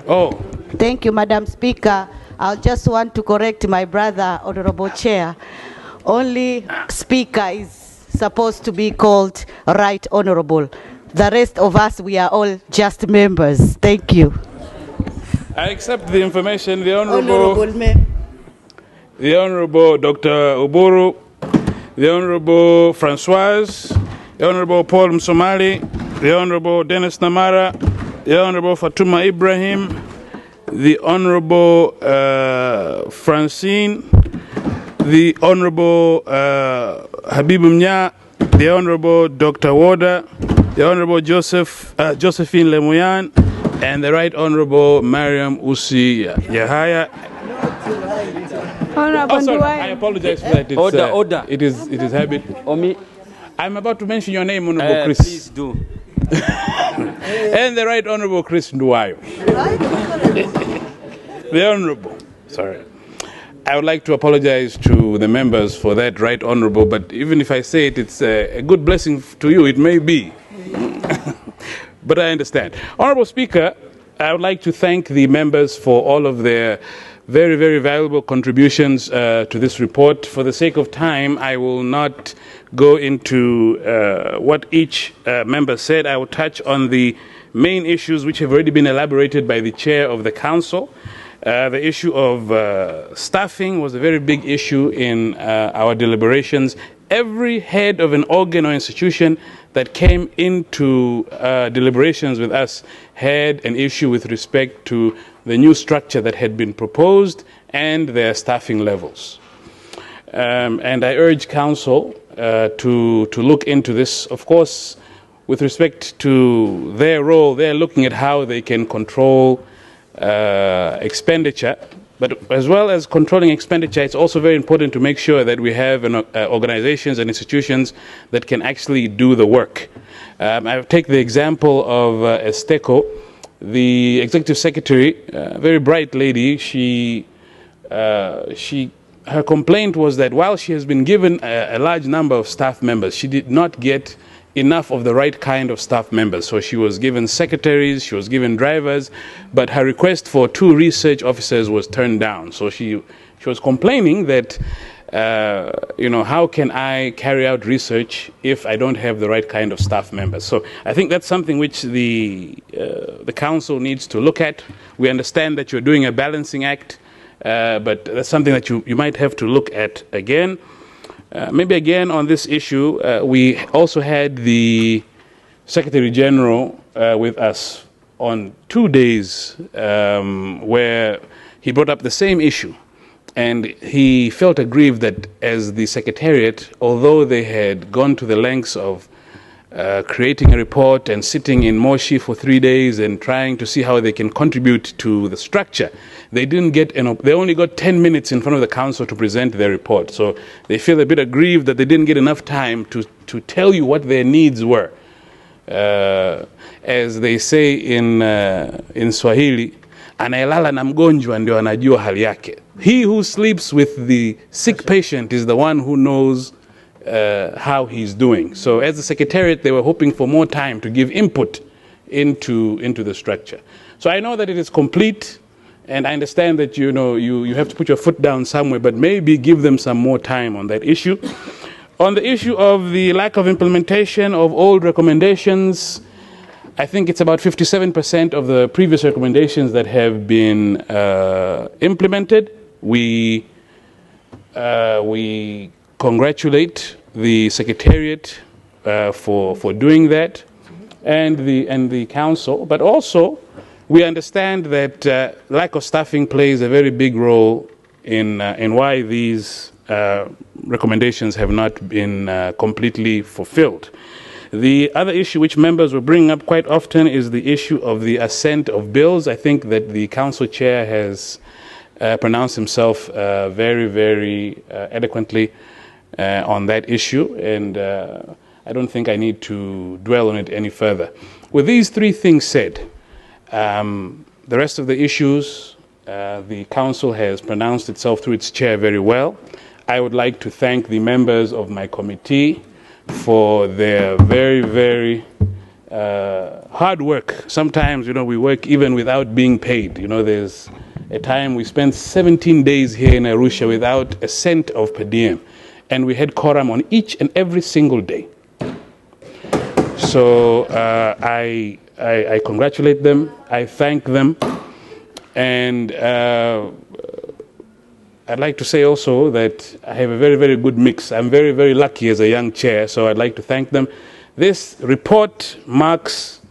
Oh.
Thank you, Madam Speaker. I just want to correct my brother, Honorable Chair. Only Speaker is supposed to be called Right Honorable. The rest of us, we are all just members. Thank you.
I accept the information. The Honorable Dr. Uburu, the Honorable Francoise, the Honorable Paul Msomali, the Honorable Dennis Namara, the Honorable Fatuma Ibrahim, the Honorable Francine, the Honorable Habibu Mnya, the Honorable Dr. Woda, the Honorable Josephine Lemoyan, and the Right Honorable Mariam Usi Yahaya.
Honorable,
sorry, I apologize for that. It's,
order.
It is habit.
Omi.
I'm about to mention your name, Honorable Chris.
Please do.
And the Right Honorable Chris Nduwayo. The Honorable. Sorry. I would like to apologize to the members for that, Right Honorable, but even if I say it, it's a good blessing to you. It may be. But I understand. Honorable Speaker, I would like to thank the members for all of their very, very valuable contributions to this report. For the sake of time, I will not go into what each member said. I will touch on the main issues which have already been elaborated by the chair of the council. The issue of staffing was a very big issue in our deliberations. Every head of an organ or institution that came into deliberations with us had an issue with respect to the new structure that had been proposed and their staffing levels. And I urge Council to look into this. Of course, with respect to their role, they're looking at how they can control expenditure. But as well as controlling expenditure, it's also very important to make sure that we have organizations and institutions that can actually do the work. I'll take the example of Esteco, the executive secretary, a very bright lady. Her complaint was that while she has been given a large number of staff members, she did not get enough of the right kind of staff members. So she was given secretaries, she was given drivers, but her request for 2 research officers was turned down. So she was complaining that, how can I carry out research if I don't have the right kind of staff members? So I think that's something which the council needs to look at. We understand that you're doing a balancing act, but that's something that you might have to look at again. Maybe again on this issue, we also had the Secretary General with us on 2 days where he brought up the same issue. And he felt aggrieved that as the Secretariat, although they had gone to the lengths of creating a report and sitting in Moshi for 3 days and trying to see how they can contribute to the structure, they only got 10 minutes in front of the council to present their report. So they feel a bit aggrieved that they didn't get enough time to tell you what their needs were. As they say in Swahili, anayelala na mgonjwa ndio anajua hali yake. He who sleeps with the sick patient is the one who knows how he's doing. So as the Secretariat, they were hoping for more time to give input into the structure. So I know that it is complete, And I understand that you have to put your foot down somewhere, but maybe give them some more time on that issue. On the issue of the lack of implementation of old recommendations, I think it's about 57% of the previous recommendations that have been implemented. We congratulate the Secretariat for doing that, and the Council, but also we understand that lack of staffing plays a very big role in why these recommendations have not been completely fulfilled. The other issue which members will bring up quite often is the issue of the assent of bills. I think that the Council Chair has pronounced himself very, very eloquently on that issue, and I don't think I need to dwell on it any further. With these three things said, the rest of the issues, the Council has pronounced itself through its chair very well. I would like to thank the members of my committee for their very, very hard work. Sometimes, we work even without being paid. There's a time we spent 17 days here in ARUSHA without a cent of per diem, and we had quorum on each and every single day. So I congratulate them, I thank them, and I'd like to say also that I have a very, very good mix. I'm very, very lucky as a young chair, so I'd like to thank them. This report marks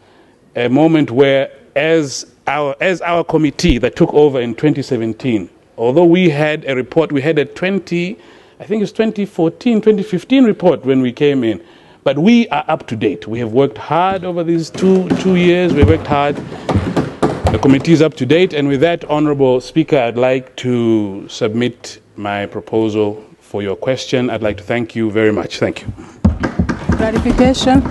a moment where, as our committee that took over in 2017, although we had a report, we had a 2014, 2015 report when we came in, but we are up to date. We have worked hard over these two years. We worked hard. The committee is up to date, and with that, Honourable Speaker, I'd like to submit my proposal for your question. I'd like to thank you very much. Thank you.
Clarification.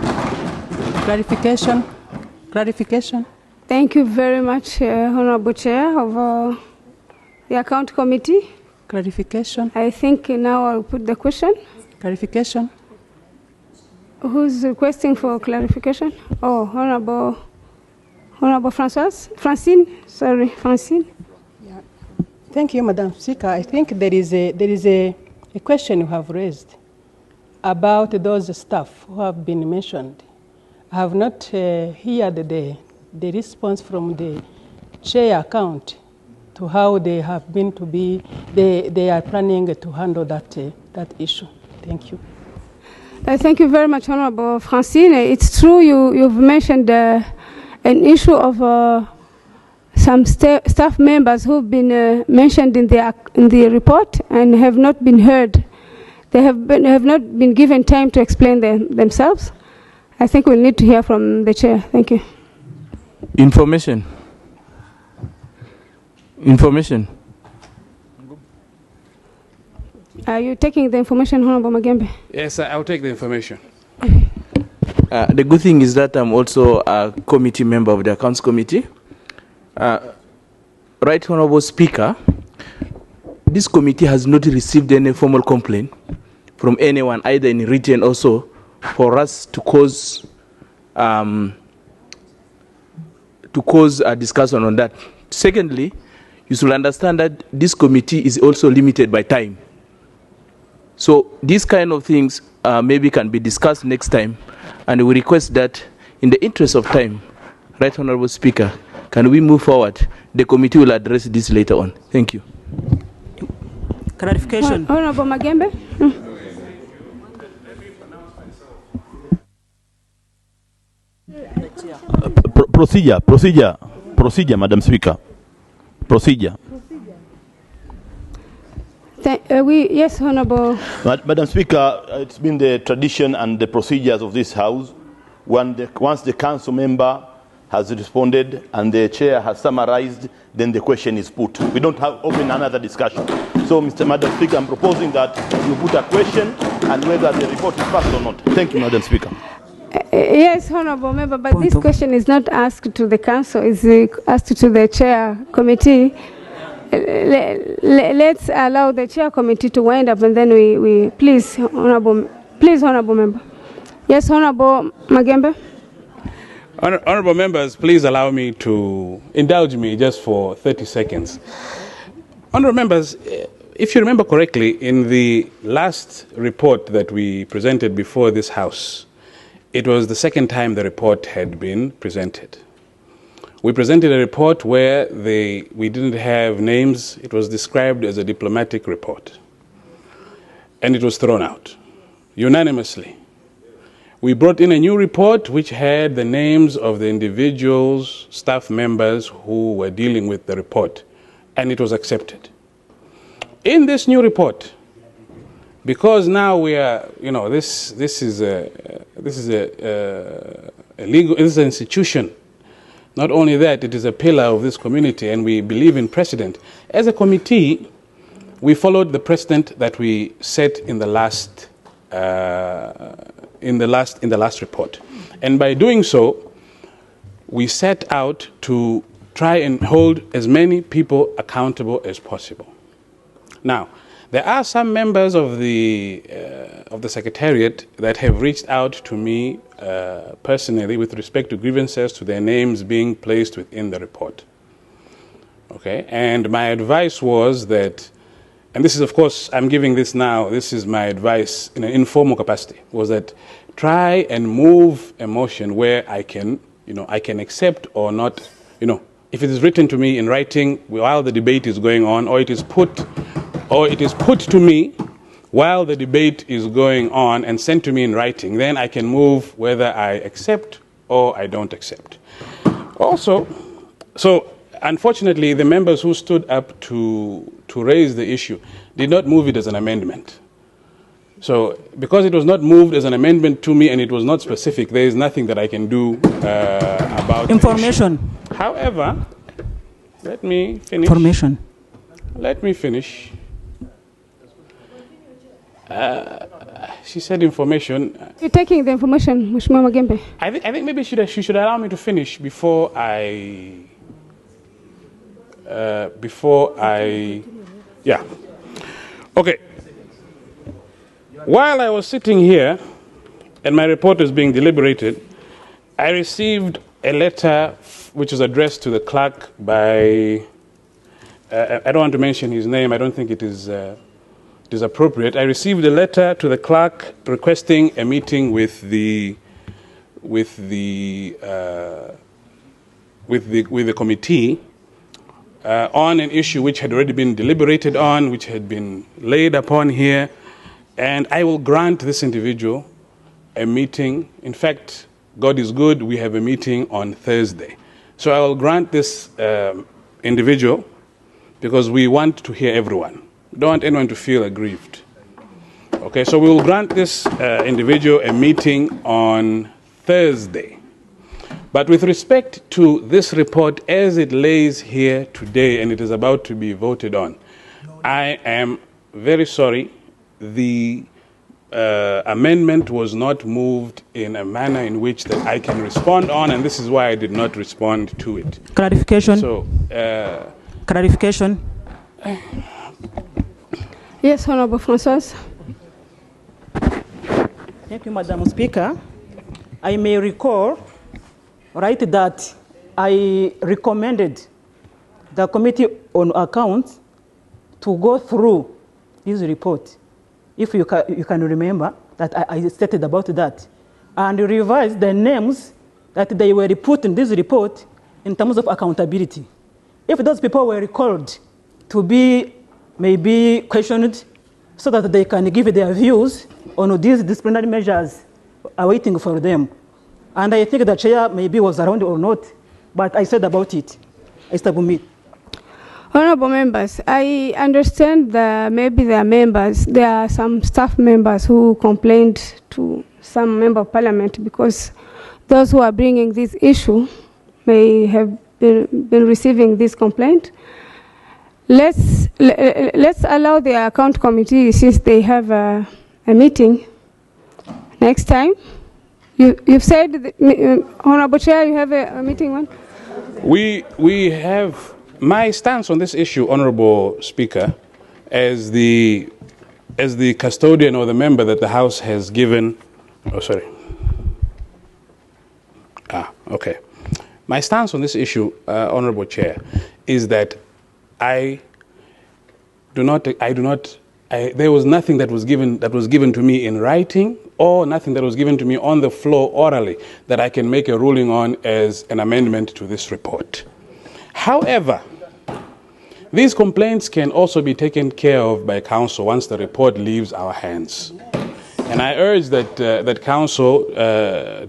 Thank you very much, Honourable Chair of the Account Committee.
Clarification.
I think now I'll put the question.
Clarification.
Who's requesting for clarification? Oh, Honourable Francine.
Yeah. Thank you, Madam Speaker. I think there is a question you have raised about those staff who have been mentioned. I have not heard the response from the chair account to how they have been to be, they are planning to handle that issue. Thank you.
Thank you very much, Honourable Francine. It's true you've mentioned an issue of some staff members who've been mentioned in the report and have not been heard. They have not been given time to explain themselves. I think we'll need to hear from the chair. Thank you.
Information.
Are you taking the information, Honourable Magembe?
Yes, I'll take the information.
The good thing is that I'm also a committee member of the Accounts Committee. Right Honourable Speaker, this committee has not received any formal complaint from anyone, either in written or so, for us to cause a discussion on that. Secondly, you should understand that this committee is also limited by time. So these kind of things maybe can be discussed next time, and we request that in the interest of time, Right Honourable Speaker, can we move forward? The committee will address this later on. Thank you.
Clarification.
Honourable Magembe.
Procedure, Madam Speaker. Procedure.
Yes, Honourable.
Madam Speaker, it's been the tradition and the procedures of this House, once the council member has responded and the chair has summarized, then the question is put. We don't have open another discussion. So, Madam Speaker, I'm proposing that you put a question and whether the report is passed or not. Thank you, Madam Speaker.
Yes, Honourable Member, but this question is not asked to the council, it's asked to the chair committee. Let's allow the chair committee to wind up, and then we please, Honourable Member. Yes, Honourable Magembe.
Honorable members, please allow me to indulge me just for 30 seconds. Honorable members, if you remember correctly, in the last report that we presented before this House, it was the second time the report had been presented. We presented a report where we didn't have names. It was described as a diplomatic report. And it was thrown out unanimously. We brought in a new report which had the names of the individuals, staff members who were dealing with the report, and it was accepted. In this new report, because now we are, this is a legal, this is an institution. Not only that, it is a pillar of this community, and we believe in precedent. As a committee, we followed the precedent that we set in the last report, and by doing so, we set out to try and hold as many people accountable as possible. Now, there are some members of the Secretariat that have reached out to me personally with respect to grievances to their names being placed within the report. Okay, and my advice was that, and this is, of course, I'm giving this now, this is my advice in an informal capacity, was that try and move a motion where I can accept or not, if it is written to me in writing while the debate is going on, or it is put to me while the debate is going on and sent to me in writing, then I can move whether I accept or I don't accept. Also, so unfortunately, the members who stood up to raise the issue did not move it as an amendment. So because it was not moved as an amendment to me and it was not specific, there is nothing that I can do about
information.
However, let me finish.
Information.
Let me finish. She said information.
You're taking the information, Mheshimiwa Magembe.
I think maybe she should allow me to finish before I. Yeah. Okay. While I was sitting here and my report was being deliberated, I received a letter which was addressed to the clerk by, I don't want to mention his name, I don't think it is appropriate. I received a letter to the clerk requesting a meeting with the committee on an issue which had already been deliberated on, which had been laid upon here, and I will grant this individual a meeting. In fact, God is good, we have a meeting on Thursday. So I will grant this individual because we want to hear everyone. We don't want anyone to feel aggrieved. Okay, so we will grant this individual a meeting on Thursday. But with respect to this report as it lays here today and it is about to be voted on, I am very sorry. The amendment was not moved in a manner in which that I can respond on, and this is why I did not respond to it.
Clarification.
So,
clarification.
Yes, Honorable Francois.
Thank you, Madam Speaker. I may recall, right, that I recommended the Committee on Accounts to go through this report. If you can remember that I stated about that, and revise the names that they were put in this report in terms of accountability. If those people were recalled to be maybe questioned so that they can give their views on these disciplinary measures awaiting for them. And I think the chair maybe was around or not, but I said about it. I submit.
Honorable members, I understand that maybe there are some staff members who complained to some member of parliament because those who are bringing this issue may have been receiving this complaint. Let's allow the account committee, since they have a meeting next time. You've said, Honorable Chair, you have a meeting one?
We have. My stance on this issue, Honorable Speaker, as the custodian or the member that the House has given,
Okay. My stance on this issue, Honorable Chair, is that there was nothing that was given to me in writing or nothing that was given to me on the floor orally that I can make a ruling on as an amendment to this report. However, these complaints can also be taken care of by Council once the report leaves our hands. And I urge that Council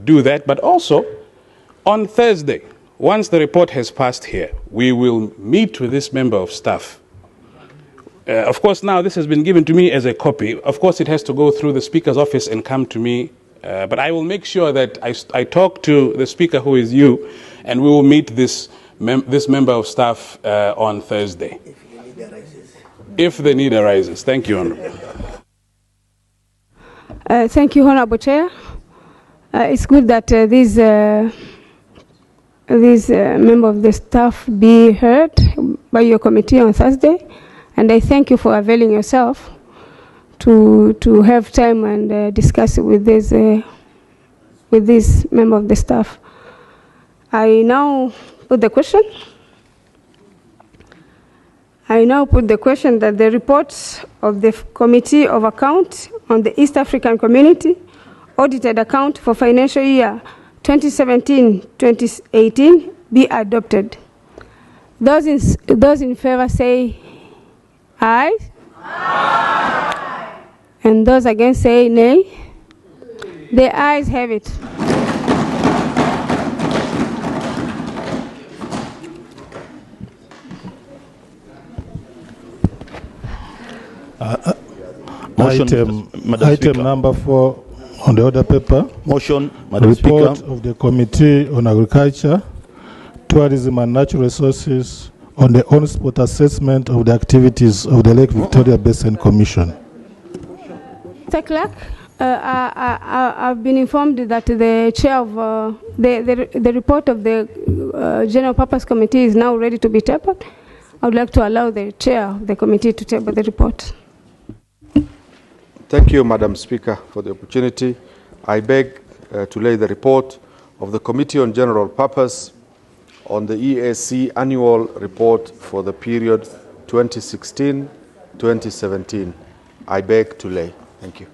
do that, but also on Thursday, once the report has passed here, we will meet with this member of staff. Of course, now this has been given to me as a copy. Of course, it has to go through the Speaker's office and come to me. But I will make sure that I talk to the Speaker, who is you, and we will meet this member of staff on Thursday. If the need arises. Thank you, Honourable.
Thank you, Honourable Chair. It's good that this member of the staff be heard by your committee on Thursday, and I thank you for availing yourself to have time and discuss it with this member of the staff. I now put the question. That the reports of the Committee of Account on the East African Community audited account for financial year 2017-2018 be adopted. Those in favor say aye. Aye. And those against say nay. The ayes have it.
Item number 4 on the order paper.
Motion, Madam
Report
Speaker.
of the Committee on Agriculture, Tourism and Natural Resources on the on-spot assessment of the activities of the Lake Victoria Basin Commission.
Mr. Clerk, I've been informed that the chair of the report of the General Purpose Committee is now ready to be tabled. I would like to allow the chair of the committee to table the report.
Thank you, Madam Speaker, for the opportunity. I beg to lay the report of the Committee on General Purpose on the EAC annual report for the period 2016-2017. I beg to lay. Thank you.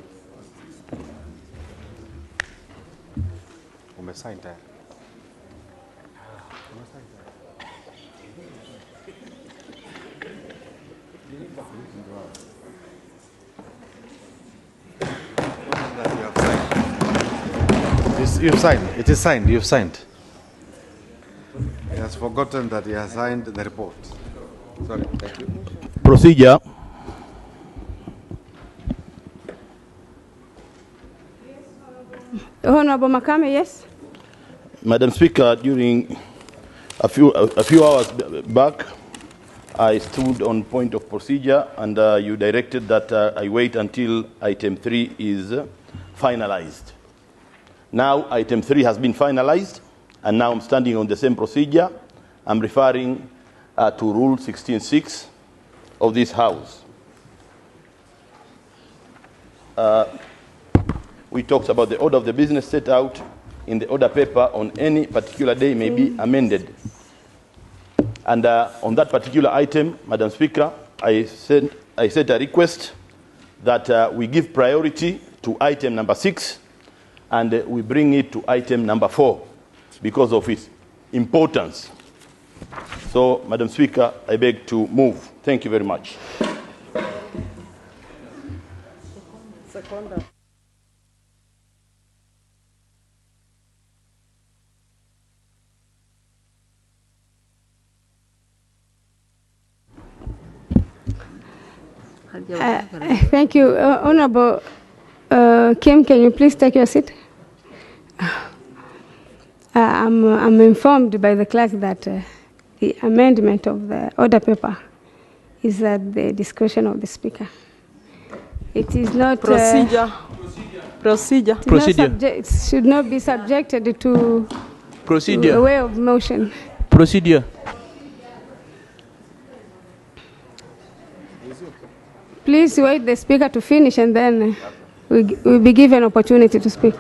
You've signed. It is signed. You've signed. He has forgotten that he has signed the report. Sorry. Thank you.
Procedure.
Honorable Makame, yes.
Madam Speaker, during a few hours back, I stood on point of procedure, and you directed that I wait until item 3 is finalized. Now item 3 has been finalized, and now I'm standing on the same procedure. I'm referring to Rule 16.6 of this House. We talked about the order of the business set out in the order paper on any particular day may be amended. And on that particular item, Madam Speaker, I sent a request that we give priority to item number 6 and we bring it to item number 4 because of its importance. So, Madam Speaker, I beg to move. Thank you very much.
Thank you. Honorable Kim, can you please take your seat? I'm informed by the clerk that the amendment of the order paper is at the discretion of the Speaker. It is not...
Procedure.
It should not be subjected to
procedure.
A way of motion.
Procedure.
Please wait the Speaker to finish, and then we'll be given opportunity to speak.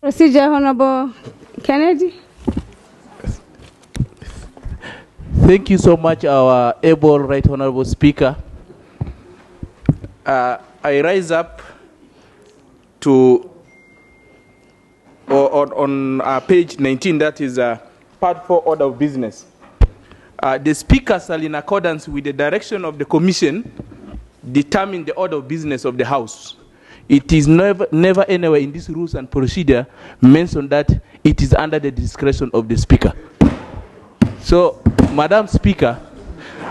Procedure, Honorable Kennedy.
Thank you so much, our able Right Honorable Speaker. I rise up to on page 19, that is part 4 order of business. The Speaker shall, in accordance with the direction of the Commission, determine the order of business of the House. It is never anywhere in these rules and procedure mentioned that it is under the discretion of the Speaker. So, Madam Speaker,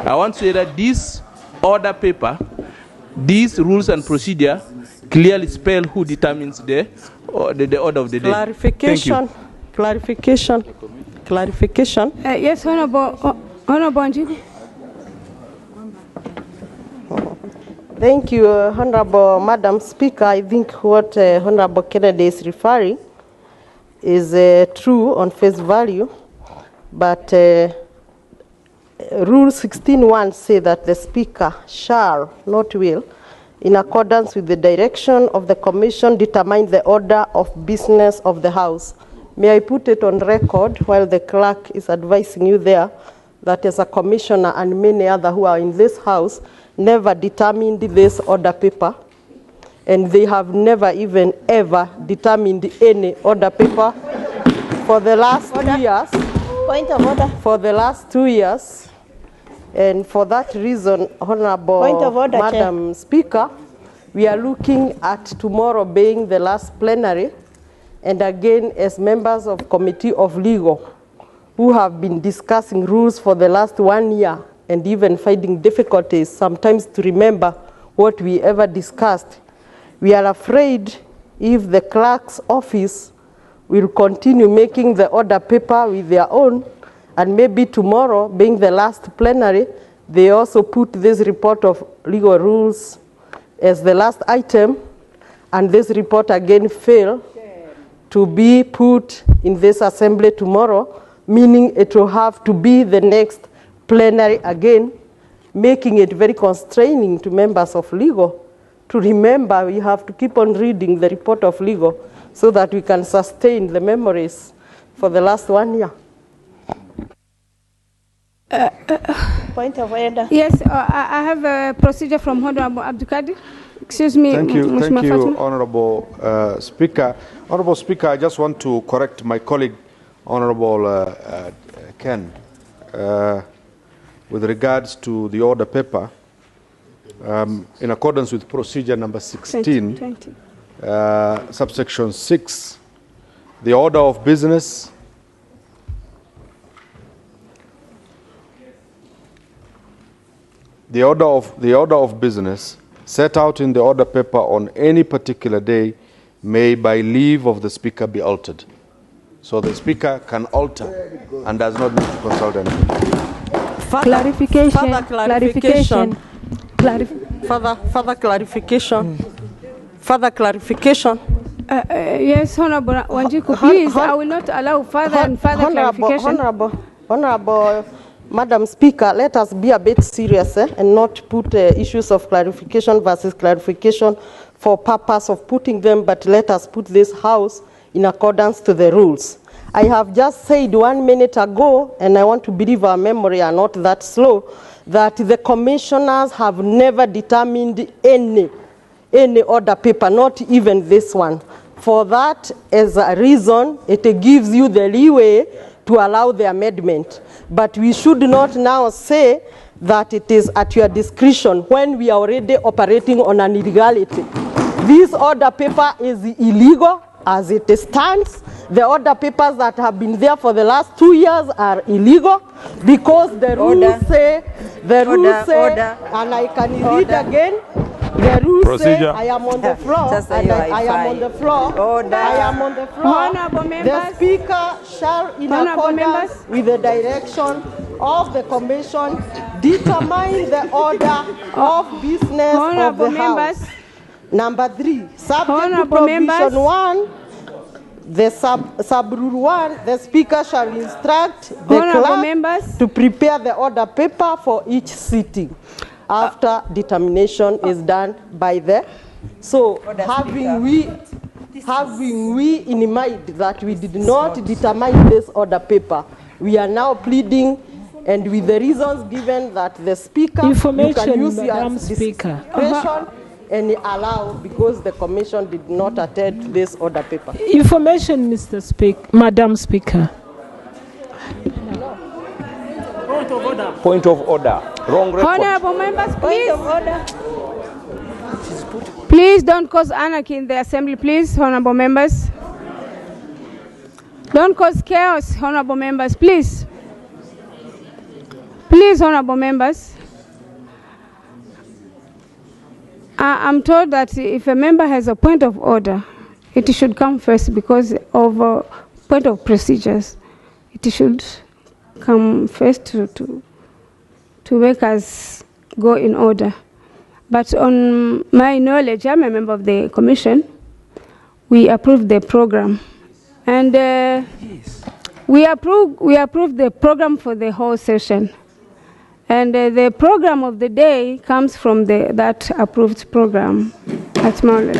I want to say that this order paper, these rules and procedure clearly spell who determines the order of the day.
Clarification. Clarification. Clarification.
Yes, Honorable Njiku.
Thank you, Honorable Madam Speaker. I think what Honorable Kennedy is referring is true on face value, but Rule 16.1 say that the Speaker shall, not will, in accordance with the direction of the Commission, determine the order of business of the House. May I put it on record while the clerk is advising you there that as a commissioner and many others who are in this House never determined this order paper, and they have never even ever determined any order paper for the last 2 years.
Point of order.
For the last 2 years. And for that reason, Honorable
Point of order,
Madam Speaker, we are looking at tomorrow being the last plenary, and again as members of Committee of Legal who have been discussing rules for the last 1 year and even finding difficulties sometimes to remember what we ever discussed, we are afraid if the clerk's office will continue making the order paper with their own, and maybe tomorrow, being the last plenary, they also put this report of legal rules as the last item, and this report again fail to be put in this assembly tomorrow, meaning it will have to be the next plenary again, making it very constraining to members of legal to remember we have to keep on reading the report of legal so that we can sustain the memories for the last 1 year.
Point of order.
Yes, I have a procedure from Honorable Abdulkadir. Excuse me.
Thank you,
Fatima.
Honorable Speaker. Honorable Speaker, I just want to correct my colleague, Honorable Ken, with regards to the order paper. In accordance with procedure number 16, subsection 6, the order of business the order of business set out in the order paper on any particular day may by leave of the Speaker be altered. So the Speaker can alter and does not need to consult anyone.
Clarification.
Clarification.
Further clarification. Further clarification.
Yes, Honorable Wanjiku, please, I will not allow further and further clarification.
Honorable Madam Speaker, let us be a bit serious and not put issues of clarification versus clarification for purpose of putting them, but let us put this House in accordance to the rules. I have just said 1 minute ago, and I want to believe our memory are not that slow, that the commissioners have never determined any order paper, not even this one. For that, as a reason, it gives you the leeway to allow the amendment. But we should not now say that it is at your discretion when we are already operating on an illegality. This order paper is illegal as it stands. The order papers that have been there for the last 2 years are illegal because the rules say, and I can read again, the rules say, I am on the floor, and I am on the floor, I am on the floor.
Honorable members,
the Speaker shall, in accordance with the direction of the Commission, determine the order of business of the House. Number 3, subject to provision 1, the sub rule 1, the Speaker shall instruct the clerk to prepare the order paper for each sitting after determination is done by the. So having we having we in mind that we did not determine this order paper, we are now pleading, and with the reasons given that the Speaker, you can use your discretion and allow, because the Commission did not attend this order paper.
Information, Mr. Speaker, Madam Speaker.
Point of order. Point of order. Wrong record.
Honorable members, please.
Point of order.
Please don't cause anarchy in the assembly, please, honorable members. Don't cause chaos, honorable members, please. Please, honorable members. I'm told that if a member has a point of order, it should come first because of point of procedures. It should come first to make us go in order. But on my knowledge, I'm a member of the commission. We approved the program, and we approved the program for the whole session. And the program of the day comes from that approved program at Maryland.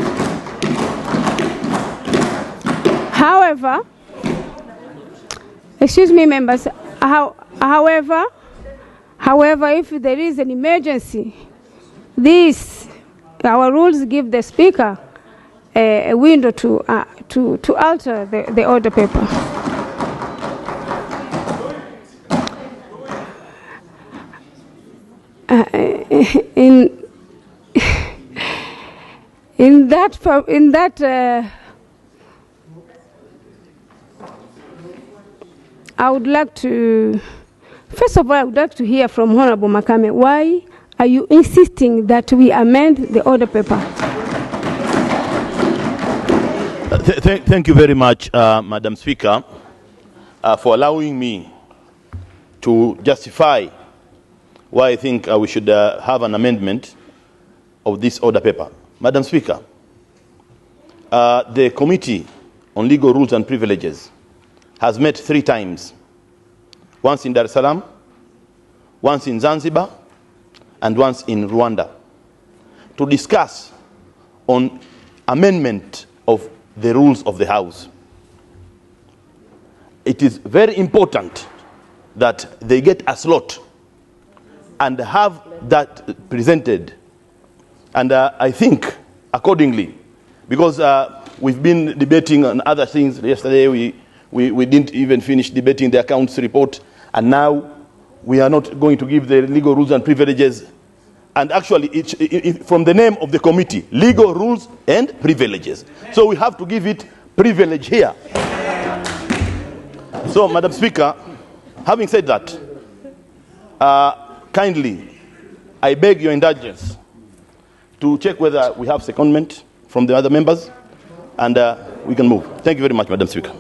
However, excuse me, members, however, if there is an emergency, our rules give the Speaker a window to alter the order paper. In that I would like to, first of all, I would like to hear from Honorable Makame. Why are you insisting that we amend the order paper?
Thank you very much, Madam Speaker, for allowing me to justify why I think we should have an amendment of this order paper. Madam Speaker, the Committee on Legal Rules and Privileges has met 3 times, once in Dar es Salaam, once in Zanzibar, and once in Rwanda, to discuss on amendment of the rules of the House. It is very important that they get a slot and have that presented. And I think accordingly, because we've been debating on other things. Yesterday we didn't even finish debating the accounts report, and now we are not going to give the legal rules and privileges. And actually, from the name of the committee, legal rules and privileges. So we have to give it privilege here. So, Madam Speaker, having said that, kindly, I beg your indulgence to check whether we have secondment from the other members, and we can move. Thank you very much, Madam Speaker.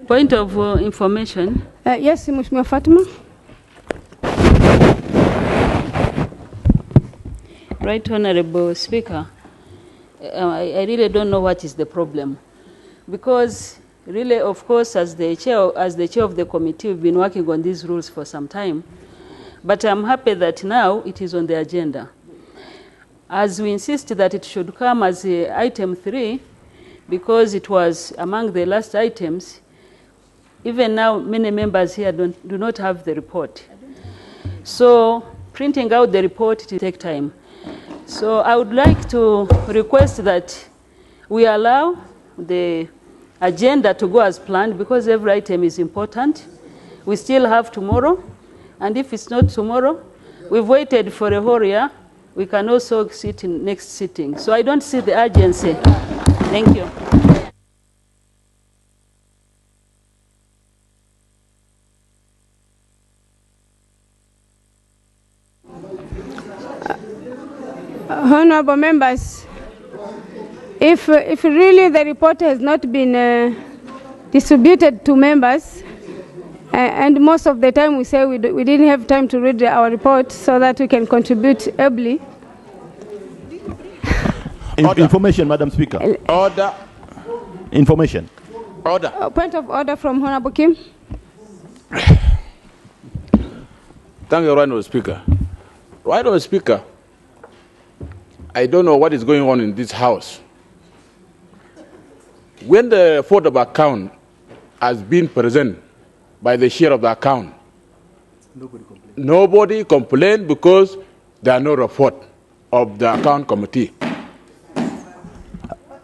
Point of information.
Yes, Mheshimiwa Fatima.
Right, Honorable Speaker. I really don't know what is the problem, because really, of course, as the chair of the committee, we've been working on these rules for some time. But I'm happy that now it is on the agenda. As we insist that it should come as item 3, because it was among the last items, even now many members here do not have the report. So printing out the report, it will take time. So I would like to request that we allow the agenda to go as planned, because every item is important. We still have tomorrow, and if it's not tomorrow, we've waited for a whole year. We can also sit in next sitting. So I don't see the urgency. Thank you.
Honorable members, if really the report has not been distributed to members, and most of the time we say we didn't have time to read our report so that we can contribute ably.
Information, Madam Speaker.
Order.
Information.
Order.
Point of order from Honorable Kim.
Thank you, Honorable Speaker. Honorable Speaker, I don't know what is going on in this house. When the report of account has been presented by the chair of the account, nobody complained because there are no report of the account committee.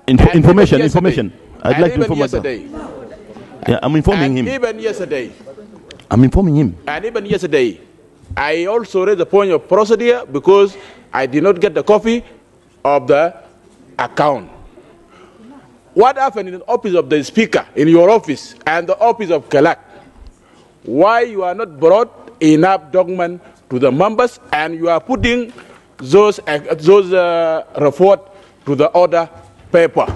Information. I'd like to inform
yesterday.
Yeah, I'm informing him.
Even yesterday.
I'm informing him.
And even yesterday, I also raised the point of procedure because I did not get the copy of the account. What happened in the office of the speaker, in your office, and the office of Kalak? Why you are not brought enough document to the members and you are putting those report to the order paper?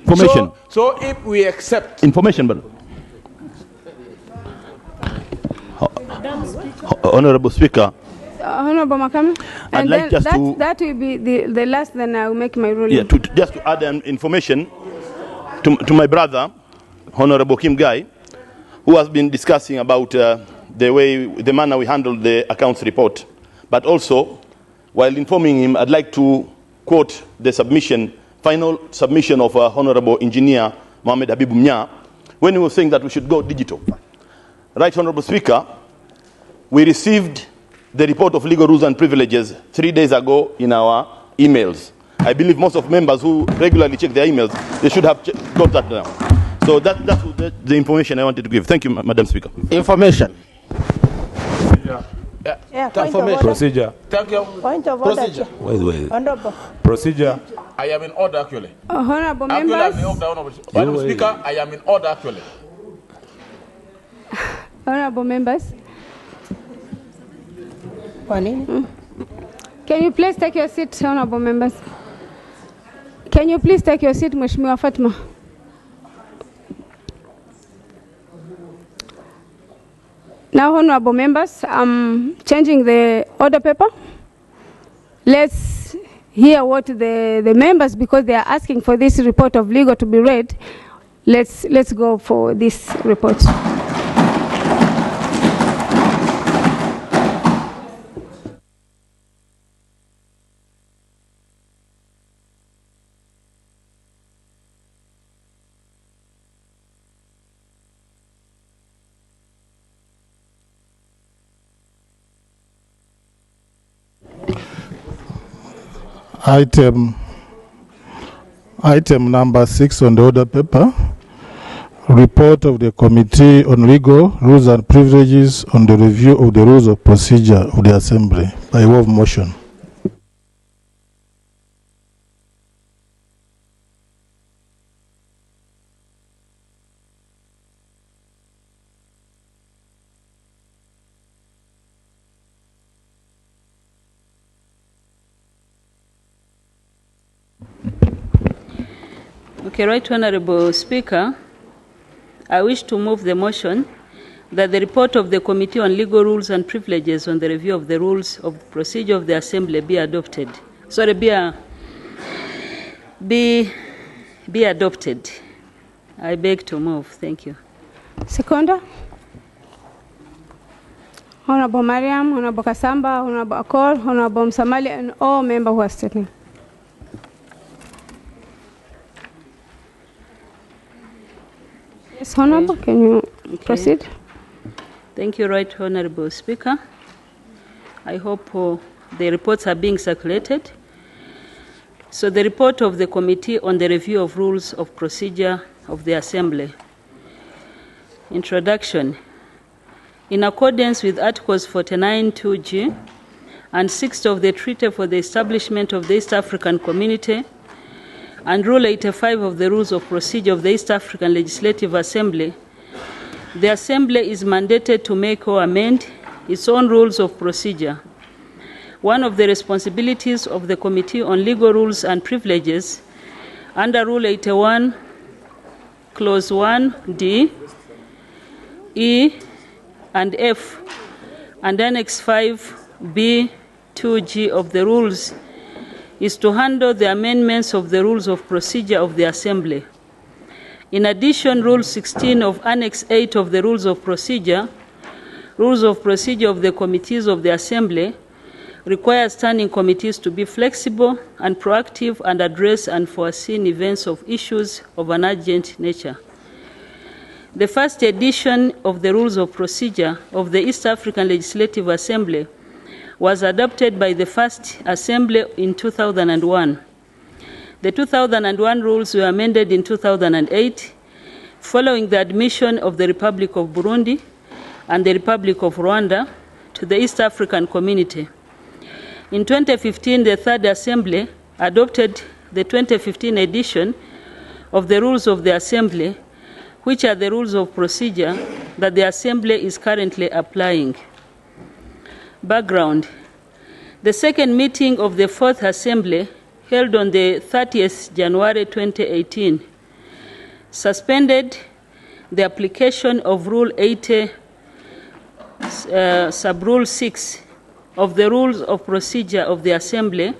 Information.
So if we accept
information, but Honorable Speaker,
Honorable Makame,
I'd
and
like
then
just to
that will be the last. Then I will make my ruling.
yeah, just to add information to my brother, Honorable Kim Gai, who has been discussing about the manner we handle the accounts report. But also, while informing him, I'd like to quote the final submission of Honorable Engineer Mohamed Habibu Mnya, when he was saying that we should go digital. Right, Honorable Speaker, we received the report of legal rules and privileges 3 days ago in our emails. I believe most of members who regularly check their emails, they should have got that now. So that's the information I wanted to give. Thank you, Madam Speaker.
Information.
Yeah, point of order.
Procedure.
Thank you.
Point of order.
Procedure.
Wait.
Honorable.
Procedure.
I am in order actually.
Honorable members.
Honorable Speaker, I am in order actually.
Honorable members.
Can
you please take your seat, honorable members? Can you please take your seat, Mheshimiwa Fatma? Now, honorable members, I'm changing the order paper. Let's hear what the members, because they are asking for this report of legal to be read. Let's go for this report.
Item number 6 on the order paper, report of the Committee on Legal Rules and Privileges on the review of the rules of procedure of the Assembly by way of motion.
Okay, Right Honorable Speaker, I wish to move the motion that the report of the Committee on Legal Rules and Privileges on the review of the rules of procedure of the Assembly be adopted. Sorry, be adopted. I beg to move. Thank you.
Seconder. Honorable Mariam, Honorable Kasamba, Honorable Akol, Honorable Msamali, and all members who are sitting. Yes, Honorable, can you proceed?
Thank you, Right Honorable Speaker. I hope the reports are being circulated. So the report of the Committee on the Review of Rules of Procedure of the Assembly. Introduction. In accordance with Articles 49(2)(g) and 6 of the Treaty for the Establishment of the East African Community and Rule 85 of the Rules of Procedure of the East African Legislative Assembly, the Assembly is mandated to make or amend its own rules of procedure. One of the responsibilities of the Committee on Legal Rules and Privileges under Rule 81, Clause 1D, E, and F, and Annex 5B, 2G of the rules is to handle the amendments of the rules of procedure of the Assembly. In addition, Rule 16 of Annex 8 of the rules of procedure of the committees of the Assembly, requires standing committees to be flexible and proactive and address unforeseen events of issues of an urgent nature. The first edition of the Rules of Procedure of the East African Legislative Assembly was adopted by the First Assembly in 2001. The 2001 rules were amended in 2008, following the admission of the Republic of Burundi and the Republic of Rwanda to the East African Community. In 2015, the Third Assembly adopted the 2015 edition of the Rules of the Assembly, which are the rules of procedure that the Assembly is currently applying. Background. The second meeting of the Fourth Assembly, held on the 30th January 2018, suspended the application of Rule 80, Sub-Rule 6 of the Rules of Procedure of the Assembly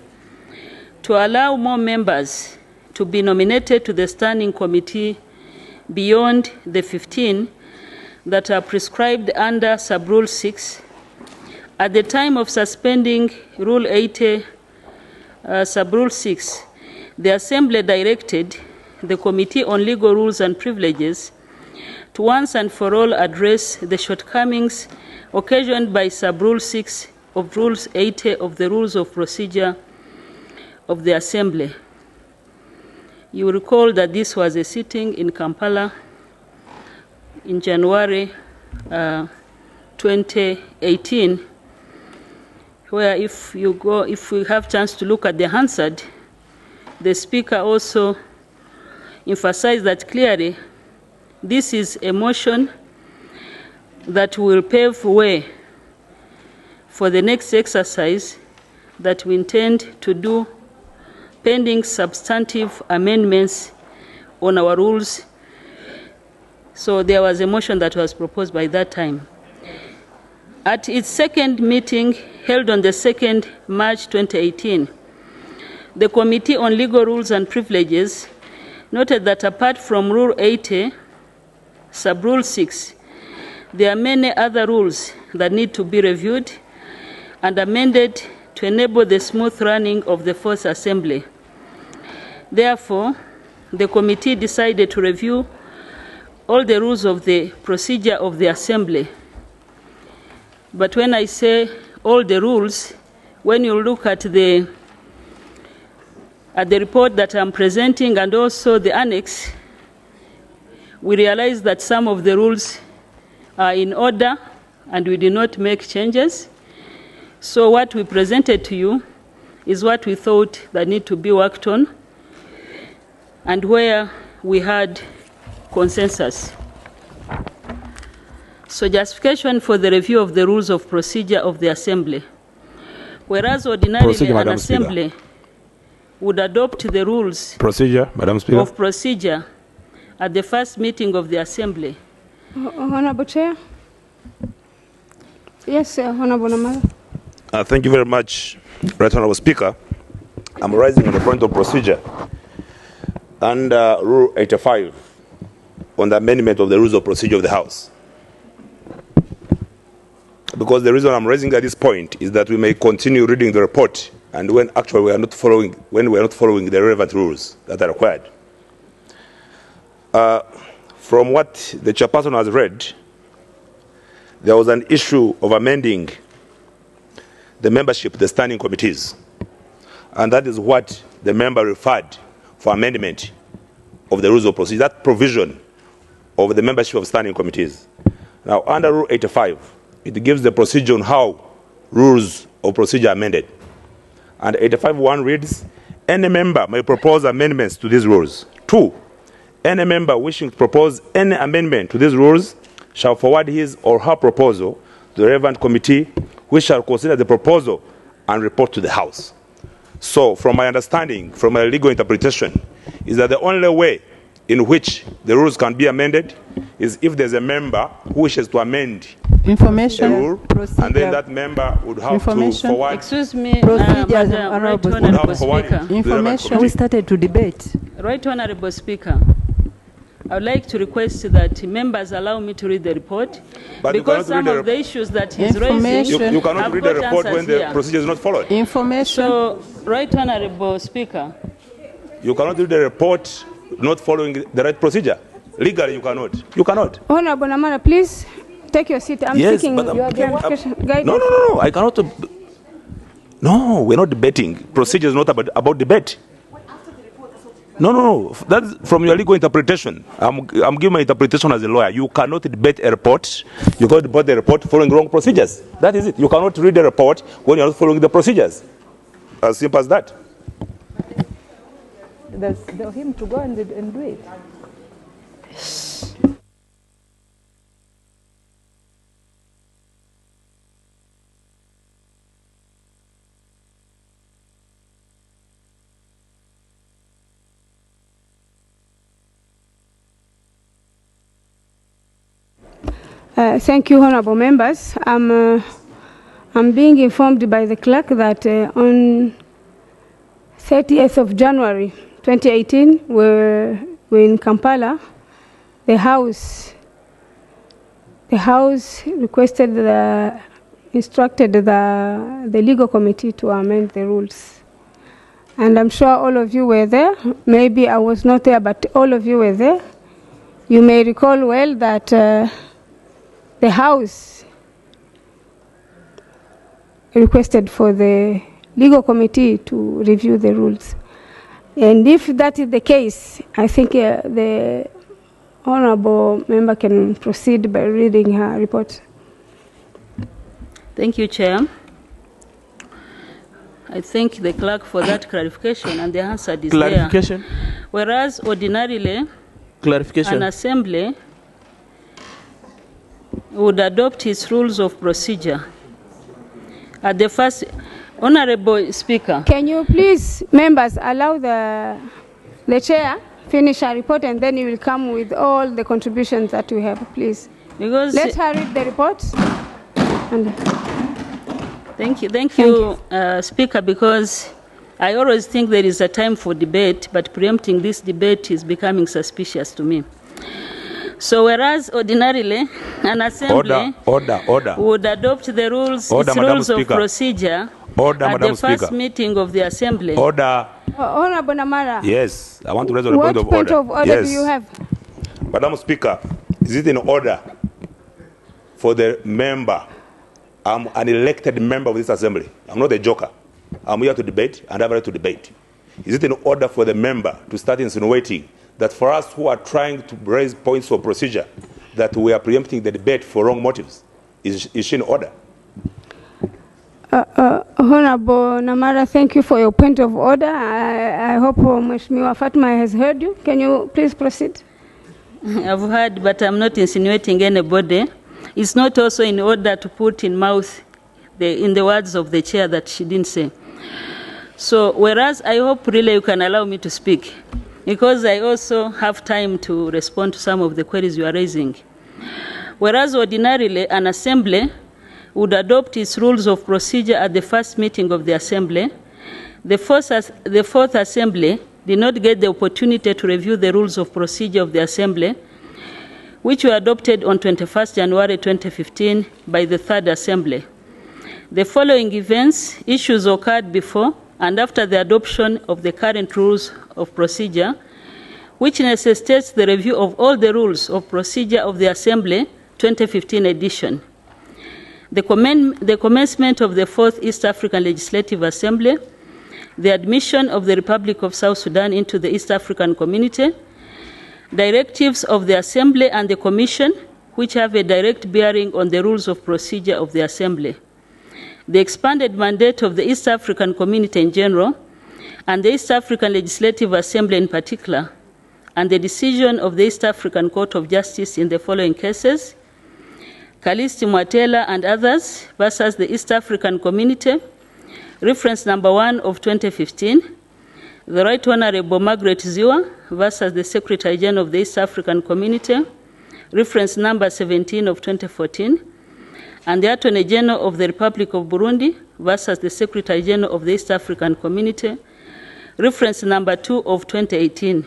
to allow more members to be nominated to the Standing Committee beyond the 15 that are prescribed under Sub-Rule 6. At the time of suspending Rule 80, Sub-Rule 6, the Assembly directed the Committee on Legal Rules and Privileges to once and for all address the shortcomings occasioned by Sub-Rule 6 of Rules 80 of the Rules of Procedure of the Assembly. You recall that this was a sitting in Kampala in January 2018, where if we have chance to look at the Hansard, the Speaker also emphasized that clearly this is a motion that will pave way for the next exercise that we intend to do pending substantive amendments on our rules. So there was a motion that was proposed by that time. At its second meeting, held on the 2nd March 2018, the Committee on Legal Rules and Privileges noted that apart from Rule 80, Sub-Rule 6, there are many other rules that need to be reviewed and amended to enable the smooth running of the Fourth Assembly. Therefore, the committee decided to review all the rules of the procedure of the Assembly. But when I say all the rules, when you look at the report that I'm presenting and also the annex, we realize that some of the rules are in order and we did not make changes. So what we presented to you is what we thought that need to be worked on and where we had consensus. So justification for the review of the rules of procedure of the Assembly. Whereas ordinarily an Assembly would adopt the rules of procedure at the first meeting of the Assembly.
Honorable Chair. Yes, Honorable Namala.
Thank you very much, Right Honorable Speaker. I'm rising on the point of procedure under Rule 85 on the amendment of the rules of procedure of the House. Because the reason I'm raising at this point is that we may continue reading the report, and when actually we are not following the relevant rules that are required. From what the chairperson has read, there was an issue of amending the membership, the standing committees, and that is what the member referred for amendment of the rules of procedure, that provision of the membership of standing committees. Now, under Rule 85, it gives the procedure on how rules of procedure are amended. And 85.1 reads, any member may propose amendments to these rules. 2, any member wishing to propose any amendment to these rules shall forward his or her proposal to the relevant committee, which shall consider the proposal and report to the House. So, from my understanding, from my legal interpretation, is that the only way in which the rules can be amended is if there's a member who wishes to amend a rule, and then that member would have to forward.
Excuse me,
Information. We started to debate.
Right Honorable Speaker. I would like to request that members allow me to read the report,
But
because some of the issues that he's raising,
you cannot read the report when the procedure is not followed.
Information.
So, Right Honorable Speaker.
You cannot read the report not following the right procedure. Legally, you cannot. You cannot.
Honorable Namara, please take your seat. I'm
Yes,
seeking
but
your clarification. Guide
No,
us.
no, no, no. I cannot. No, we're not debating. Procedure is not about debate. No, no, no. That's from your legal interpretation. I'm giving my interpretation as a lawyer. You cannot debate a report. You cannot debate the report following wrong procedures. That is it. You cannot read the report when you're not following the procedures. As simple as that.
That's him to go and do it.
Thank you, honorable members. I'm being informed by the clerk that on 30th of January 2018, we're in Kampala. The House instructed the legal committee to amend the rules. And I'm sure all of you were there. Maybe I was not there, but all of you were there. You may recall well that the House requested for the legal committee to review the rules. And if that is the case, I think the honorable member can proceed by reading her report.
Thank you, Chair. I thank the clerk for that clarification, and the answer is
Clarification.
there. Whereas ordinarily,
Clarification.
an assembly would adopt its rules of procedure at the first. Honorable Speaker.
Can you please, members, allow the chair finish her report, and then you will come with all the contributions that we have, please.
Because
let her read the report. And
thank you, Speaker, because I always think there is a time for debate, but preempting this debate is becoming suspicious to me. So whereas ordinarily an assembly would adopt the rules, its rules of procedure at the first meeting of the assembly.
Honorable Namara.
Yes, I want to raise a point of order.
What point of order
yes.
do you have?
Madam Speaker, is it in order for the member? I'm an elected member of this assembly. I'm not a joker. I'm here to debate and I have a right to debate. Is it in order for the member to start insinuating that for us who are trying to raise points of procedure, that we are preempting the debate for wrong motives? Is she in order?
Honorable Namara, thank you for your point of order. I hope Mheshimiwa Fatma has heard you. Can you please proceed?
I've heard, but I'm not insinuating anybody. It's not also in order to put in mouth in the words of the chair that she didn't say. So, whereas I hope really you can allow me to speak, because I also have time to respond to some of the queries you are raising. Whereas ordinarily an assembly would adopt its rules of procedure at the first meeting of the assembly, the fourth assembly did not get the opportunity to review the rules of procedure of the assembly, which were adopted on 21st January 2015 by the third assembly. The following issues occurred before and after the adoption of the current rules of procedure, which necessitates the review of all the rules of procedure of the Assembly 2015 edition. The commencement of the Fourth East African Legislative Assembly, the admission of the Republic of South Sudan into the East African Community, directives of the Assembly and the Commission, which have a direct bearing on the rules of procedure of the Assembly, the expanded mandate of the East African Community in general, and the East African Legislative Assembly in particular, and the decision of the East African Court of Justice in the following cases: Kalisti Mwatela and others versus the East African Community, reference number 1 of 2015, the Right Honorable Margaret Ziwa versus the Secretary General of the East African Community, reference number 17 of 2014, and the Attorney General of the Republic of Burundi versus the Secretary General of the East African Community, reference number 2 of 2018.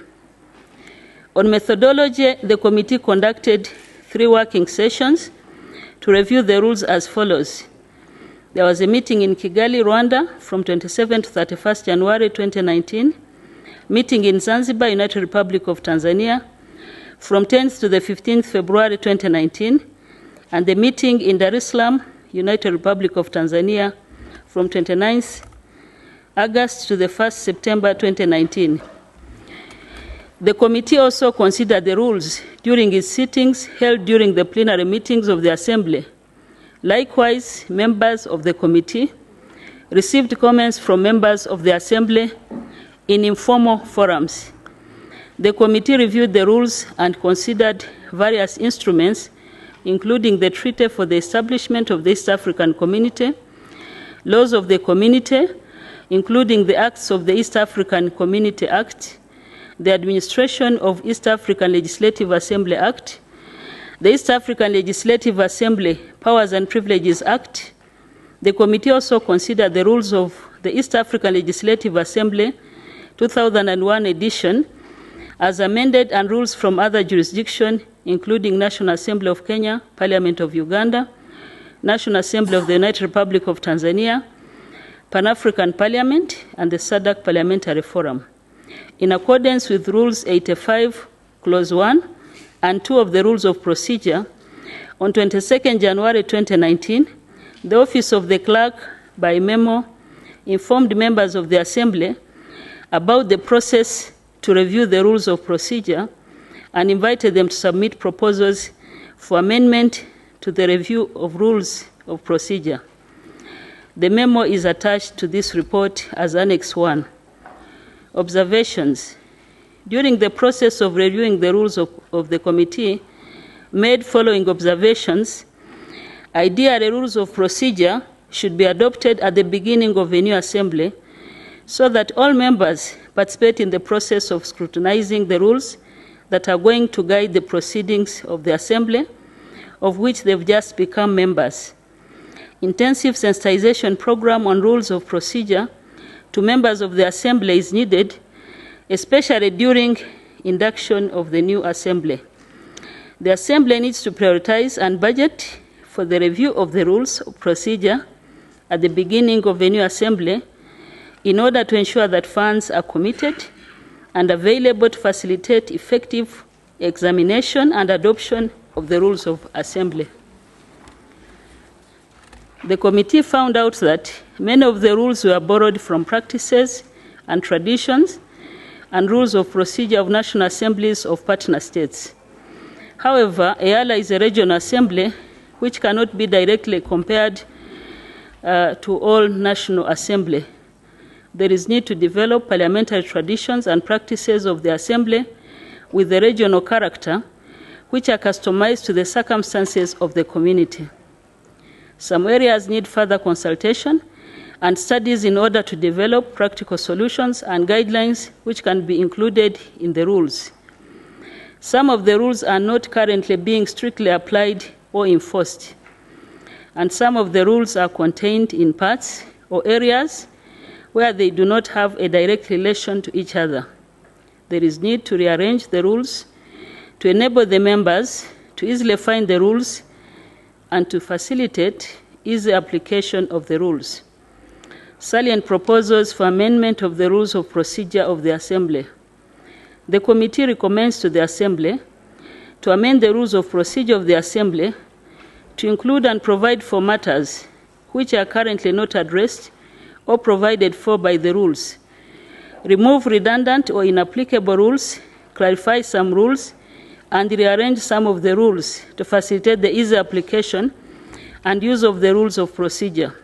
On methodology, the committee conducted 3 working sessions to review the rules as follows. There was a meeting in Kigali, Rwanda, from 27 to 31st January 2019, meeting in Zanzibar, United Republic of Tanzania, from 10th to the 15th February 2019, and the meeting in Dar es Salaam, United Republic of Tanzania, from 29th August to the 1st September 2019. The committee also considered the rules during its sittings held during the plenary meetings of the Assembly. Likewise, members of the committee received comments from members of the Assembly in informal forums. The committee reviewed the rules and considered various instruments, including the Treaty for the Establishment of the East African Community, laws of the community, including the acts of the East African Community Act, the Administration of East African Legislative Assembly Act, the East African Legislative Assembly Powers and Privileges Act. The committee also considered the rules of the East African Legislative Assembly 2001 edition as amended and rules from other jurisdictions, including National Assembly of Kenya, Parliament of Uganda, National Assembly of the United Republic of Tanzania, Pan-African Parliament, and the SADC Parliamentary Forum. In accordance with Rules 85, Clause 1 and 2 of the Rules of Procedure, on 22nd January 2019, the Office of the Clerk, by memo, informed members of the Assembly about the process to review the Rules of Procedure and invited them to submit proposals for amendment to the review of Rules of Procedure. The memo is attached to this report as Annex 1. Observations. During the process of reviewing the rules of the committee, made following observations: ideally, rules of procedure should be adopted at the beginning of a new assembly so that all members participate in the process of scrutinizing the rules that are going to guide the proceedings of the assembly, of which they've just become members. Intensive sensitization program on rules of procedure to members of the Assembly is needed, especially during induction of the new Assembly. The Assembly needs to prioritize and budget for the review of the rules of procedure at the beginning of a new Assembly in order to ensure that funds are committed and available to facilitate effective examination and adoption of the rules of Assembly. The committee found out that many of the rules were borrowed from practices and traditions and rules of procedure of national assemblies of partner states. However, Eala is a regional assembly which cannot be directly compared to all national assembly. There is need to develop parliamentary traditions and practices of the assembly with the regional character, which are customized to the circumstances of the community. Some areas need further consultation and studies in order to develop practical solutions and guidelines which can be included in the rules. Some of the rules are not currently being strictly applied or enforced, and some of the rules are contained in parts or areas where they do not have a direct relation to each other. There is need to rearrange the rules to enable the members to easily find the rules and to facilitate easy application of the rules. Salient proposals for amendment of the rules of procedure of the Assembly. The committee recommends to the Assembly to amend the rules of procedure of the Assembly to include and provide for matters which are currently not addressed or provided for by the rules, remove redundant or inapplicable rules, clarify some rules, and rearrange some of the rules to facilitate the easy application and use of the rules of procedure.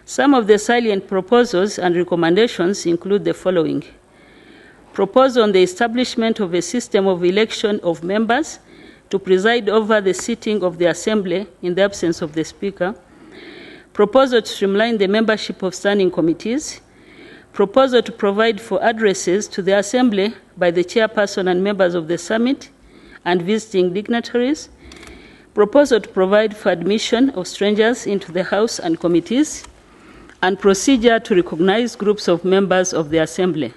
Some of the salient proposals and recommendations include the following: proposal on the establishment of a system of election of members to preside over the sitting of the Assembly in the absence of the Speaker, proposal to streamline the membership of standing committees, proposal to provide for addresses to the Assembly by the chairperson and members of the summit and visiting dignitaries, proposal to provide for admission of strangers into the House and committees, and procedure to recognize groups of members of the Assembly.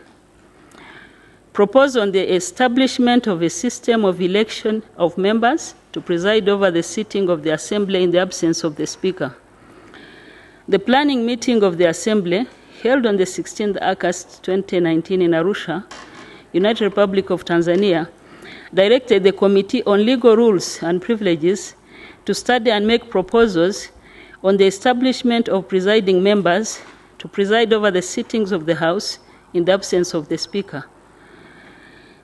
Propose on the establishment of a system of election of members to preside over the sitting of the Assembly in the absence of the Speaker. The planning meeting of the Assembly, held on the 16th August 2019 in Arusha, United Republic of Tanzania, directed the Committee on Legal Rules and Privileges to study and make proposals on the establishment of presiding members to preside over the sittings of the House in the absence of the Speaker.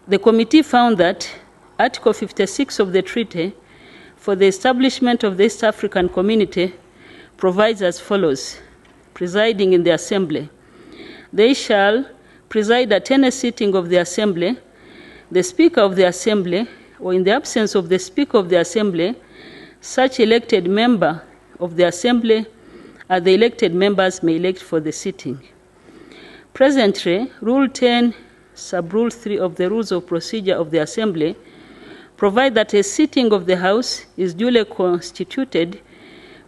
The committee found that Article 56 of the treaty for the establishment of the East African Community provides as follows: presiding in the Assembly. They shall preside at any sitting of the Assembly, the Speaker of the Assembly, or in the absence of the Speaker of the Assembly, such elected member of the Assembly as the elected members may elect for the sitting. Presently, Rule 10, Sub-Rule 3 of the Rules of Procedure of the Assembly provide that a sitting of the House is duly constituted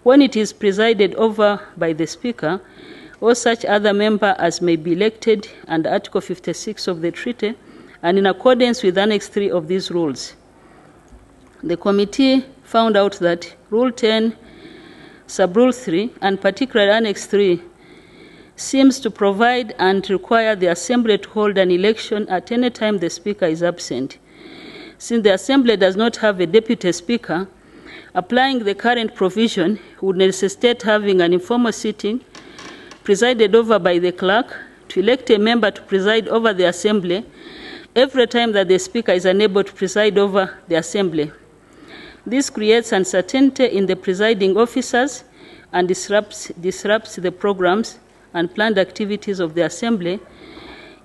when it is presided over by the Speaker or such other member as may be elected under Article 56 of the treaty and in accordance with Annex 3 of these rules. The committee found out that Rule 10, Sub-Rule 3, and particularly Annex 3, seems to provide and require the Assembly to hold an election at any time the Speaker is absent. Since the Assembly does not have a Deputy Speaker, applying the current provision would necessitate having an informal sitting presided over by the clerk to elect a member to preside over the Assembly every time that the Speaker is unable to preside over the Assembly. This creates uncertainty in the presiding officers and disrupts the programs and planned activities of the Assembly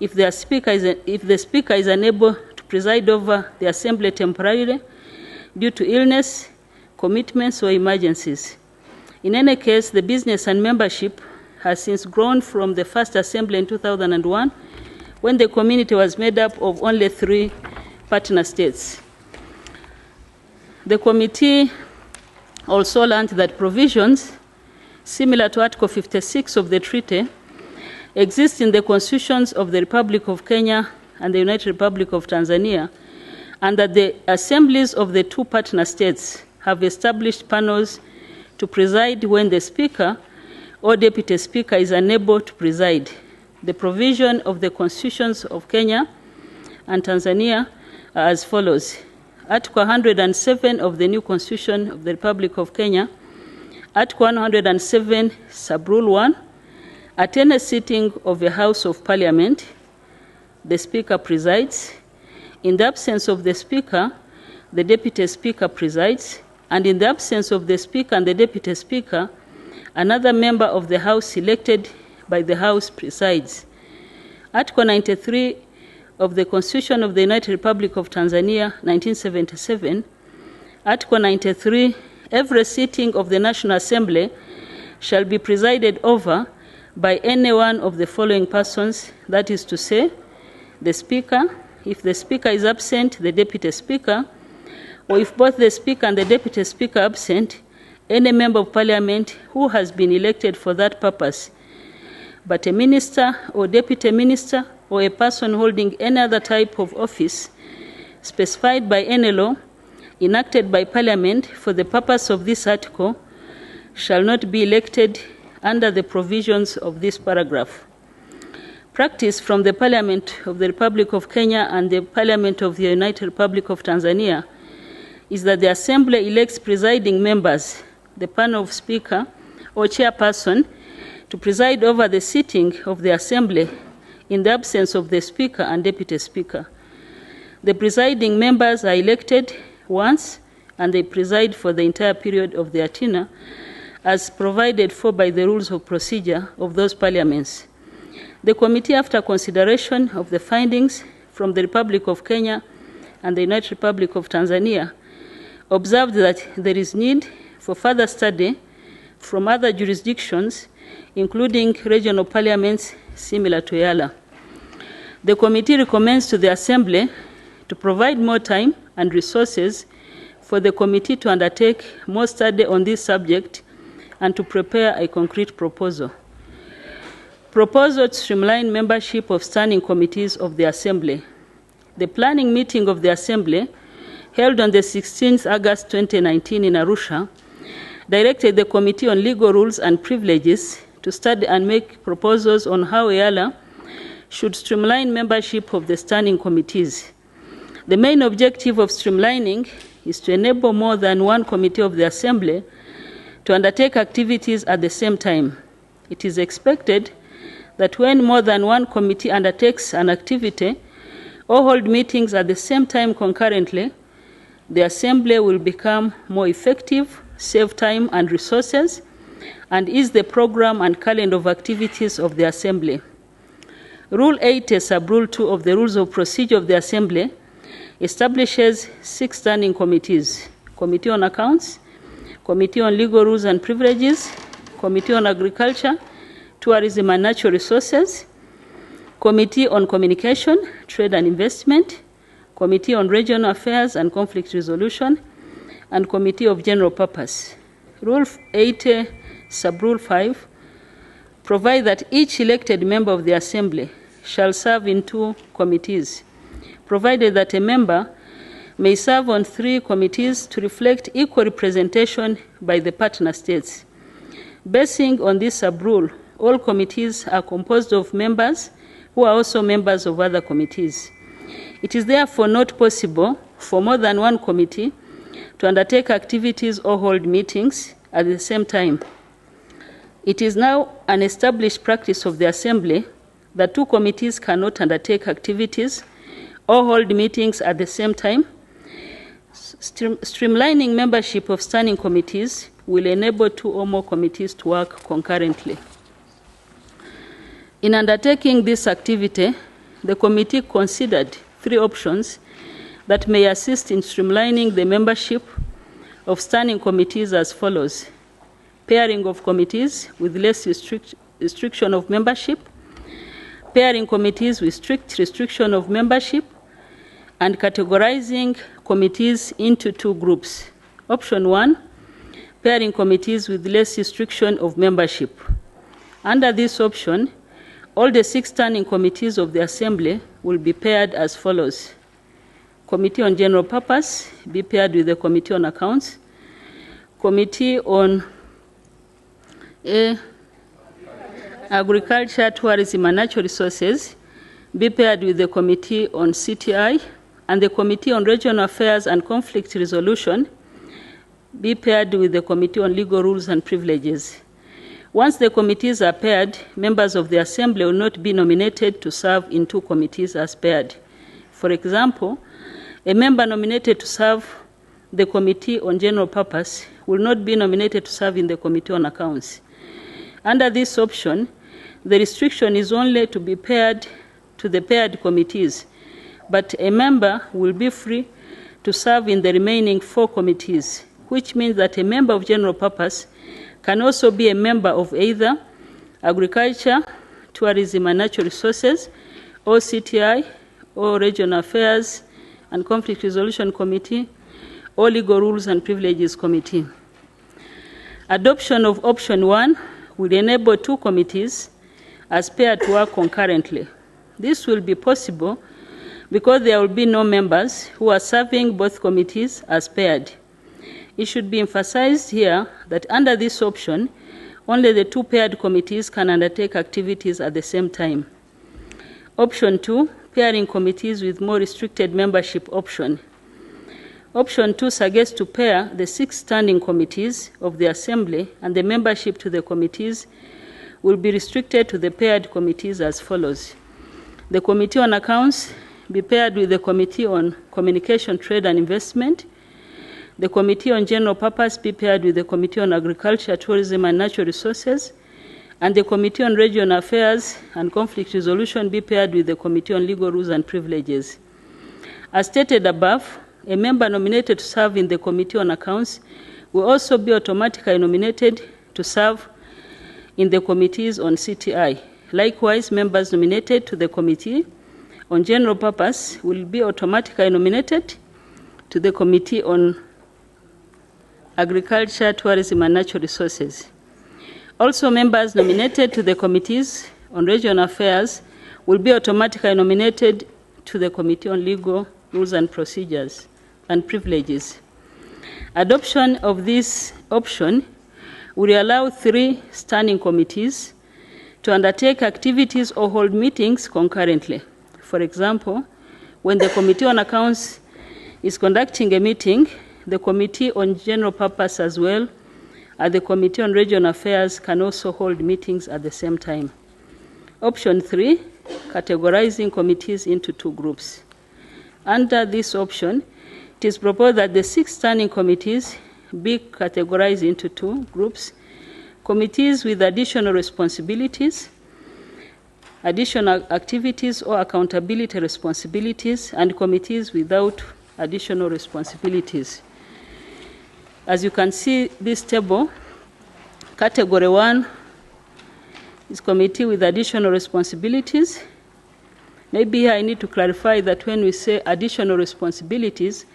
if the Speaker is unable to preside over the Assembly temporarily due to illness, commitments, or emergencies. In any case, the business and membership has since grown from the first Assembly in 2001, when the community was made up of only 3 partner states. The committee also learned that provisions similar to Article 56 of the treaty exist in the constitutions of the Republic of Kenya and the United Republic of Tanzania, and that the assemblies of the 2 partner states have established panels to preside when the Speaker or Deputy Speaker is unable to preside. The provision of the constitutions of Kenya and Tanzania are as follows: Article 107 of the new Constitution of the Republic of Kenya, Article 107, Sub-Rule 1, at any sitting of a House of Parliament, the Speaker presides. In the absence of the Speaker, the Deputy Speaker presides, and in the absence of the Speaker and the Deputy Speaker, another member of the House elected by the House presides. Article 93 of the Constitution of the United Republic of Tanzania, 1977, Article 93, every sitting of the National Assembly shall be presided over by any one of the following persons, that is to say, the Speaker, if the Speaker is absent, the Deputy Speaker, or if both the Speaker and the Deputy Speaker are absent, any member of Parliament who has been elected for that purpose, but a minister or deputy minister or a person holding any other type of office specified by any law enacted by Parliament for the purpose of this article shall not be elected under the provisions of this paragraph. Practice from the Parliament of the Republic of Kenya and the Parliament of the United Republic of Tanzania is that the Assembly elects presiding members, the panel of Speaker or Chairperson, to preside over the sitting of the Assembly in the absence of the Speaker and Deputy Speaker. The presiding members are elected once, and they preside for the entire period of their tenure, as provided for by the rules of procedure of those parliaments. The committee, after consideration of the findings from the Republic of Kenya and the United Republic of Tanzania, observed that there is need for further study from other jurisdictions, including regional parliaments similar to Eala. The committee recommends to the Assembly to provide more time and resources for the committee to undertake more study on this subject and to prepare a concrete proposal. Proposal to streamline membership of standing committees of the Assembly. the planning meeting of the Assembly, held on the 16th August 2019 in Arusha, directed the Committee on Legal Rules and Privileges to study and make proposals on how Eala should streamline membership of the standing committees. The main objective of streamlining is to enable more than one committee of the Assembly to undertake activities at the same time. It is expected that when more than one committee undertakes an activity or hold meetings at the same time concurrently, the Assembly will become more effective, save time and resources, and ease the program and calendar of activities of the Assembly. Rule 80, Sub-Rule 2 of the Rules of Procedure of the Assembly establishes 6 standing committees: Committee on Accounts, Committee on Legal Rules and Privileges, Committee on Agriculture, Tourism and Natural Resources, Committee on Communication, Trade and Investment, Committee on Regional Affairs and Conflict Resolution, and Committee of General Purpose. Rule 80, Sub-Rule 5, provide that each elected member of the Assembly shall serve in 2 committees, provided that a member may serve on 3 committees to reflect equal representation by the partner states. Basing on this sub-rule, all committees are composed of members who are also members of other committees. It is therefore not possible for more than one committee to undertake activities or hold meetings at the same time. It is now an established practice of the Assembly that 2 committees cannot undertake activities or hold meetings at the same time. Streamlining membership of standing committees will enable 2 or more committees to work concurrently. In undertaking this activity, the committee considered 3 options that may assist in streamlining the membership of standing committees as follows: pairing of committees with less restriction of membership, pairing committees with strict restriction of membership, and categorizing committees into 2 groups. Option 1, pairing committees with less restriction of membership. Under this option, all the 6 standing committees of the Assembly will be paired as follows: Committee on General Purpose be paired with the Committee on Accounts, Committee on Agriculture, Tourism and Natural Resources be paired with the Committee on CTI, and the Committee on Regional Affairs and Conflict Resolution be paired with the Committee on Legal Rules and Privileges. Once the committees are paired, members of the Assembly will not be nominated to serve in 2 committees as paired. For example, a member nominated to serve the Committee on General Purpose will not be nominated to serve in the Committee on Accounts. Under this option, the restriction is only to be paired to the paired committees, but a member will be free to serve in the remaining 4 committees, which means that a member of General Purpose can also be a member of either Agriculture, Tourism and Natural Resources, or CTI, or Regional Affairs and Conflict Resolution Committee, or Legal Rules and Privileges Committee. Adoption of option 1 will enable 2 committees as paired to work concurrently. This will be possible because there will be no members who are serving both committees as paired. It should be emphasized here that under this option, only the 2 paired committees can undertake activities at the same time. Option 2, pairing committees with more restricted membership option. Option 2 suggests to pair the 6 standing committees of the Assembly, and the membership to the committees will be restricted to the paired committees as follows: the Committee on Accounts be paired with the Committee on Communication, Trade and Investment, the Committee on General Purpose be paired with the Committee on Agriculture, Tourism and Natural Resources, and the Committee on Regional Affairs and Conflict Resolution be paired with the Committee on Legal Rules and Privileges. As stated above, a member nominated to serve in the Committee on Accounts will also be automatically nominated to serve in the committees on CTI. Likewise, members nominated to the Committee on General Purpose will be automatically nominated to the Committee on Agriculture, Tourism and Natural Resources. Also, members nominated to the committees on Regional Affairs will be automatically nominated to the Committee on Legal Rules and Procedures and Privileges. Adoption of this option will allow 3 standing committees to undertake activities or hold meetings concurrently. For example, when the Committee on Accounts is conducting a meeting, the Committee on General Purpose as well as the Committee on Regional Affairs can also hold meetings at the same time. Option 3, categorizing committees into 2 groups. Under this option, it is proposed that the 6 standing committees be categorized into 2 groups: committees with additional responsibilities, additional activities or accountability responsibilities, and committees without additional responsibilities. As you can see this table, category 1 is committee with additional responsibilities. Maybe I need to clarify that when we say additional responsibilities,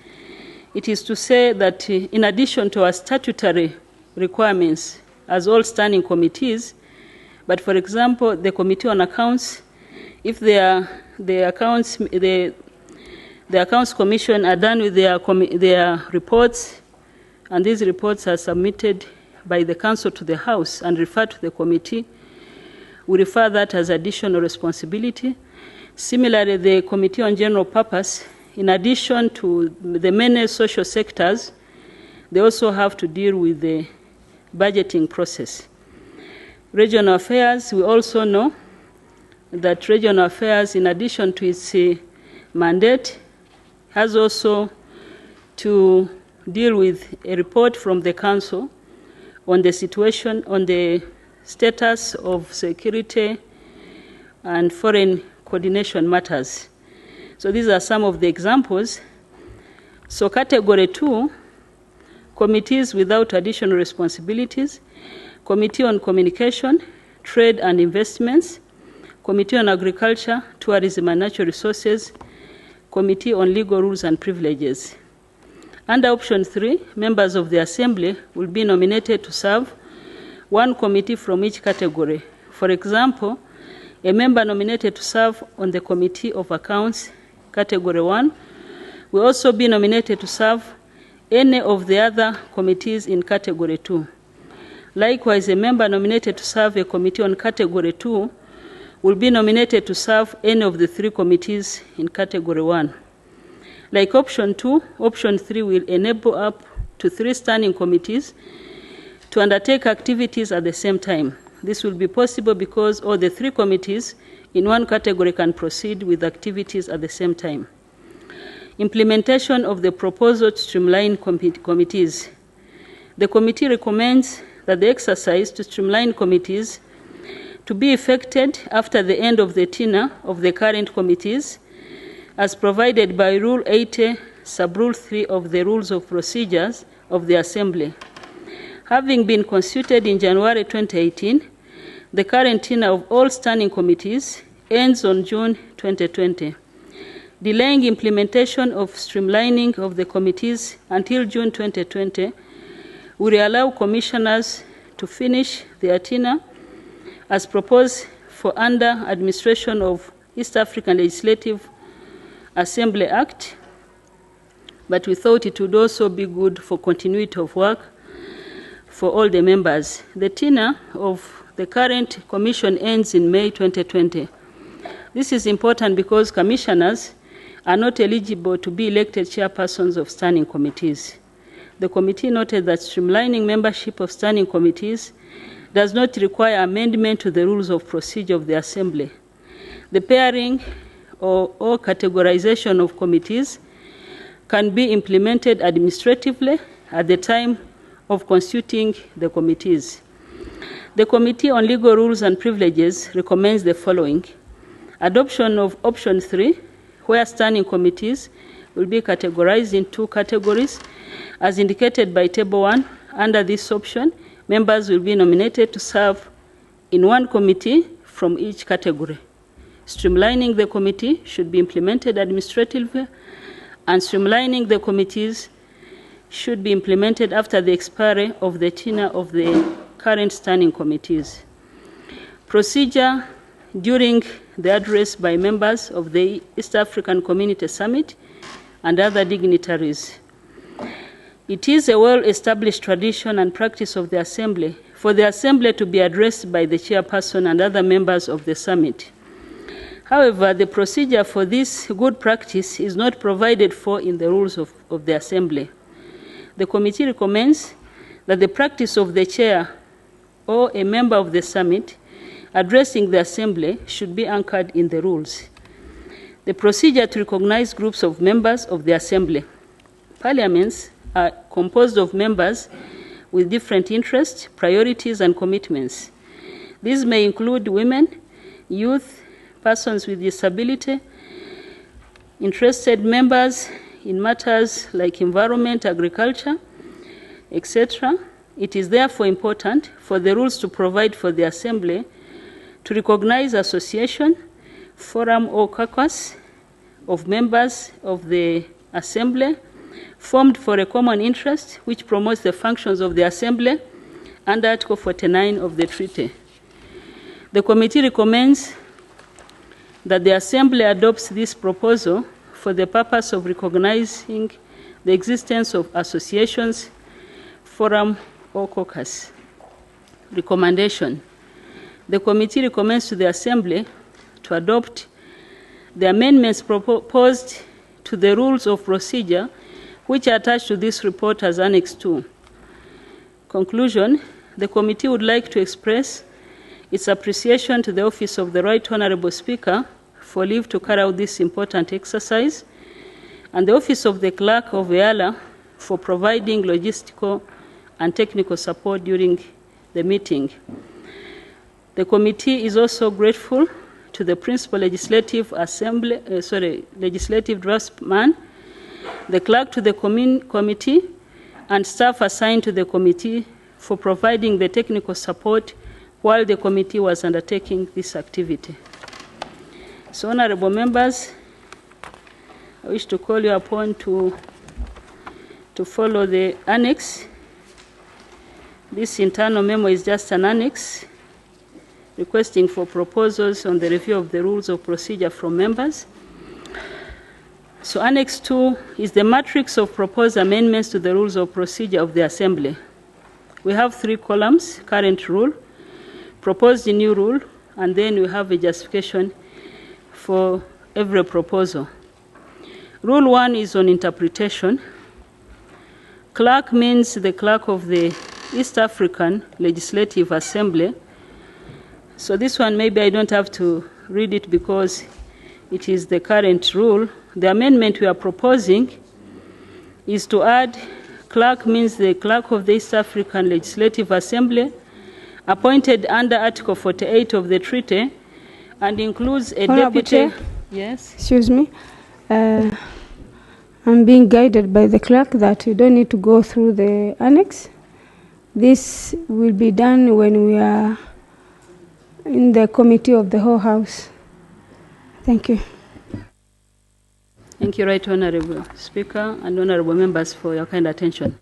it is to say that in addition to our statutory requirements as all standing committees, but for example, the Committee on Accounts, if the Accounts Commission are done with their reports, and these reports are submitted by the Council to the House and referred to the committee, we refer that as additional responsibility. Similarly, the Committee on General Purpose, in addition to the many social sectors, they also have to deal with the budgeting process. Regional Affairs, we also know that Regional Affairs, in addition to its mandate, has also to deal with a report from the Council on the situation, on the status of security and foreign coordination matters. So these are some of the examples. So category 2, committees without additional responsibilities: Committee on Communication, Trade and Investments, Committee on Agriculture, Tourism and Natural Resources, Committee on Legal Rules and Privileges. Under option 3, members of the Assembly will be nominated to serve 1 committee from each category. For example, a member nominated to serve on the Committee of Accounts, category 1, will also be nominated to serve any of the other committees in category 2. Likewise, a member nominated to serve a committee on category 2 will be nominated to serve any of the 3 committees in category 1. Like option 2, option 3 will enable up to 3 standing committees to undertake activities at the same time. This will be possible because all the 3 committees in 1 category can proceed with activities at the same time. Implementation of the proposal to streamline committees. The committee recommends that the exercise to streamline committees to be effected after the end of the tenure of the current committees, as provided by Rule 80, Sub-Rule 3 of the Rules of Procedures of the Assembly. Having been constituted in January 2018, the current tenure of all standing committees ends on June 2020. Delaying implementation of streamlining of the committees until June 2020 will allow commissioners to finish their tenure as proposed for under administration of East African Legislative Assembly Act, but we thought it would also be good for continuity of work for all the members. The tenure of the current commission ends in May 2020. This is important because commissioners are not eligible to be elected chairpersons of standing committees. The committee noted that streamlining membership of standing committees does not require amendment to the rules of procedure of the Assembly. The pairing or categorization of committees can be implemented administratively at the time of constituting the committees. The Committee on Legal Rules and Privileges recommends the following: adoption of option 3, where standing committees will be categorized in 2 categories, as indicated by Table 1. Under this option, members will be nominated to serve in 1 committee from each category. Streamlining the committee should be implemented administratively, and streamlining the committees should be implemented after the expiry of the tenure of the current standing committees. Procedure during the address by members of the East African Community Summit and other dignitaries. It is a well-established tradition and practice of the Assembly for the Assembly to be addressed by the chairperson and other members of the summit. However, the procedure for this good practice is not provided for in the rules of the Assembly. The committee recommends that the practice of the chair or a member of the summit addressing the Assembly should be anchored in the rules. The procedure to recognize groups of members of the Assembly. Parliaments are composed of members with different interests, priorities, and commitments. These may include women, youth, persons with disability, interested members in matters like environment, agriculture, etc. It is therefore important for the rules to provide for the Assembly to recognize association, forum, or caucus of members of the Assembly formed for a common interest which promotes the functions of the Assembly under Article 49 of the treaty. The committee recommends that the Assembly adopts this proposal for the purpose of recognizing the existence of associations, forum, or caucus. Recommendation. The committee recommends to the Assembly to adopt the amendments proposed to the rules of procedure which are attached to this report as Annex 2. Conclusion. The committee would like to express its appreciation to the Office of the Right Honourable Speaker for leave to carry out this important exercise, and the Office of the Clerk of Eala for providing logistical and technical support during the meeting. The committee is also grateful to the Principal Legislative Legislative Draftsman, the Clerk to the committee, and staff assigned to the committee for providing the technical support while the committee was undertaking this activity. So, honorable members, I wish to call you upon to follow the annex. This internal memo is just an annex requesting for proposals on the review of the rules of procedure from members. So Annex 2 is the matrix of proposed amendments to the rules of procedure of the Assembly. We have 3 columns: current rule, proposed new rule, and then we have a justification for every proposal. Rule 1 is on interpretation. Clerk means the clerk of the East African Legislative Assembly. So this one, maybe I don't have to read it because it is the current rule. The amendment we are proposing is to add clerk means the clerk of the East African Legislative Assembly appointed under Article 48 of the treaty and includes a deputy.
Chair?
Yes.
Excuse me. I'm being guided by the clerk that you don't need to go through the annex. This will be done when we are in the committee of the whole House. Thank you.
Thank you, Right Honourable Speaker and honourable members, for your kind attention.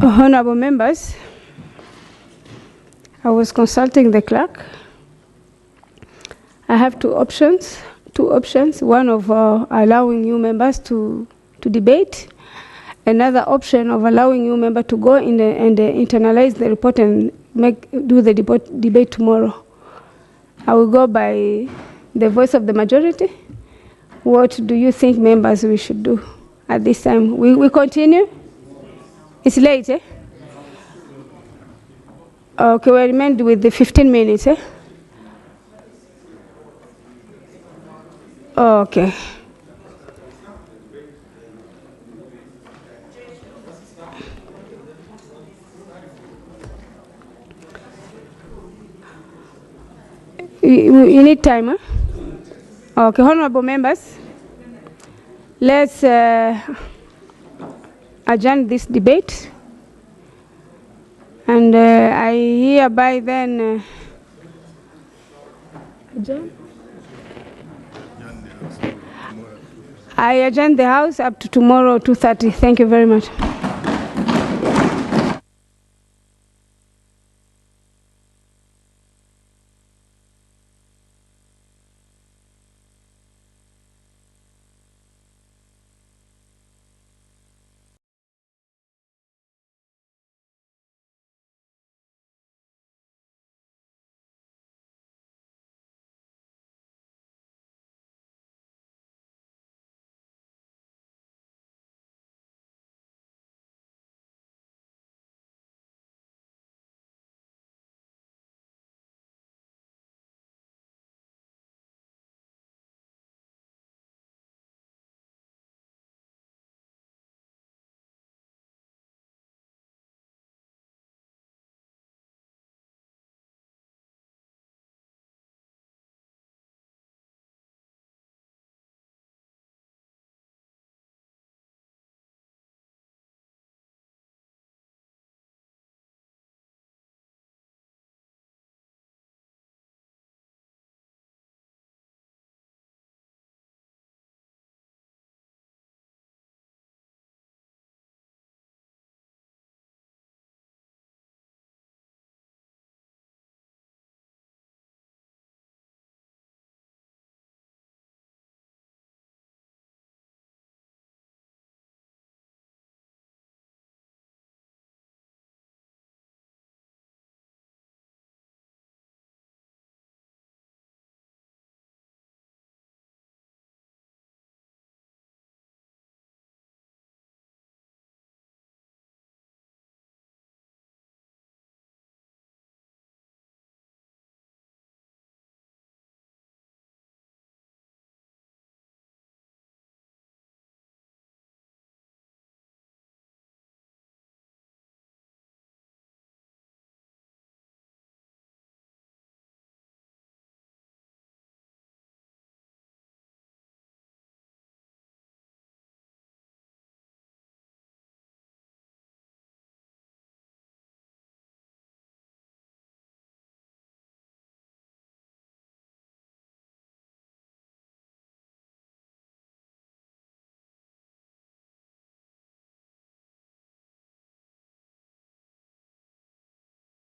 Honorable members, I was consulting the clerk. I have two options. One of allowing new members to debate. Another option of allowing new member to go in and internalize the report and do the debate tomorrow. I will go by the voice of the majority, What do you think, members, we should do at this time? We continue? It's late, eh? Okay, we remain with the 15 minutes, eh? Okay. You need time, huh? Okay, honorable members, let's adjourn this debate. And I hereby then adjourn? I adjourn the House up to tomorrow, 2:30. Thank you very much.